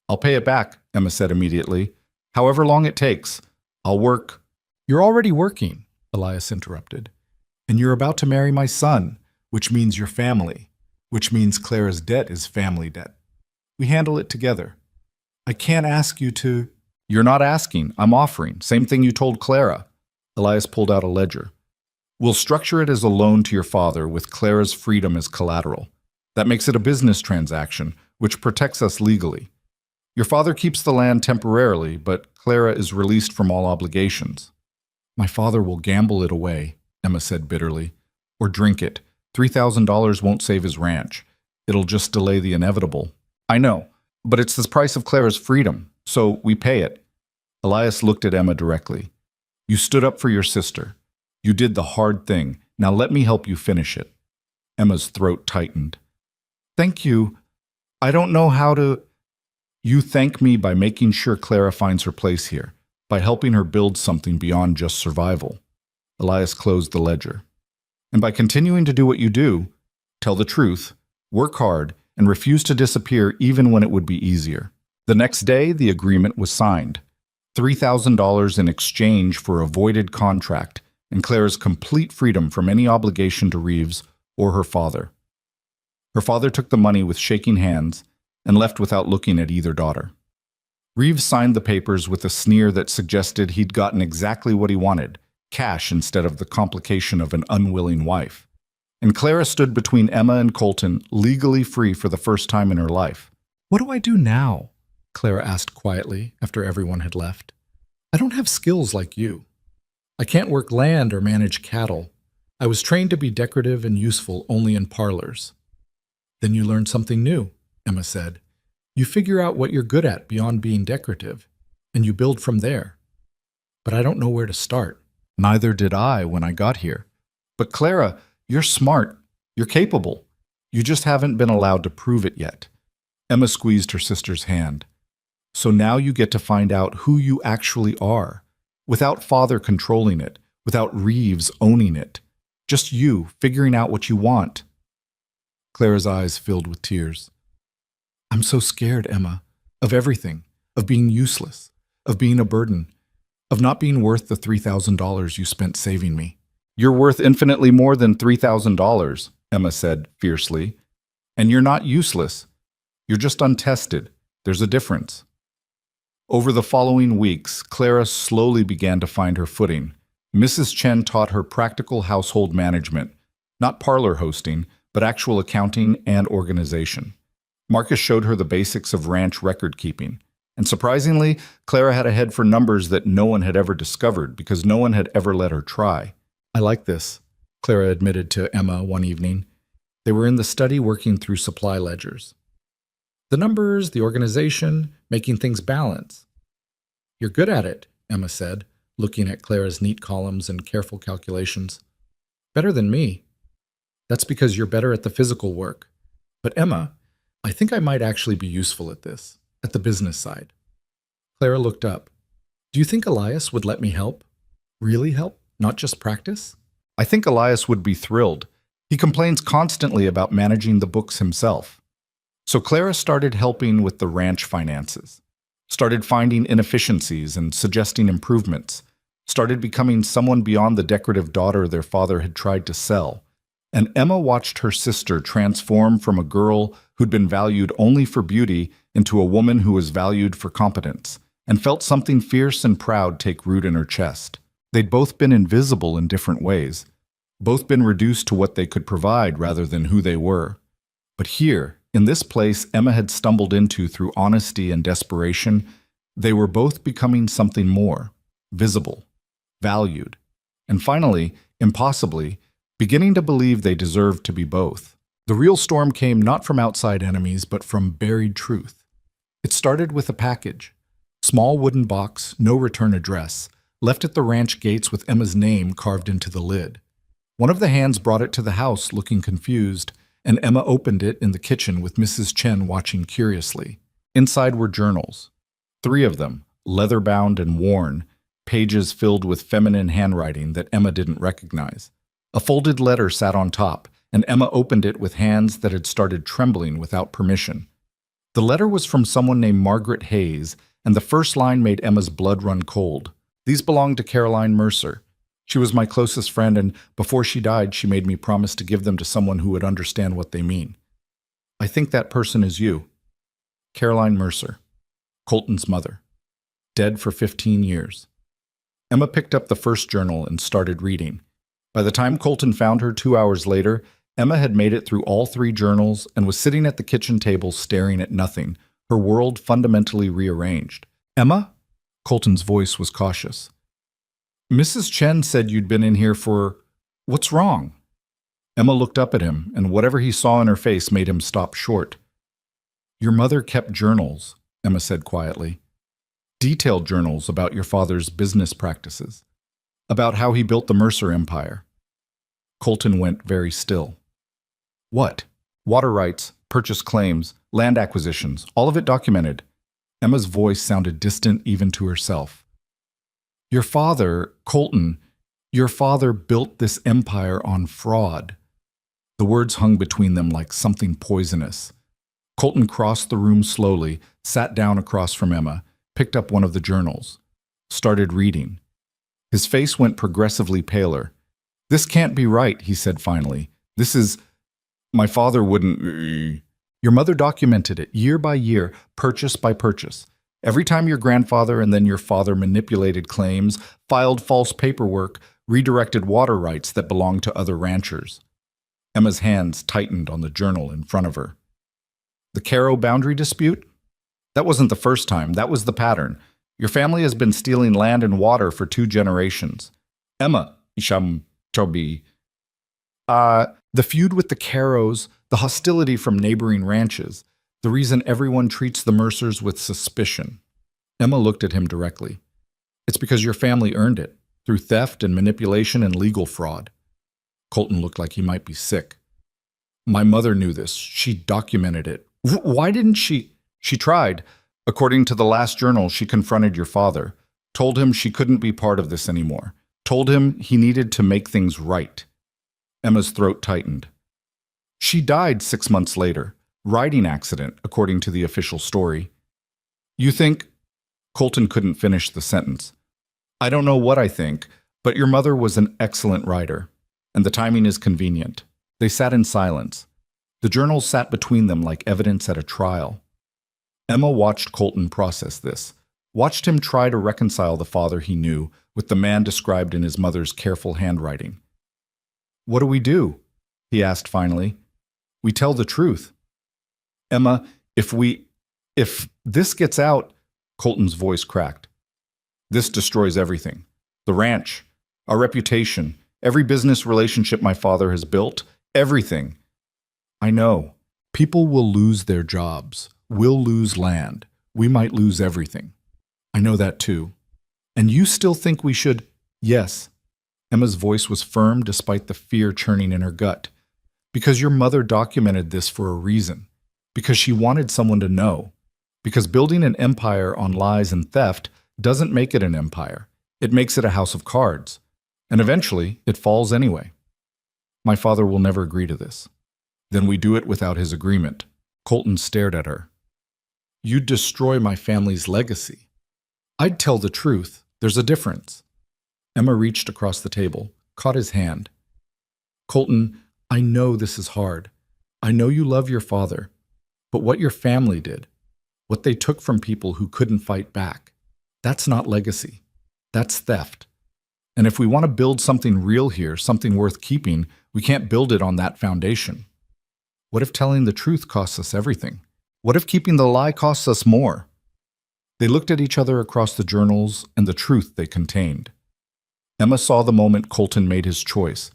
"I'll pay it back," Emma said immediately. "However long it takes. I'll work." "You're already working," Elias interrupted. "And you're about to marry my son, which means your family. Which means Clara's debt is family debt. We handle it together. I can't ask you to—" "You're not asking, I'm offering. Same thing you told Clara." Elias pulled out a ledger. "We'll structure it as a loan to your father with Clara's freedom as collateral. That makes it a business transaction, which protects us legally. Your father keeps the land temporarily, but Clara is released from all obligations." "My father will gamble it away," Emma said bitterly. "Or drink it. $3,000 won't save his ranch. It'll just delay the inevitable." "I know, but it's the price of Clara's freedom, so we pay it." Elias looked at Emma directly. "You stood up for your sister. You did the hard thing. Now let me help you finish it." Emma's throat tightened. "Thank you. I don't know how to—" "You thank me by making sure Clara finds her place here, by helping her build something beyond just survival." Elias closed the ledger. "And by continuing to do what you do, tell the truth, work hard, and refuse to disappear even when it would be easier." The next day, the agreement was signed. $3,000 in exchange for a voided contract and Clara's complete freedom from any obligation to Reeves or her father. Her father took the money with shaking hands and left without looking at either daughter. Reeves signed the papers with a sneer that suggested he'd gotten exactly what he wanted, cash instead of the complication of an unwilling wife. And Clara stood between Emma and Colton, legally free for the first time in her life. "What do I do now?" Clara asked quietly after everyone had left. "I don't have skills like you. I can't work land or manage cattle. I was trained to be decorative and useful only in parlors." "Then you learn something new," Emma said. "You figure out what you're good at beyond being decorative, and you build from there. But I don't know where to start." "Neither did I when I got here. But Clara, you're smart. You're capable. You just haven't been allowed to prove it yet." Emma squeezed her sister's hand. "So now you get to find out who you actually are, without father controlling it, without Reeves owning it. Just you figuring out what you want." Clara's eyes filled with tears. "I'm so scared, Emma, of everything, of being useless, of being a burden, of not being worth the $3,000 you spent saving me." "You're worth infinitely more than $3,000, Emma said fiercely. "And you're not useless. You're just untested. There's a difference." Over the following weeks, Clara slowly began to find her footing. Mrs. Chen taught her practical household management, not parlor hosting, but actual accounting and organization. Marcus showed her the basics of ranch record keeping. And surprisingly, Clara had a head for numbers that no one had ever discovered because no one had ever let her try. I like this, Clara admitted to Emma one evening. They were in the study working through supply ledgers. The numbers, the organization, making things balance. You're good at it, Emma said, looking at Clara's neat columns and careful calculations. Better than me. That's because you're better at the physical work. But Emma, I think I might actually be useful at this, at the business side. Clara looked up. Do you think Elias would let me help? Really help? Not just practice? I think Elias would be thrilled. He complains constantly about managing the books himself. So Clara started helping with the ranch finances, started finding inefficiencies and suggesting improvements, started becoming someone beyond the decorative daughter their father had tried to sell. And Emma watched her sister transform from a girl who'd been valued only for beauty into a woman who was valued for competence, and felt something fierce and proud take root in her chest. They'd both been invisible in different ways, both been reduced to what they could provide rather than who they were. But here, in this place Emma had stumbled into through honesty and desperation, they were both becoming something more, visible, valued, and finally, impossibly, beginning to believe they deserved to be both. The real storm came not from outside enemies, but from buried truth. It started with a package. Small wooden box, no return address, left at the ranch gates with Emma's name carved into the lid. One of the hands brought it to the house, looking confused, and Emma opened it in the kitchen with Mrs. Chen watching curiously. Inside were journals. 3 of them, leather-bound and worn, pages filled with feminine handwriting that Emma didn't recognize. A folded letter sat on top, and Emma opened it with hands that had started trembling without permission. The letter was from someone named Margaret Hayes, and the first line made Emma's blood run cold. These belonged to Caroline Mercer. She was my closest friend, and before she died, she made me promise to give them to someone who would understand what they mean. I think that person is you. Caroline Mercer, Colton's mother, dead for 15 years. Emma picked up the first journal and started reading. By the time Colton found her 2 hours later, Emma had made it through all 3 journals and was sitting at the kitchen table staring at nothing, her world fundamentally rearranged. Emma? Colton's voice was cautious. Mrs. Chen said you'd been in here for... What's wrong? Emma looked up at him, and whatever he saw in her face made him stop short. Your mother kept journals, Emma said quietly. Detailed journals about your father's business practices, about how he built the Mercer Empire. Colton went very still. What? Water rights, purchase claims, land acquisitions, all of it documented. Emma's voice sounded distant even to herself. Your father, Colton, your father built this empire on fraud. The words hung between them like something poisonous. Colton crossed the room slowly, sat down across from Emma, picked up one of the journals, started reading. His face went progressively paler. This can't be right, he said finally. This is... My father wouldn't... Your mother documented it, year by year, purchase by purchase. Every time your grandfather and then your father manipulated claims, filed false paperwork, redirected water rights that belonged to other ranchers. Emma's hands tightened on the journal in front of her. The Caro boundary dispute? That wasn't the first time, that was the pattern. Your family has been stealing land and water for 2 generations. Emma, Isham Chobi. The feud with the Caros, the hostility from neighboring ranches, the reason everyone treats the Mercers with suspicion. Emma looked at him directly. It's because your family earned it, through theft and manipulation and legal fraud. Colton looked like he might be sick. My mother knew this. She documented it. Why didn't she? She tried. According to the last journal, she confronted your father, told him she couldn't be part of this anymore, told him he needed to make things right. Emma's throat tightened. She died 6 months later. Riding accident, according to the official story. You think... Colton couldn't finish the sentence. I don't know what I think, but your mother was an excellent rider, and the timing is convenient. They sat in silence. The journals sat between them like evidence at a trial. Emma watched Colton process this, watched him try to reconcile the father he knew with the man described in his mother's careful handwriting. What do? He asked finally. We tell the truth. Emma, if this gets out, Colton's voice cracked. This destroys everything. The ranch, our reputation, every business relationship my father has built, everything. I know. People will lose their jobs. We'll lose land. We might lose everything. I know that too. And you still think we should? Yes. Emma's voice was firm despite the fear churning in her gut. Because your mother documented this for a reason. Because she wanted someone to know. Because building an empire on lies and theft doesn't make it an empire. It makes it a house of cards. And eventually, it falls anyway. My father will never agree to this. Then we do it without his agreement. Colton stared at her. You'd destroy my family's legacy. I'd tell the truth. There's a difference. Emma reached across the table, caught his hand. Colton, I know this is hard. I know you love your father. But what your family did, what they took from people who couldn't fight back, that's not legacy. That's theft. And if we want to build something real here, something worth keeping, we can't build it on that foundation. What if telling the truth costs us everything? What if keeping the lie costs us more? They looked at each other across the journals and the truth they contained. Emma saw the moment Colton made his choice,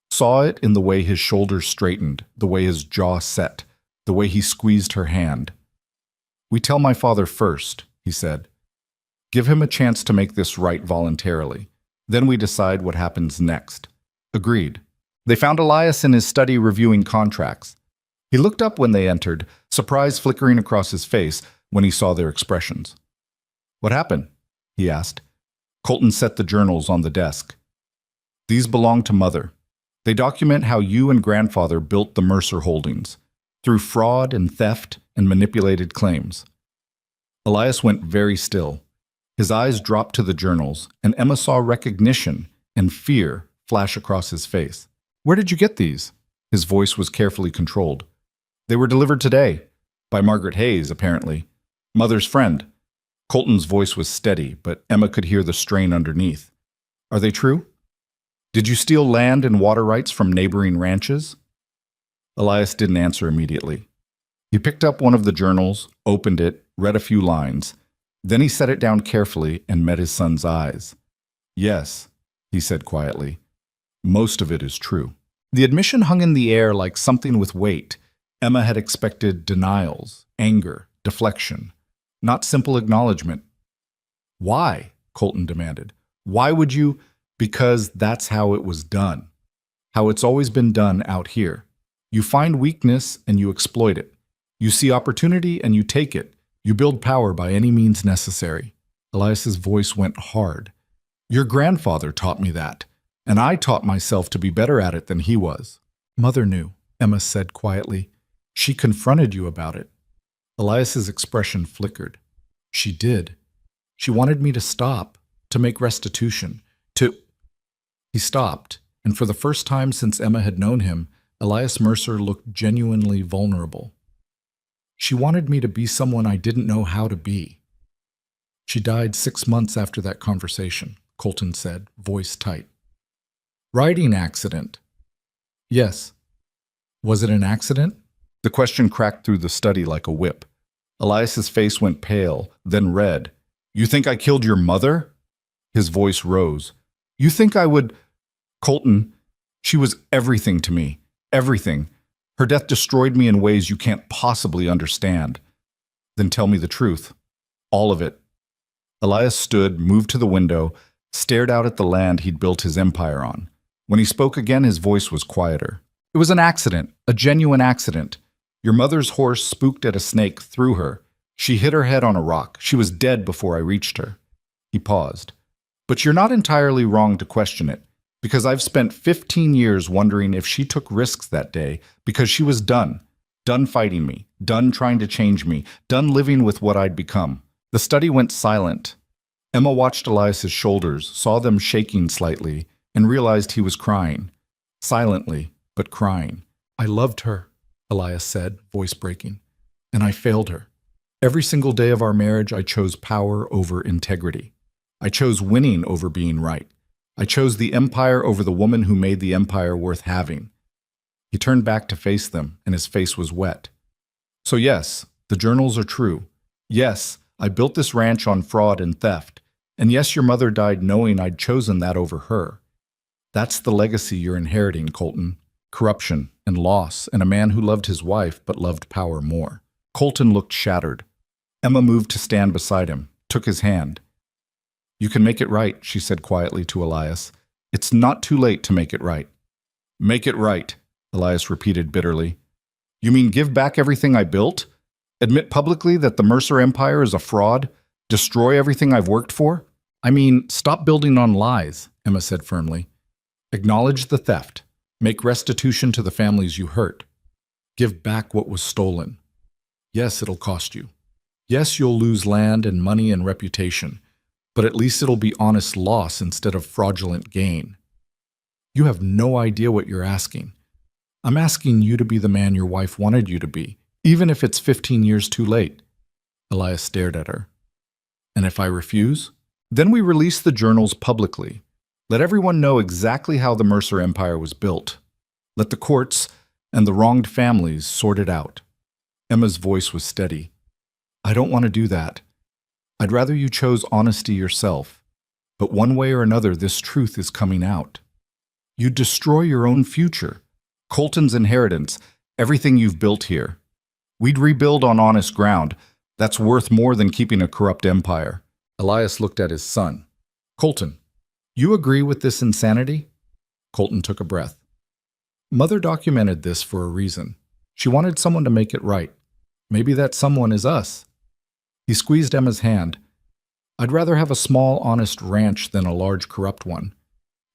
saw it in the way his shoulders straightened, the way his jaw set, the way he squeezed her hand. We tell my father first, he said. Give him a chance to make this right voluntarily. Then we decide what happens next. Agreed. They found Elias in his study reviewing contracts. He looked up when they entered, surprise flickering across his face when he saw their expressions. What happened? He asked. Colton set the journals on the desk. These belong to Mother. They document how you and Grandfather built the Mercer Holdings, through fraud and theft and manipulated claims. Elias went very still. His eyes dropped to the journals, and Emma saw recognition and fear flash across his face. Where did you get these? His voice was carefully controlled. They were delivered today, by Margaret Hayes, apparently. Mother's friend. Colton's voice was steady, but Emma could hear the strain underneath. Are they true? Did you steal land and water rights from neighboring ranches? Elias didn't answer immediately. He picked up one of the journals, opened it, read a few lines. Then he set it down carefully and met his son's eyes. Yes, he said quietly. Most of it is true. The admission hung in the air like something with weight. Emma had expected denials, anger, deflection, not simple acknowledgement. Why? Colton demanded. Why would you? Because that's how it was done. How it's always been done out here. You find weakness and you exploit it. You see opportunity and you take it. You build power by any means necessary. Elias's voice went hard. Your grandfather taught me that, and I taught myself to be better at it than he was. Mother knew, Emma said quietly. She confronted you about it. Elias's expression flickered. She did. She wanted me to stop, to make restitution, to... He stopped, and for the first time since Emma had known him, Elias Mercer looked genuinely vulnerable. She wanted me to be someone I didn't know how to be. She died 6 months after that conversation, Colton said, voice tight. Riding accident. Yes. Was it an accident? The question cracked through the study like a whip. Elias's face went pale, then red. You think I killed your mother? His voice rose. You think I would... Colton, she was everything to me. Everything. Her death destroyed me in ways you can't possibly understand. Then tell me the truth. All of it. Elias stood, moved to the window, stared out at the land he'd built his empire on. When he spoke again, his voice was quieter. It was an accident, a genuine accident. Your mother's horse spooked at a snake, threw her. She hit her head on a rock. She was dead before I reached her. He paused. But you're not entirely wrong to question it, because I've spent 15 years wondering if she took risks that day because she was done fighting me, done trying to change me, done living with what I'd become. The study went silent. Emma watched Elias's shoulders, saw them shaking slightly, and realized he was crying. Silently, but crying. I loved her, Elias said, voice breaking, and I failed her. Every single day of our marriage, I chose power over integrity. I chose winning over being right. I chose the empire over the woman who made the empire worth having. He turned back to face them, and his face was wet. So yes, the journals are true. Yes, I built this ranch on fraud and theft. And yes, your mother died knowing I'd chosen that over her. That's the legacy you're inheriting, Colton. Corruption and loss, and a man who loved his wife but loved power more. Colton looked shattered. Emma moved to stand beside him, took his hand. You can make it right, she said quietly to Elias. It's not too late to make it right. Make it right, Elias repeated bitterly. You mean give back everything I built? Admit publicly that the Mercer Empire is a fraud? Destroy everything I've worked for? I mean, stop building on lies, Emma said firmly. Acknowledge the theft. Make restitution to the families you hurt. Give back what was stolen. Yes, it'll cost you. Yes, you'll lose land and money and reputation, but at least it'll be honest loss instead of fraudulent gain. You have no idea what you're asking. I'm asking you to be the man your wife wanted you to be, even if it's 15 years too late. Elias stared at her. And if I refuse? Then we release the journals publicly. Let everyone know exactly how the Mercer Empire was built. Let the courts and the wronged families sort it out. Emma's voice was steady. I don't want to do that. I'd rather you chose honesty yourself. But one way or another, this truth is coming out. You destroy your own future, Colton's inheritance, everything you've built here. We'd rebuild on honest ground. That's worth more than keeping a corrupt empire. Elias looked at his son. Colton, you agree with this insanity? Colton took a breath. Mother documented this for a reason. She wanted someone to make it right. Maybe that someone is us. He squeezed Emma's hand. I'd rather have a small, honest ranch than a large, corrupt one.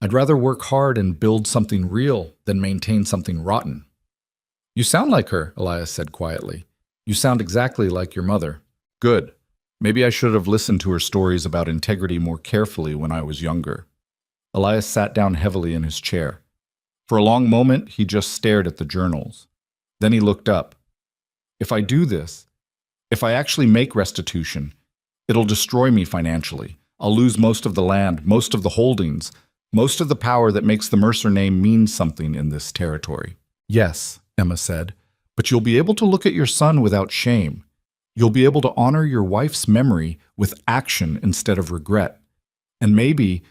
I'd rather work hard and build something real than maintain something rotten. You sound like her, Elias said quietly. You sound exactly like your mother. Good. Maybe I should have listened to her stories about integrity more carefully when I was younger. Elias sat down heavily in his chair. For a long moment, he just stared at the journals. Then he looked up. If I do this, if I actually make restitution, it'll destroy me financially. I'll lose most of the land, most of the holdings, most of the power that makes the Mercer name mean something in this territory. Yes, Emma said, but you'll be able to look at your son without shame. You'll be able to honor your wife's memory with action instead of regret. And maybe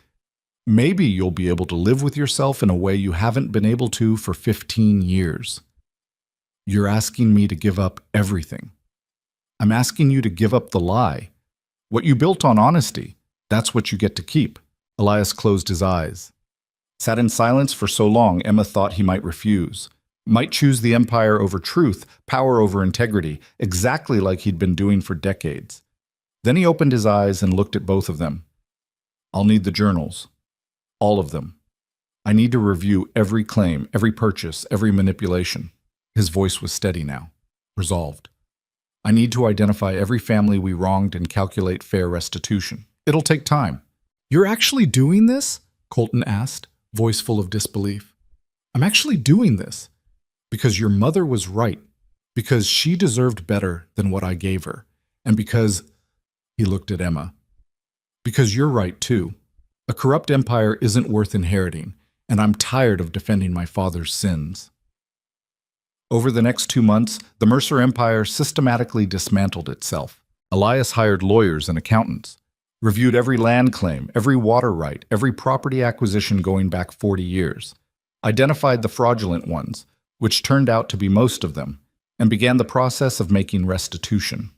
you'll be able to live with yourself in a way you haven't been able to for 15 years. You're asking me to give up everything. I'm asking you to give up the lie. What you built on honesty, that's what you get to keep. Elias closed his eyes. Sat in silence for so long, Emma thought he might refuse. Might choose the empire over truth, power over integrity, exactly like he'd been doing for decades. Then he opened his eyes and looked at both of them. I'll need the journals. All of them. I need to review every claim, every purchase, every manipulation. His voice was steady now, resolved. I need to identify every family we wronged and calculate fair restitution. It'll take time. You're actually doing this? Colton asked, voice full of disbelief. I'm actually doing this. Because your mother was right. Because she deserved better than what I gave her. And because, he looked at Emma, because you're right too. A corrupt empire isn't worth inheriting, and I'm tired of defending my father's sins. Over the next 2 months, the Mercer Empire systematically dismantled itself. Elias hired lawyers and accountants, reviewed every land claim, every water right, every property acquisition going back 40 years, identified the fraudulent ones, which turned out to be most of them, and began the process of making restitution.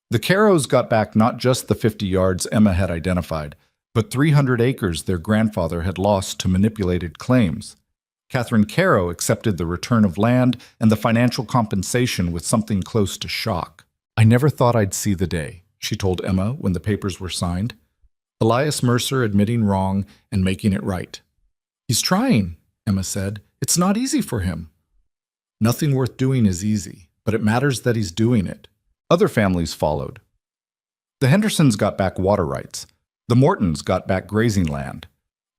The Carows got back not just the 50 yards Emma had identified, but 300 acres their grandfather had lost to manipulated claims. Catherine Carow accepted the return of land and the financial compensation with something close to shock. I never thought I'd see the day, she told Emma when the papers were signed. Elias Mercer admitting wrong and making it right. He's trying, Emma said. It's not easy for him. Nothing worth doing is easy, but it matters that he's doing it. Other families followed. The Hendersons got back water rights. The Mortons got back grazing land.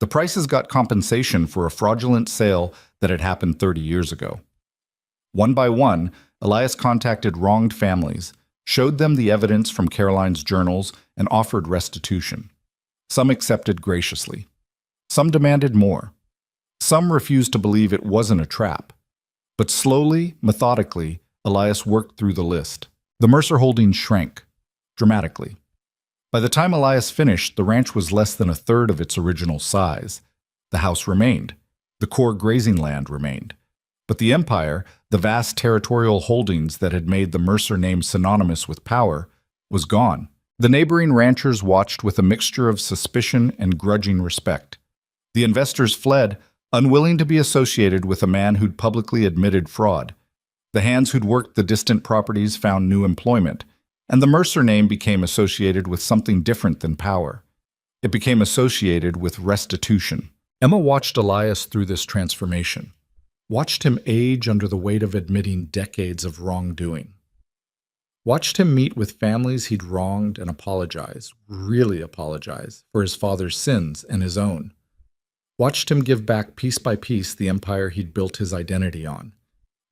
The Prices got compensation for a fraudulent sale that had happened 30 years ago. One by one, Elias contacted wronged families, showed them the evidence from Caroline's journals, and offered restitution. Some accepted graciously. Some demanded more. Some refused to believe it wasn't a trap. But slowly, methodically, Elias worked through the list. The Mercer holdings shrank, dramatically. By the time Elias finished, the ranch was less than a third of its original size. The house remained. The core grazing land remained. But the empire, the vast territorial holdings that had made the Mercer name synonymous with power, was gone. The neighboring ranchers watched with a mixture of suspicion and grudging respect. The investors fled, unwilling to be associated with a man who'd publicly admitted fraud. The hands who'd worked the distant properties found new employment, and the Mercer name became associated with something different than power. It became associated with restitution. Emma watched Elias through this transformation, watched him age under the weight of admitting decades of wrongdoing. Watched him meet with families he'd wronged and apologize, really apologize, for his father's sins and his own. Watched him give back piece by piece the empire he'd built his identity on.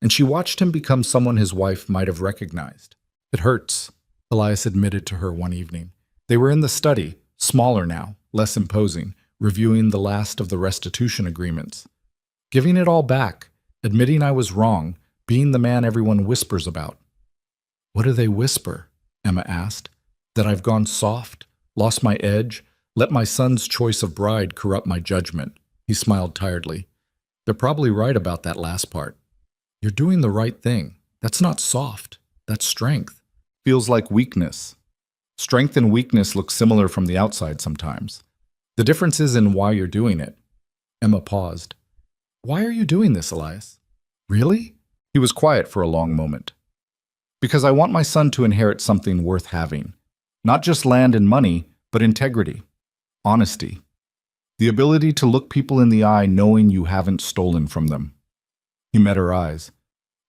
And she watched him become someone his wife might have recognized. "It hurts," Elias admitted to her one evening. They were in the study, smaller now, less imposing, reviewing the last of the restitution agreements. "Giving it all back, admitting I was wrong, being the man everyone whispers about." "What do they whisper?" Emma asked. "That I've gone soft, lost my edge, let my son's choice of bride corrupt my judgment." He smiled tiredly. "They're probably right about that last part. You're doing the right thing. That's not soft. That's strength." Feels like weakness. Strength and weakness look similar from the outside sometimes. The difference is in why you're doing it. Emma paused. "Why are you doing this, Elias? Really?" He was quiet for a long moment. "Because I want my son to inherit something worth having. Not just land and money, but integrity, honesty, the ability to look people in the eye knowing you haven't stolen from them." He met her eyes.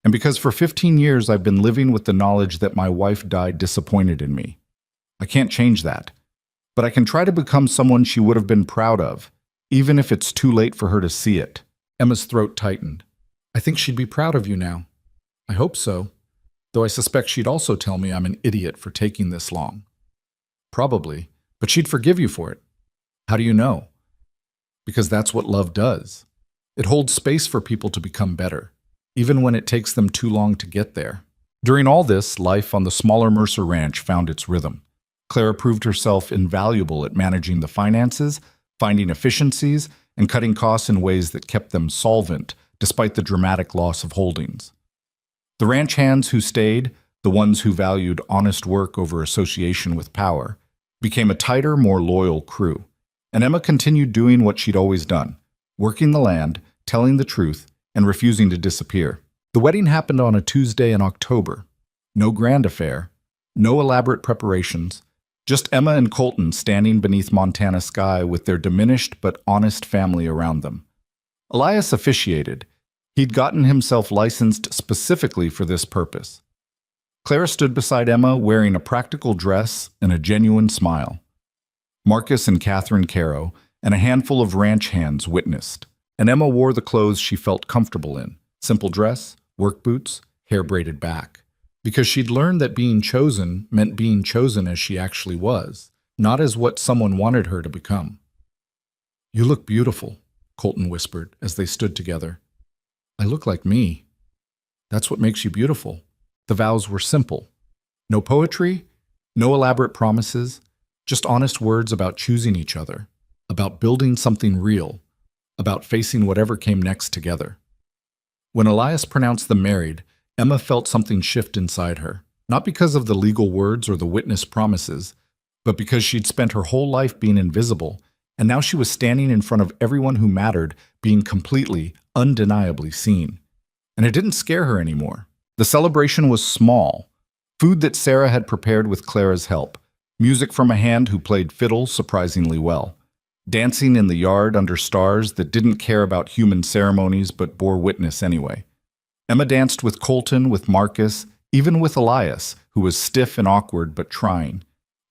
"And because for 15 years I've been living with the knowledge that my wife died disappointed in me. I can't change that. But I can try to become someone she would have been proud of, even if it's too late for her to see it." Emma's throat tightened. "I think she'd be proud of you now. I hope so. Though I suspect she'd also tell me I'm an idiot for taking this long." "Probably, but she'd forgive you for it." "How do you know?" "Because that's what love does. It holds space for people to become better, even when it takes them too long to get there." During all this, life on the smaller Mercer ranch found its rhythm. Clara proved herself invaluable at managing the finances, finding efficiencies, and cutting costs in ways that kept them solvent, despite the dramatic loss of holdings. The ranch hands who stayed, the ones who valued honest work over association with power, became a tighter, more loyal crew. And Emma continued doing what she'd always done, working the land, telling the truth, and refusing to disappear. The wedding happened on a Tuesday in October. No grand affair, no elaborate preparations, just Emma and Colton standing beneath Montana sky with their diminished but honest family around them. Elias officiated. He'd gotten himself licensed specifically for this purpose. Clara stood beside Emma wearing a practical dress and a genuine smile. Marcus and Catherine Caro and a handful of ranch hands witnessed, and Emma wore the clothes she felt comfortable in, simple dress, work boots, hair braided back, because she'd learned that being chosen meant being chosen as she actually was, not as what someone wanted her to become. "You look beautiful," Colton whispered as they stood together. "I look like me. That's what makes you beautiful." The vows were simple. No poetry, no elaborate promises, just honest words about choosing each other, about building something real, about facing whatever came next together. When Elias pronounced them married, Emma felt something shift inside her, not because of the legal words or the witness promises, but because she'd spent her whole life being invisible, and now she was standing in front of everyone who mattered, being completely, undeniably seen. And it didn't scare her anymore. The celebration was small. Food that Sarah had prepared with Clara's help, music from a hand who played fiddle surprisingly well, dancing in the yard under stars that didn't care about human ceremonies but bore witness anyway. Emma danced with Colton, with Marcus, even with Elias, who was stiff and awkward but trying.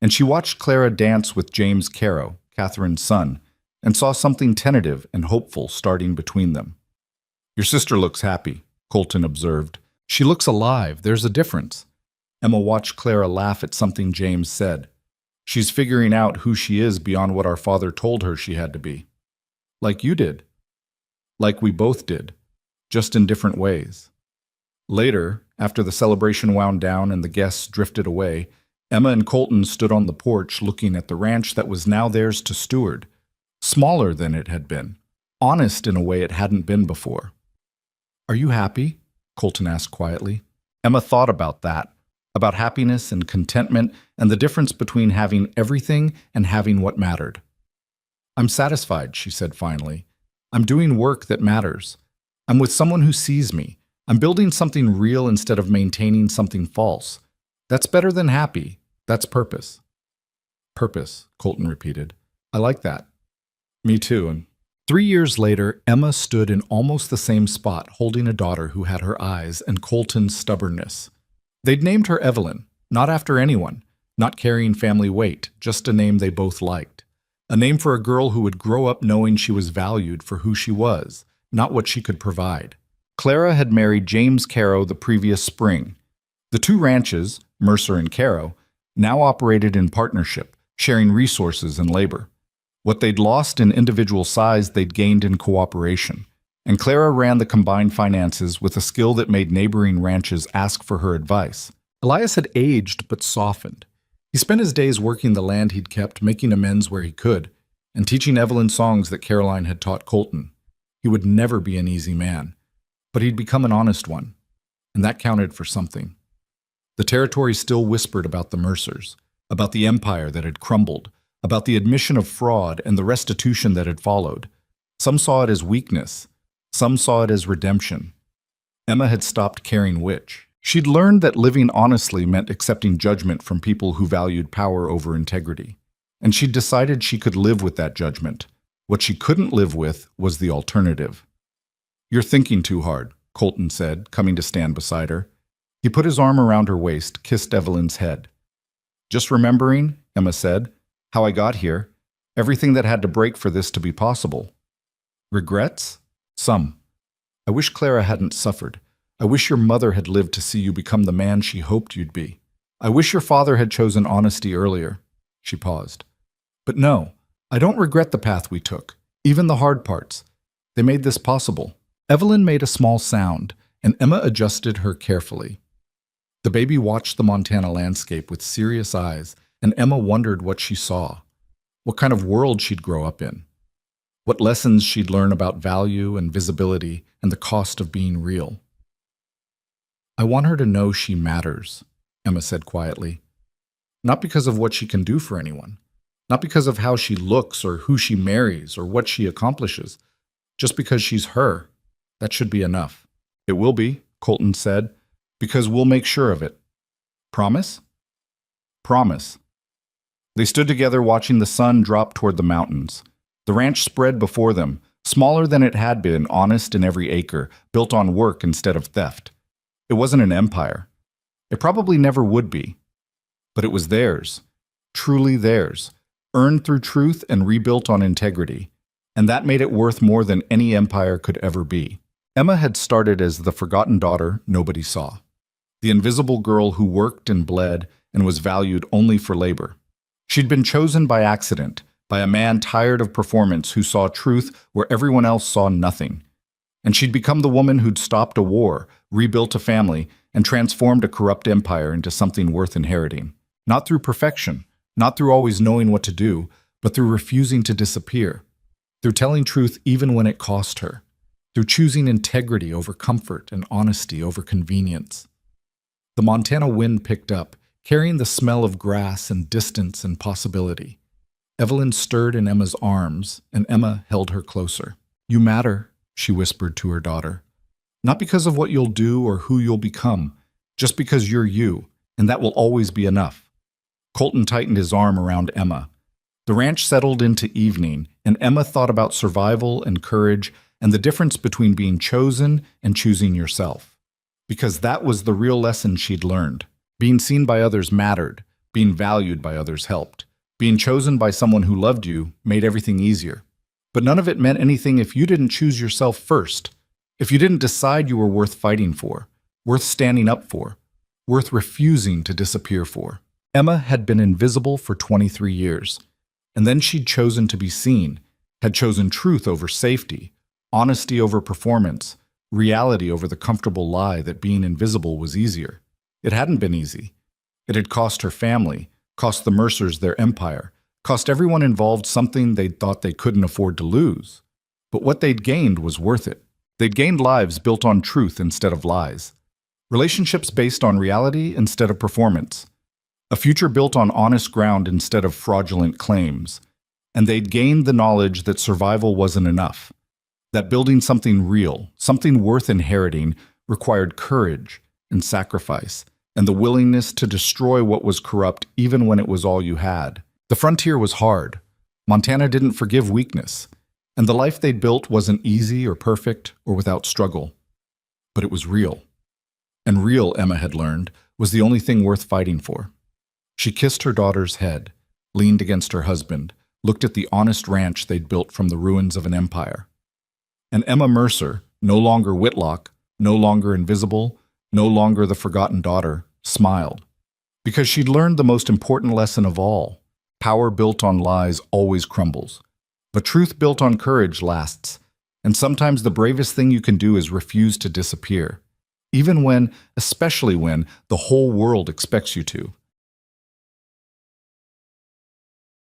And she watched Clara dance with James Caro, Catherine's son, and saw something tentative and hopeful starting between them. "Your sister looks happy," Colton observed. "She looks alive. There's a difference." Emma watched Clara laugh at something James said. "She's figuring out who she is beyond what our father told her she had to be. Like you did. Like we both did, just in different ways." Later, After the celebration wound down and the guests drifted away, Emma and Colton stood on the porch looking at the ranch that was now theirs to steward, smaller than it had been, honest in a way it hadn't been before. "Are you happy?" Colton asked quietly. Emma thought about that, about happiness and contentment and the difference between having everything and having what mattered. "I'm satisfied," she said finally. "I'm doing work that matters. I'm with someone who sees me. I'm building something real instead of maintaining something false. That's better than happy. That's purpose." "Purpose," Colton repeated. "I like that." "Me too." And 3 years later, Emma stood in almost the same spot, holding a daughter who had her eyes and Colton's stubbornness. They'd named her Evelyn, not after anyone, not carrying family weight, just a name they both liked. A name for a girl who would grow up knowing she was valued for who she was, not what she could provide. Clara had married James Caro the previous spring. The two ranches, Mercer and Caro, now operated in partnership, sharing resources and labor. What they'd lost in individual size, they'd gained in cooperation. And Clara ran the combined finances with a skill that made neighboring ranches ask for her advice. Elias had aged but softened. He spent his days working the land he'd kept, making amends where he could, and teaching Evelyn songs that Caroline had taught Colton. He would never be an easy man, but he'd become an honest one, and that counted for something. The territory still whispered about the Mercers, about the empire that had crumbled, about the admission of fraud and the restitution that had followed. Some saw it as weakness, some saw it as redemption. Emma had stopped caring which. She'd learned that living honestly meant accepting judgment from people who valued power over integrity, and she'd decided she could live with that judgment. What she couldn't live with was the alternative. "You're thinking too hard," Colton said, coming to stand beside her. He put his arm around her waist, kissed Evelyn's head. "Just remembering," Emma said, "how I got here, everything that had to break for this to be possible." "Regrets?" "Some. I wish Clara hadn't suffered. I wish your mother had lived to see you become the man she hoped you'd be. I wish your father had chosen honesty earlier." She paused. "But no, I don't regret the path we took, even the hard parts. They made this possible." Evelyn made a small sound, and Emma adjusted her carefully. The baby watched the Montana landscape with serious eyes, and Emma wondered what she saw, what kind of world she'd grow up in, what lessons she'd learn about value and visibility and the cost of being real. "I want her to know she matters," Emma said quietly. "Not because of what she can do for anyone, not because of how she looks or who she marries or what she accomplishes, just because she's her. That should be enough." "It will be," Colton said, "because we'll make sure of it." "Promise?" "Promise." They stood together watching the sun drop toward the mountains. The ranch spread before them, smaller than it had been, honest in every acre, built on work instead of theft. It wasn't an empire. It probably never would be. But it was theirs, truly theirs, earned through truth and rebuilt on integrity. And that made it worth more than any empire could ever be. Emma had started as the forgotten daughter nobody saw, the invisible girl who worked and bled and was valued only for labor. She'd been chosen by accident, by a man tired of performance who saw truth where everyone else saw nothing. And she'd become the woman who'd stopped a war, rebuilt a family, and transformed a corrupt empire into something worth inheriting. Not through perfection, not through always knowing what to do, but through refusing to disappear, through telling truth even when it cost her, through choosing integrity over comfort and honesty over convenience. The Montana wind picked up, carrying the smell of grass and distance and possibility. Evelyn stirred in Emma's arms, and Emma held her closer. "You matter," she whispered to her daughter. "Not because of what you'll do or who you'll become, just because you're you, and that will always be enough." Colton tightened his arm around Emma. The ranch settled into evening, and Emma thought about survival and courage and the difference between being chosen and choosing yourself. Because that was the real lesson she'd learned. Being seen by others mattered. Being valued by others helped. Being chosen by someone who loved you made everything easier. But none of it meant anything if you didn't choose yourself first. If you didn't decide you were worth fighting for, worth standing up for, worth refusing to disappear for. Emma had been invisible for 23 years. And then she'd chosen to be seen, had chosen truth over safety, honesty over performance, reality over the comfortable lie that being invisible was easier. It hadn't been easy. It had cost her family, cost the Mercers their empire, cost everyone involved something they'd thought they couldn't afford to lose. But what they'd gained was worth it. They'd gained lives built on truth instead of lies. Relationships based on reality instead of performance. A future built on honest ground instead of fraudulent claims. And they'd gained the knowledge that survival wasn't enough. That building something real, something worth inheriting, required courage and sacrifice, and the willingness to destroy what was corrupt even when it was all you had. The frontier was hard. Montana didn't forgive weakness, and the life they'd built wasn't easy or perfect or without struggle. But it was real. And real, Emma had learned, was the only thing worth fighting for. She kissed her daughter's head, leaned against her husband, looked at the honest ranch they'd built from the ruins of an empire. And Emma Mercer, no longer Whitlock, no longer invisible, no longer the forgotten daughter, smiled. Because she'd learned the most important lesson of all. Power built on lies always crumbles. But truth built on courage lasts. And sometimes the bravest thing you can do is refuse to disappear. Even when, especially when, the whole world expects you to.